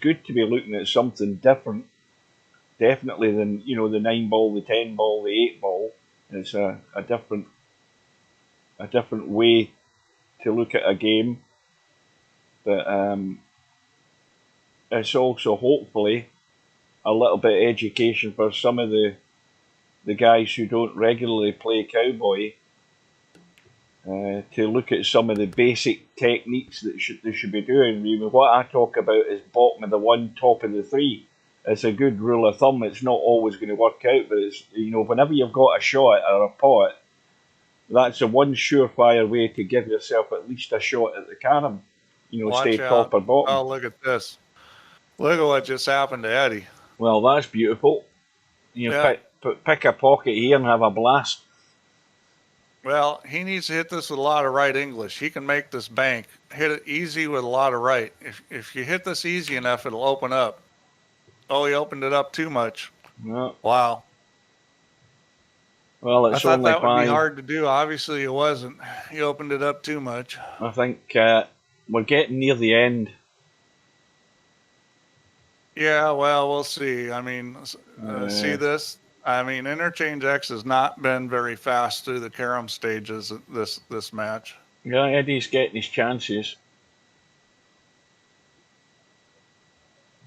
good to be looking at something different, definitely than the 9 ball, the 10 ball, the 8 ball. It's a different way to look at a game. But it's also hopefully a little bit of education for some of the guys who don't regularly play Cowboy. To look at some of the basic techniques that they should be doing. What I talk about is bottom of the 1, top of the 3. It's a good rule of thumb. It's not always going to work out, but it's whenever you've got a shot or a pot, that's the one surefire way to give yourself at least a shot at the carom. Stay top or bottom. Oh, look at this! Look at what just happened to Eddie. Well, that's beautiful. Pick a pocket here and have a blast. Well, he needs to hit this with a lot of right English. He can make this bank. Hit it easy with a lot of right. If you hit this easy enough, it'll open up. Oh, he opened it up too much. Yeah. Wow. Well, it's I thought only that would be hard to do. Obviously, it wasn't. He opened it up too much. I think we're getting near the end. Yeah, well, we'll see. I mean, see this? I mean, Interchangex has not been very fast through the carom stages this match. Yeah, Eddie's getting his chances.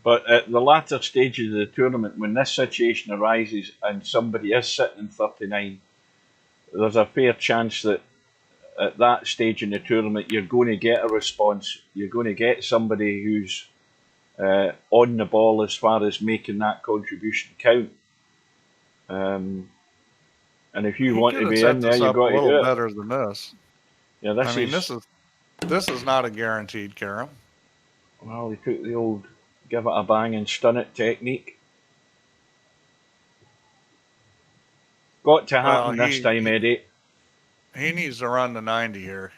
But at the latter stages of the tournament, when this situation arises and somebody is sitting in 39, there's a fair chance that at that stage in the tournament you're going to get a response. You're going to get somebody who's on the ball as far as making that contribution count. And if you want to be in there, you've got to do it. A little better than this. Yeah, this is not a guaranteed carom. Well, he took the old give it a bang and stun it technique. Got to happen this time, Eddie. He needs to run the 90 here.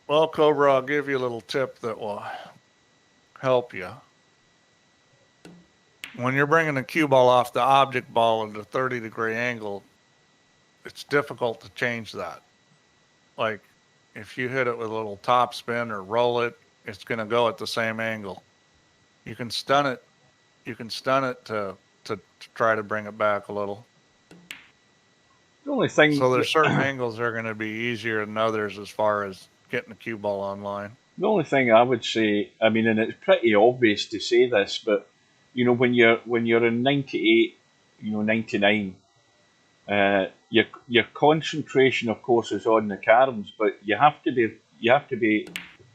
Well, Cobra, I'll give you a little tip that will help you. When you're bringing the cue ball off the object ball at a 30-degree angle, it's difficult to change that. Like, if you hit it with a little top spin or roll it, it's going to go at the same angle. You can stun it. You can stun it to try to bring it back a little. The only thing. So there's certain angles that are going to be easier than others as far as getting the cue ball online. The only thing I would say, I mean, and it's pretty obvious to say this, but when you're in 98, 99, your concentration, of course, is on the caroms, but you have to be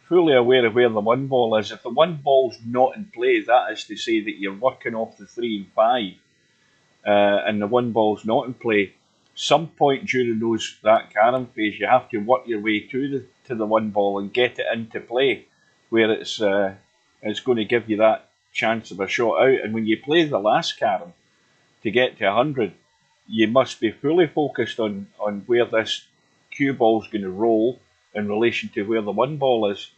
fully aware of where the one ball is. If the one ball's not in play, that is to say that you're working off the 3 and 5, and the one ball's not in play. Some point during that carom phase, you have to work your way to the one ball and get it into play, where it's going to give you that chance of a shot out. And when you play the last carom to get to 100, you must be fully focused on where this cue ball's going to roll in relation to where the one ball is,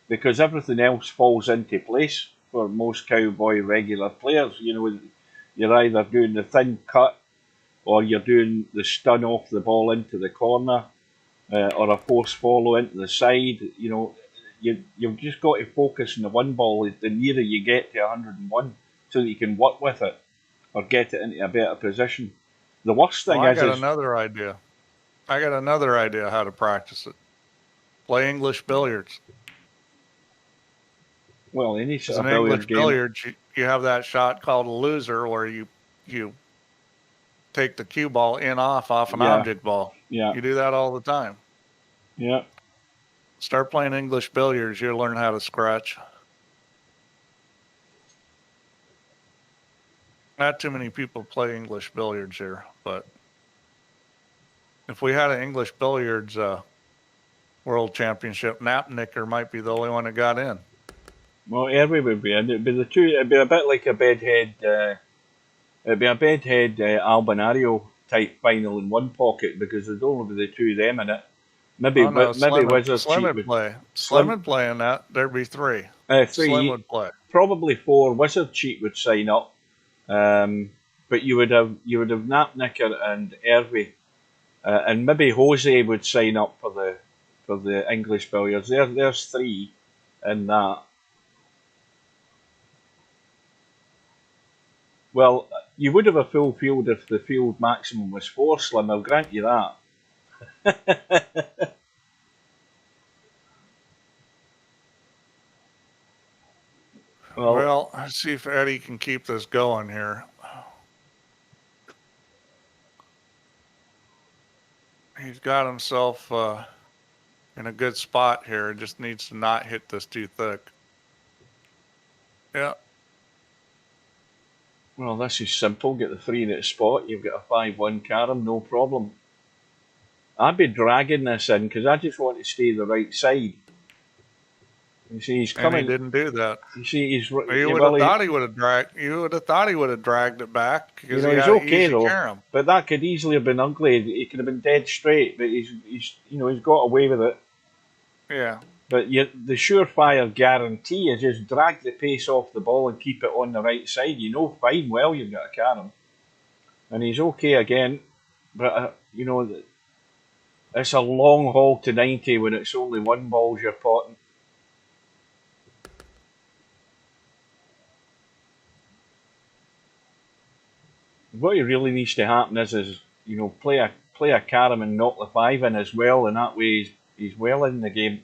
because everything else falls into place for most Cowboy regular players. You know, you're either doing the thin cut, or you're doing the stun off the ball into the corner, or a force follow into the side. You know, you've just got to focus on the one ball the nearer you get to 101, so that you can work with it or get it into a better position. The worst thing I got another idea. I got another idea how to practice it. Play English billiards. Well, any sort of billiard English game. Billiards, you have that shot called a loser, where you take the cue ball off an object ball. Yeah. You do that all the time. Yeah. Start playing English billiards, you'll learn how to scratch. Not too many people play English billiards here, but if we had an English billiards world championship, Napnicker might be the only one that got in. Well, Irby would be in. It'd be a bit like a bedhead. It'd be a bedhead Albinario type final in one pocket, because there'd only be the two of them in it. Maybe Wizards Slim would play. Slim would play in that. There'd be three. Slim would play. Probably 4. Wizard Cheat would sign up, but you would have Napnicker and Irby, and maybe Jose would sign up for the English billiards. There's 3 in that. Well, you would have a full field if the field maximum was 4, Slim. I'll grant you that. Well, let's see if Eddie can keep this going here. He's got himself in a good spot here. Just needs to not hit this too thick. Yeah. Well, this is simple. Get the 3 in its spot. You've got a 5-1 carom, no problem. I'd be dragging this in, because I just want to stay the right side. You see, he's coming. And he didn't do that. You see, he's. You would have thought he would have dragged. You would have thought he would have dragged it back. You know, he's okay though. Carom. But that could easily have been ugly. He could have been dead straight. But he's got away with it. Yeah. But the surefire guarantee is just drag the pace off the ball and keep it on the right side. You know fine well you've got a carom. And he's okay again. But, it's a long haul to 90 when it's only one ball you're potting. What really needs to happen is play a carom and knock the 5 in as well, and that way he's well in the game.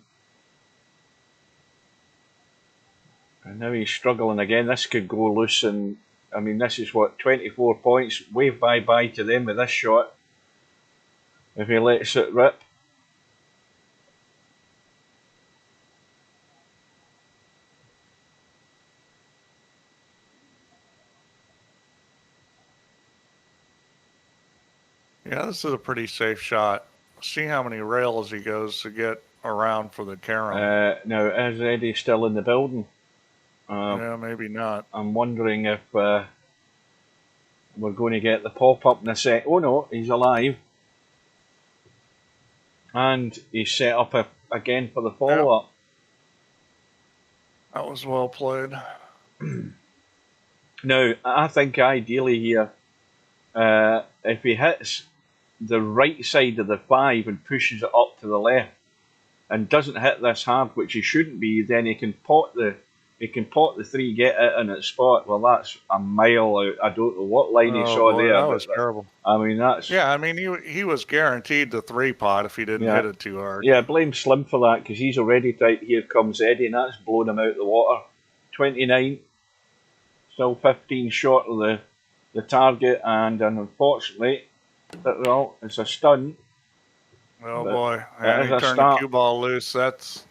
And now he's struggling again. This could go loose, and I mean, this is what, 24 points. Wave bye-bye to them with this shot, if he lets it rip. Yeah, this is a pretty safe shot. See how many rails he goes to get around for the carom. Now, is Eddie still in the building? Yeah, maybe not. I'm wondering if we're going to get the pop-up in a sec. Oh no, he's alive. And he's set up again for the follow-up. That was well played. Now, I think ideally here, if he hits the right side of the 5 and pushes it up to the left, and doesn't hit this hard, which he shouldn't be, then he can pot the 3, get it in its spot. Well, that's a mile out. I don't know what line he saw there. That was terrible. I mean, that's... Yeah, I mean, he was guaranteed the 3 pot if he didn't hit it too hard. Yeah, blame Slim for that, because he's already typed, here comes Eddie, and that's blown him out of the water. 29, still 15 short of the target, and unfortunately, well, it's a stun. Oh boy, and he turned the cue ball loose. That's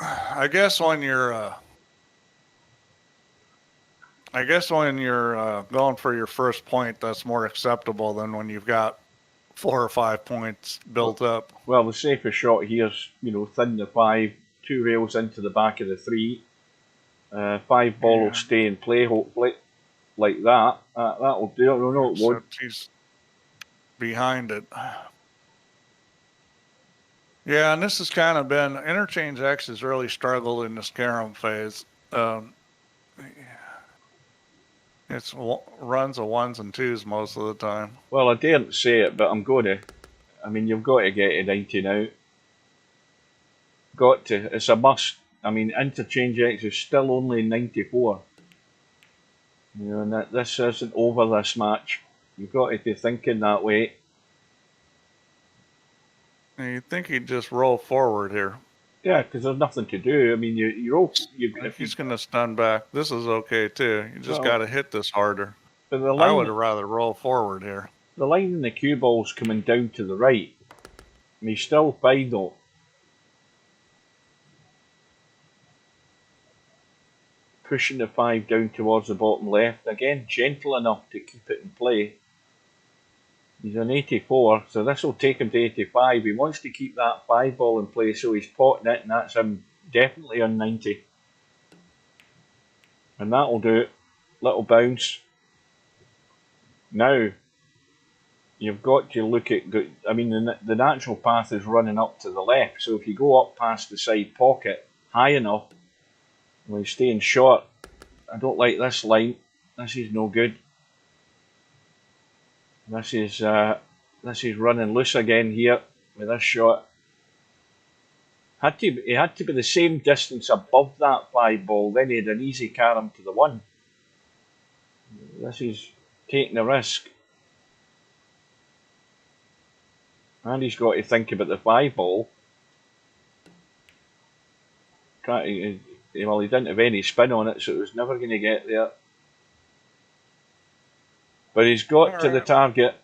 I guess when you're going for your first point, that's more acceptable than when you've got 4 or 5 points built up. Well, the safest shot here is, thin the 5, 2 rails into the back of the 3. 5 ball will stay in play, hopefully, like that. That'll do. No, it won't. He's behind it. Yeah, and this has kind of been, Interchangex has really struggled in this carom phase. It's runs of 1s and 2s most of the time. Well, I daren't say it, but I'm going to. I mean, you've got to get to 90 now. Got to. It's a must. I mean, Interchangex is still only 94. And this isn't over this match. You've got to be thinking that way. You think he'd just roll forward here? Yeah, because there's nothing to do. I mean, you roll. He's going to stun back. This is okay too. You just got to hit this harder. But I would have rather roll forward here. The line in the cue ball's coming down to the right. And he's still fine though. Pushing the 5 down towards the bottom left. Again, gentle enough to keep it in play. He's on 84, so this will take him to 85. He wants to keep that 5 ball in play, so he's potting it, and that's him definitely on 90. And that'll do it. Little bounce. Now, you've got to look at, I mean, the natural path is running up to the left, so if you go up past the side pocket high enough, well, he's staying short. I don't like this line. This is no good. This is running loose again here with this shot. He had to be the same distance above that 5 ball, then he had an easy carom to the 1. This is taking a risk. And he's got to think about the 5 ball. Well, he didn't have any spin on it, so it was never going to get there. But he's got to the target.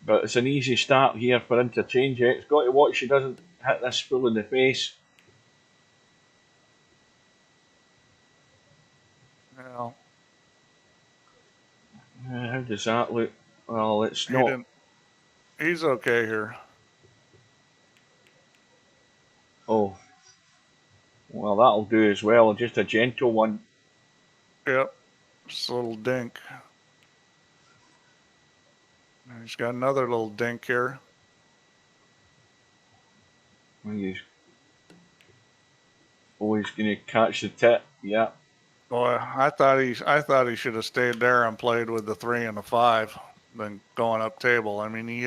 But it's an easy start here for Interchangex. Got to watch he doesn't hit this full in the face. Well, how does that look? Well, it's not. He's okay here. Oh. Well, that'll do as well. Just a gentle one. Yep. Just a little dink. He's got another little dink here. He's going to catch the tip. Yeah. Boy, I thought he should have stayed there and played with the 3 and the 5 than going up table. I mean, he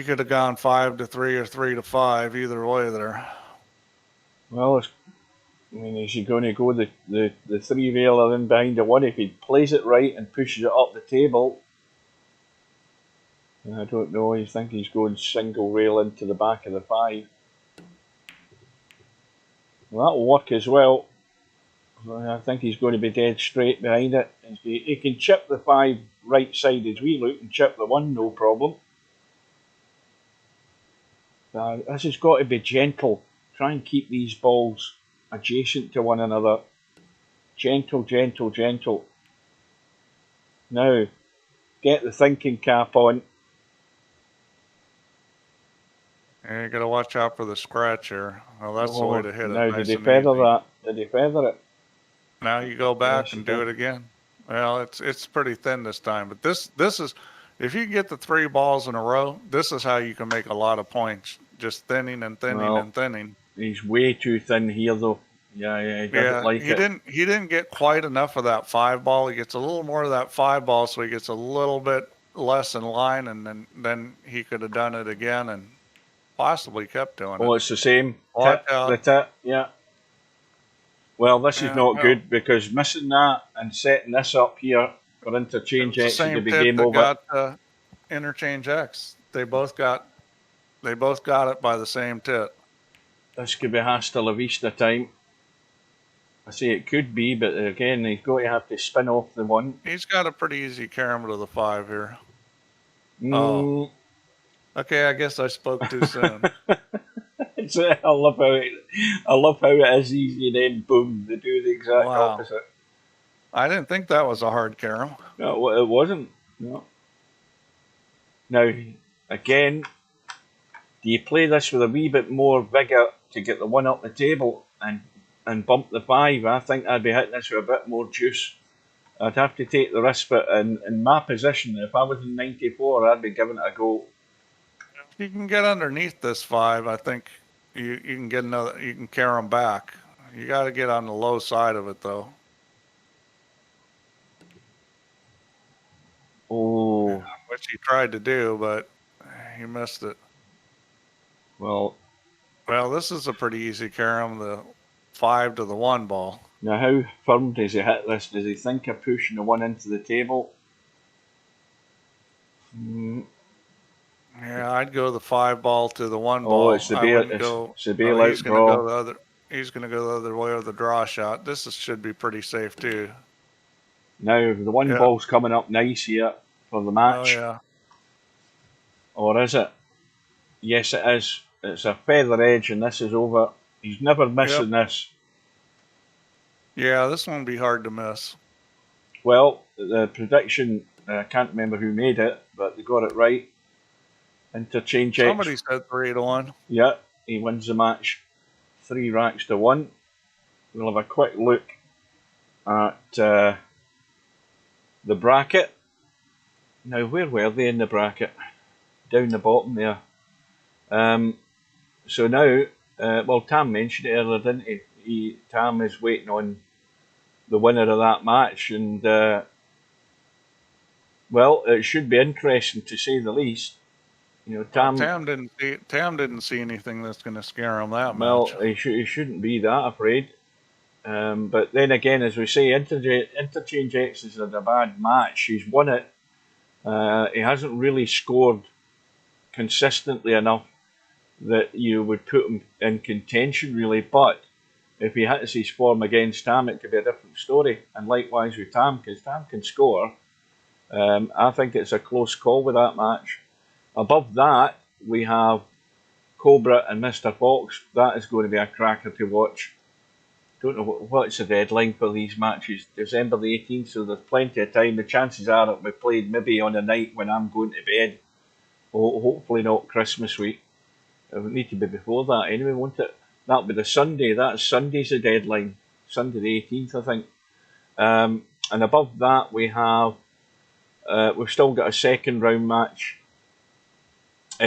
could have gone 5 to 3 or 3 to 5 either way there. Well, is he going to go the 3 railer in behind the 1 if he plays it right and pushes it up the table? I don't know. I think he's going single rail into the back of the 5. Well, that'll work as well. I think he's going to be dead straight behind it. He can chip the 5 right side as we look and chip the 1, no problem. This has got to be gentle. Try and keep these balls adjacent to one another. Gentle, gentle, gentle. Now, get the thinking cap on. Yeah, you got to watch out for the scratch here. Well, that's the way to hit it. Now, did he feather that? Did he feather it? Now you go back and do it again. Well, it's pretty thin this time, but this is, if you get the 3 balls in a row, this is how you can make a lot of points. Just thinning and thinning and thinning. He's way too thin here, though. Yeah, he doesn't like it. He didn't get quite enough of that 5 ball. He gets a little more of that 5 ball, so he gets a little bit less in line, and then he could have done it again and possibly kept doing it. Oh, it's the same. The tip, yeah. Well, this is not good because missing that and setting this up here for Interchangex to be game over. Got Interchangex. They both got it by the same tip. This could be hasta la vista time. I say it could be, but again, he's going to have to spin off the 1. He's got a pretty easy carom to the 5 here. Oh. Okay, I guess I spoke too soon. I love how it is easy, and then boom, they do the exact opposite. I didn't think that was a hard carom. No, it wasn't. No. Now, again, do you play this with a wee bit more vigour to get the one up the table and bump the 5? I think I'd be hitting this with a bit more juice. I'd have to take the risk, but in my position, if I was in 94, I'd be giving it a go. If you can get underneath this 5, I think you can get another. You can carry them back. You got to get on the low side of it, though. Oh, which he tried to do, but he missed it. Well, this is a pretty easy carom. The 5 to the 1 ball. Now, how firm does he hit this? Does he think of pushing the 1 into the table? Yeah, I'd go the 5 ball to the 1 ball. Oh, it's the bail. It's the bailout draw. He's going to go the other way with the draw shot. This should be pretty safe too. Now the 1 ball's coming up nice here for the match. Oh yeah. Or is it? Yes, it is. It's a feather edge, and this is over. He's never missing this. Yeah, this one will be hard to miss. Well, the prediction, I can't remember who made it, but they got it right. Interchangex. Somebody said 3 to 1. Yeah, he wins the match 3 racks to 1. We'll have a quick look at the bracket. Now, where were they in the bracket? Down the bottom there. So now, well, Tam mentioned it earlier, didn't he? Tam is waiting on the winner of that match, and well, it should be interesting to say the least. You know, Tam didn't see anything that's going to scare him that much. Well, he shouldn't be that afraid. But then again, as we say, Interchangex is a bad match. He's won it. He hasn't really scored consistently enough that you would put him in contention, really. But if he hits his form against Tam, it could be a different story. And likewise with Tam, because Tam can score. I think it's a close call with that match. Above that, we have Cobra and Mr. Fox. That is going to be a cracker to watch. Don't know what's the deadline for these matches. December the 18th, so there's plenty of time. The chances are that we played maybe on a night when I'm going to bed. Hopefully not Christmas week. It would need to be before that anyway, won't it? That'll be the Sunday. Sunday's the deadline. Sunday the 18th, I think. And above that, we have we've still got a second round match.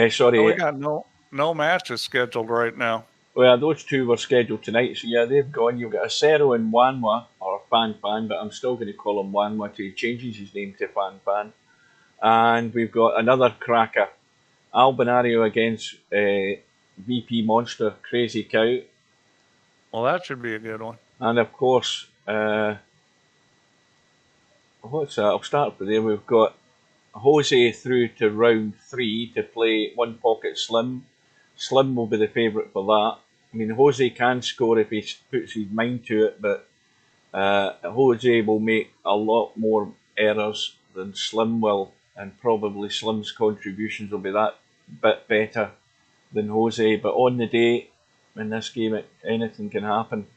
Sorry, we got no matches scheduled right now. Well, those 2 were scheduled tonight, so yeah, they've gone. You've got Acero and Wanwa, or Fan, but I'm still going to call him Wanwa till he changes his name to Fan. And we've got another cracker, Albinario against VP Monster, Crazy Cow. Well, that should be a good one. And of course, what's that? I'll start with there. We've got Jose through to round 3 to play One Pocket Slim. Slim will be the favourite for that. I mean, Jose can score if he puts his mind to it, but Jose will make a lot more errors than Slim will, and probably Slim's contributions will be that bit better than Jose. But on the day, in this game, anything can happen.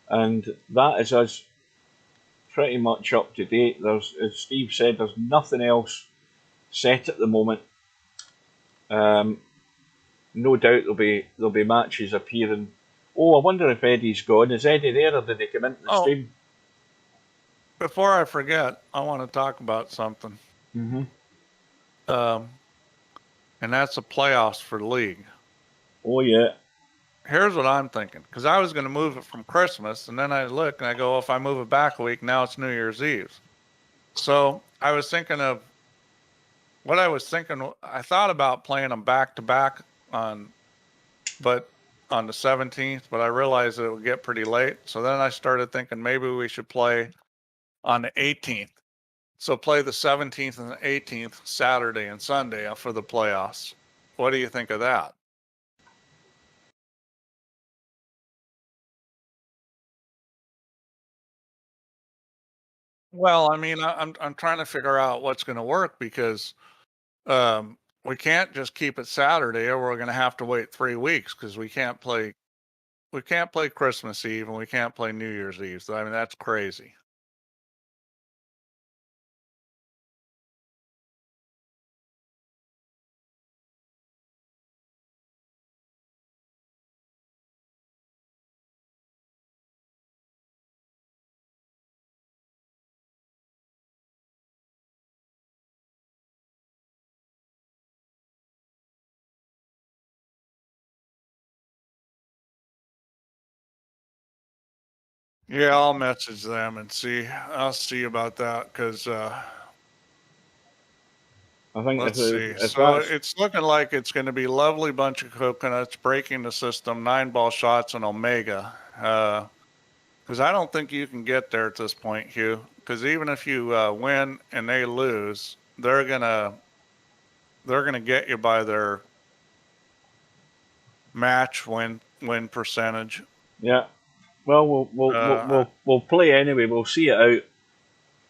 And that is us pretty much up to date. As Steve said, there's nothing else set at the moment. No doubt there'll be matches appearing. Oh, I wonder if Eddie's gone. Is Eddie there, or did he come into the stream? Before I forget, I want to talk about something. Mm-hmm. And that's the playoffs for the league. Oh yeah. Here's what I'm thinking, because I was going to move it from Christmas, and then I look and I go, if I move it back a week, now it's New Year's Eve. So I was thinking of what I was thinking. I thought about playing them back to back on the 17th, but I realized it would get pretty late. So then I started thinking maybe we should play on the 18th. So play the 17th and the 18th, Saturday and Sunday for the playoffs. What do you think of that? Well, I mean, I'm trying to figure out what's going to work, because we can't just keep it Saturday, or we're going to have to wait 3 weeks because we can't play Christmas Eve and we can't play New Year's Eve. So, I mean, that's crazy. Yeah, I'll message them and see. I'll see about that because I think let's see. if So that's it's looking like it's going to be Lovely Bunch of Coconuts, Breaking the System, 9-Ball Shots, and Omega. Because I don't think you can get there at this point, Hugh. Because even if you win and they lose, they're gonna get you by their match win percentage. yeah. Well, we'll play anyway. We'll see it out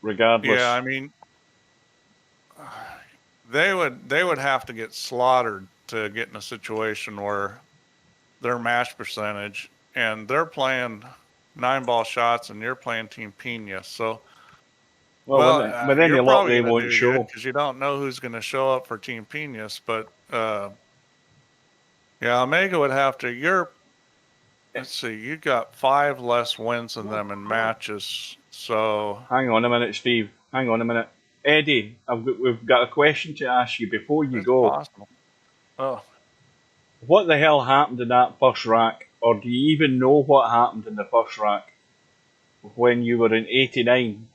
regardless. Yeah, I mean, they would have to get slaughtered to get in a situation where their match percentage, and they're playing 9-Ball Shots and you're playing Team Pina. So, with any you're luck, probably they going to won't do show. good because you don't know who's going to show up for Team Pinas. But yeah, Omega would have to. Let's see, you got 5 less wins than them in matches. So Hang on a minute, Steve. Hang on a minute, Eddie. We've got a question to ask you before you it's go. possible. Oh, What the hell happened in that first rack, or do you even know what happened in the first rack when you were in '89?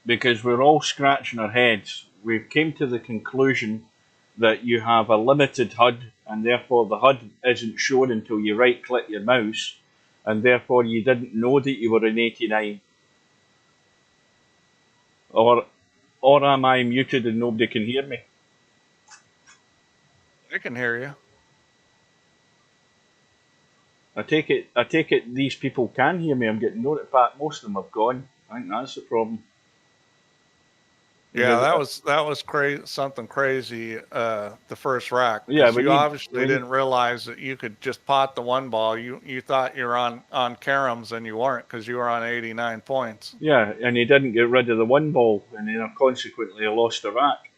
Because we're all scratching our heads. We've came to the conclusion that you have a limited HUD, and therefore the HUD isn't shown until you right-click your mouse, and therefore you didn't know that you were in '89. Or am I muted and nobody can hear me? I can hear you. I take it these people can hear me. I'm getting notified. Most of them have gone. I think that's the problem. Yeah, Because, that was crazy. Something crazy. The first rack. yeah, Because you obviously didn't realize that you could just pot the one ball. You thought you were on caroms and you weren't because you were on 89 points. Yeah, and he didn't get rid of the one ball, and then consequently he lost the rack.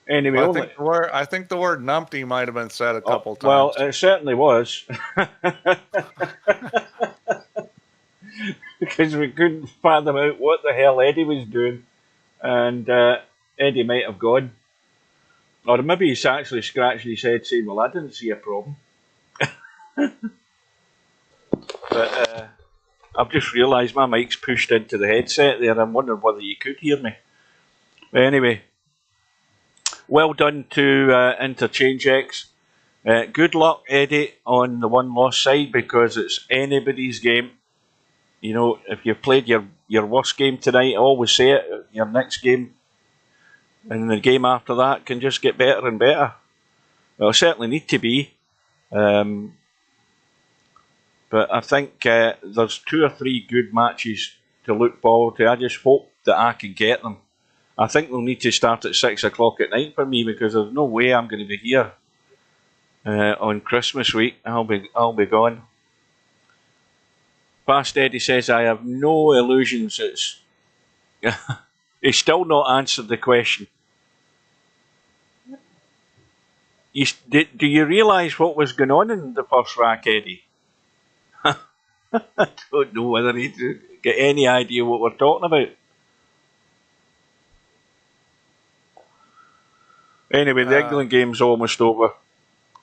Anyway, Well, I think the word numpty might have been said a couple times. Well, it certainly was. Because we couldn't fathom out what the hell Eddie was doing, and Eddie might have gone, or maybe he's actually scratching his head saying, "Well, I didn't see a problem." But I've just realised my mic's pushed into the headset there. I'm wondering whether you could hear me. But anyway, well done to Interchangex. Good luck, Eddie, on the one-loss side, because it's anybody's game. You know, if you've played your worst game tonight, I always say it, your next game and the game after that can just get better and better. It'll certainly need to be. But I think there's 2 or 3 good matches to look forward to. I just hope that I can get them. I think they'll need to start at 6 o'clock at night for me, because there's no way I'm going to be here on Christmas week. I'll be gone. Fast Eddie says I have no illusions. He's still not answered the question. Do you realise what was going on in the first rack, Eddie? I don't know whether he get any idea what we're talking about. Anyway, the England game's almost over,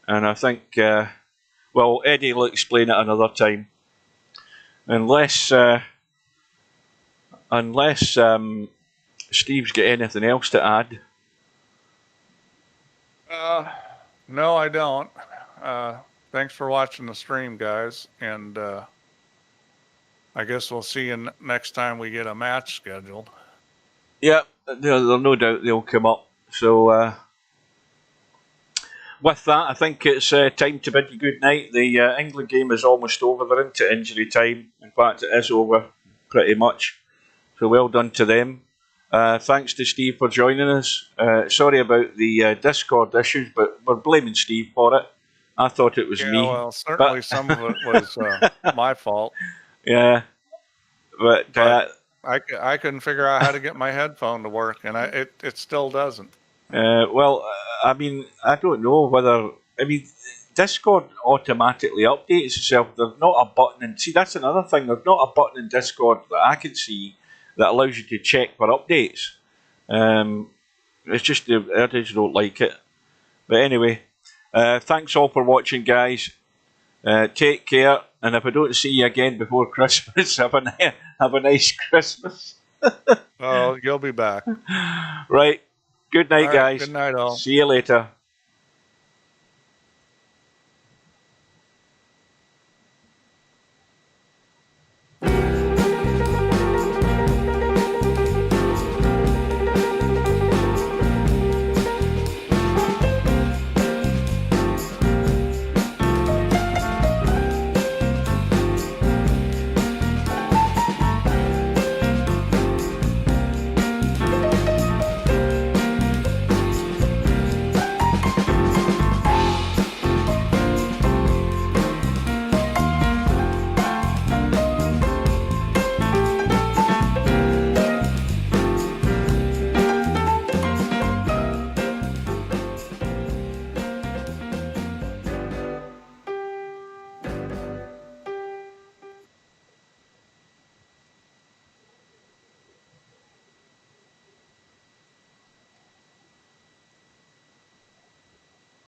and I think, well, Eddie will explain it another time. Unless Steve's got anything else to add. No, I don't. Thanks for watching the stream, guys, and I guess we'll see you next time we get a match scheduled. Yeah, there's no doubt they'll come up. So with that, I think it's time to bid you good night. The England game is almost over. They're into injury time. In fact, it is over pretty much. So well done to them. Thanks to Steve for joining us. Sorry about the Discord issues, but we're blaming Steve for it. I thought it was Yeah, me. well, certainly some of it was my fault. Yeah, but I couldn't figure out how to get my headphone to work, and it still doesn't. well, I mean, I don't know whether. I mean, Discord automatically updates itself. There's not a button, and see, that's another thing. There's not a button in Discord that I can see that allows you to check for updates. It's just I just don't like it. But anyway, thanks all for watching, guys. Take care, and if I don't see you again before Christmas, have a nice Christmas. Oh, you'll be back. Right. Good night, All right, guys. good night, all. See you later.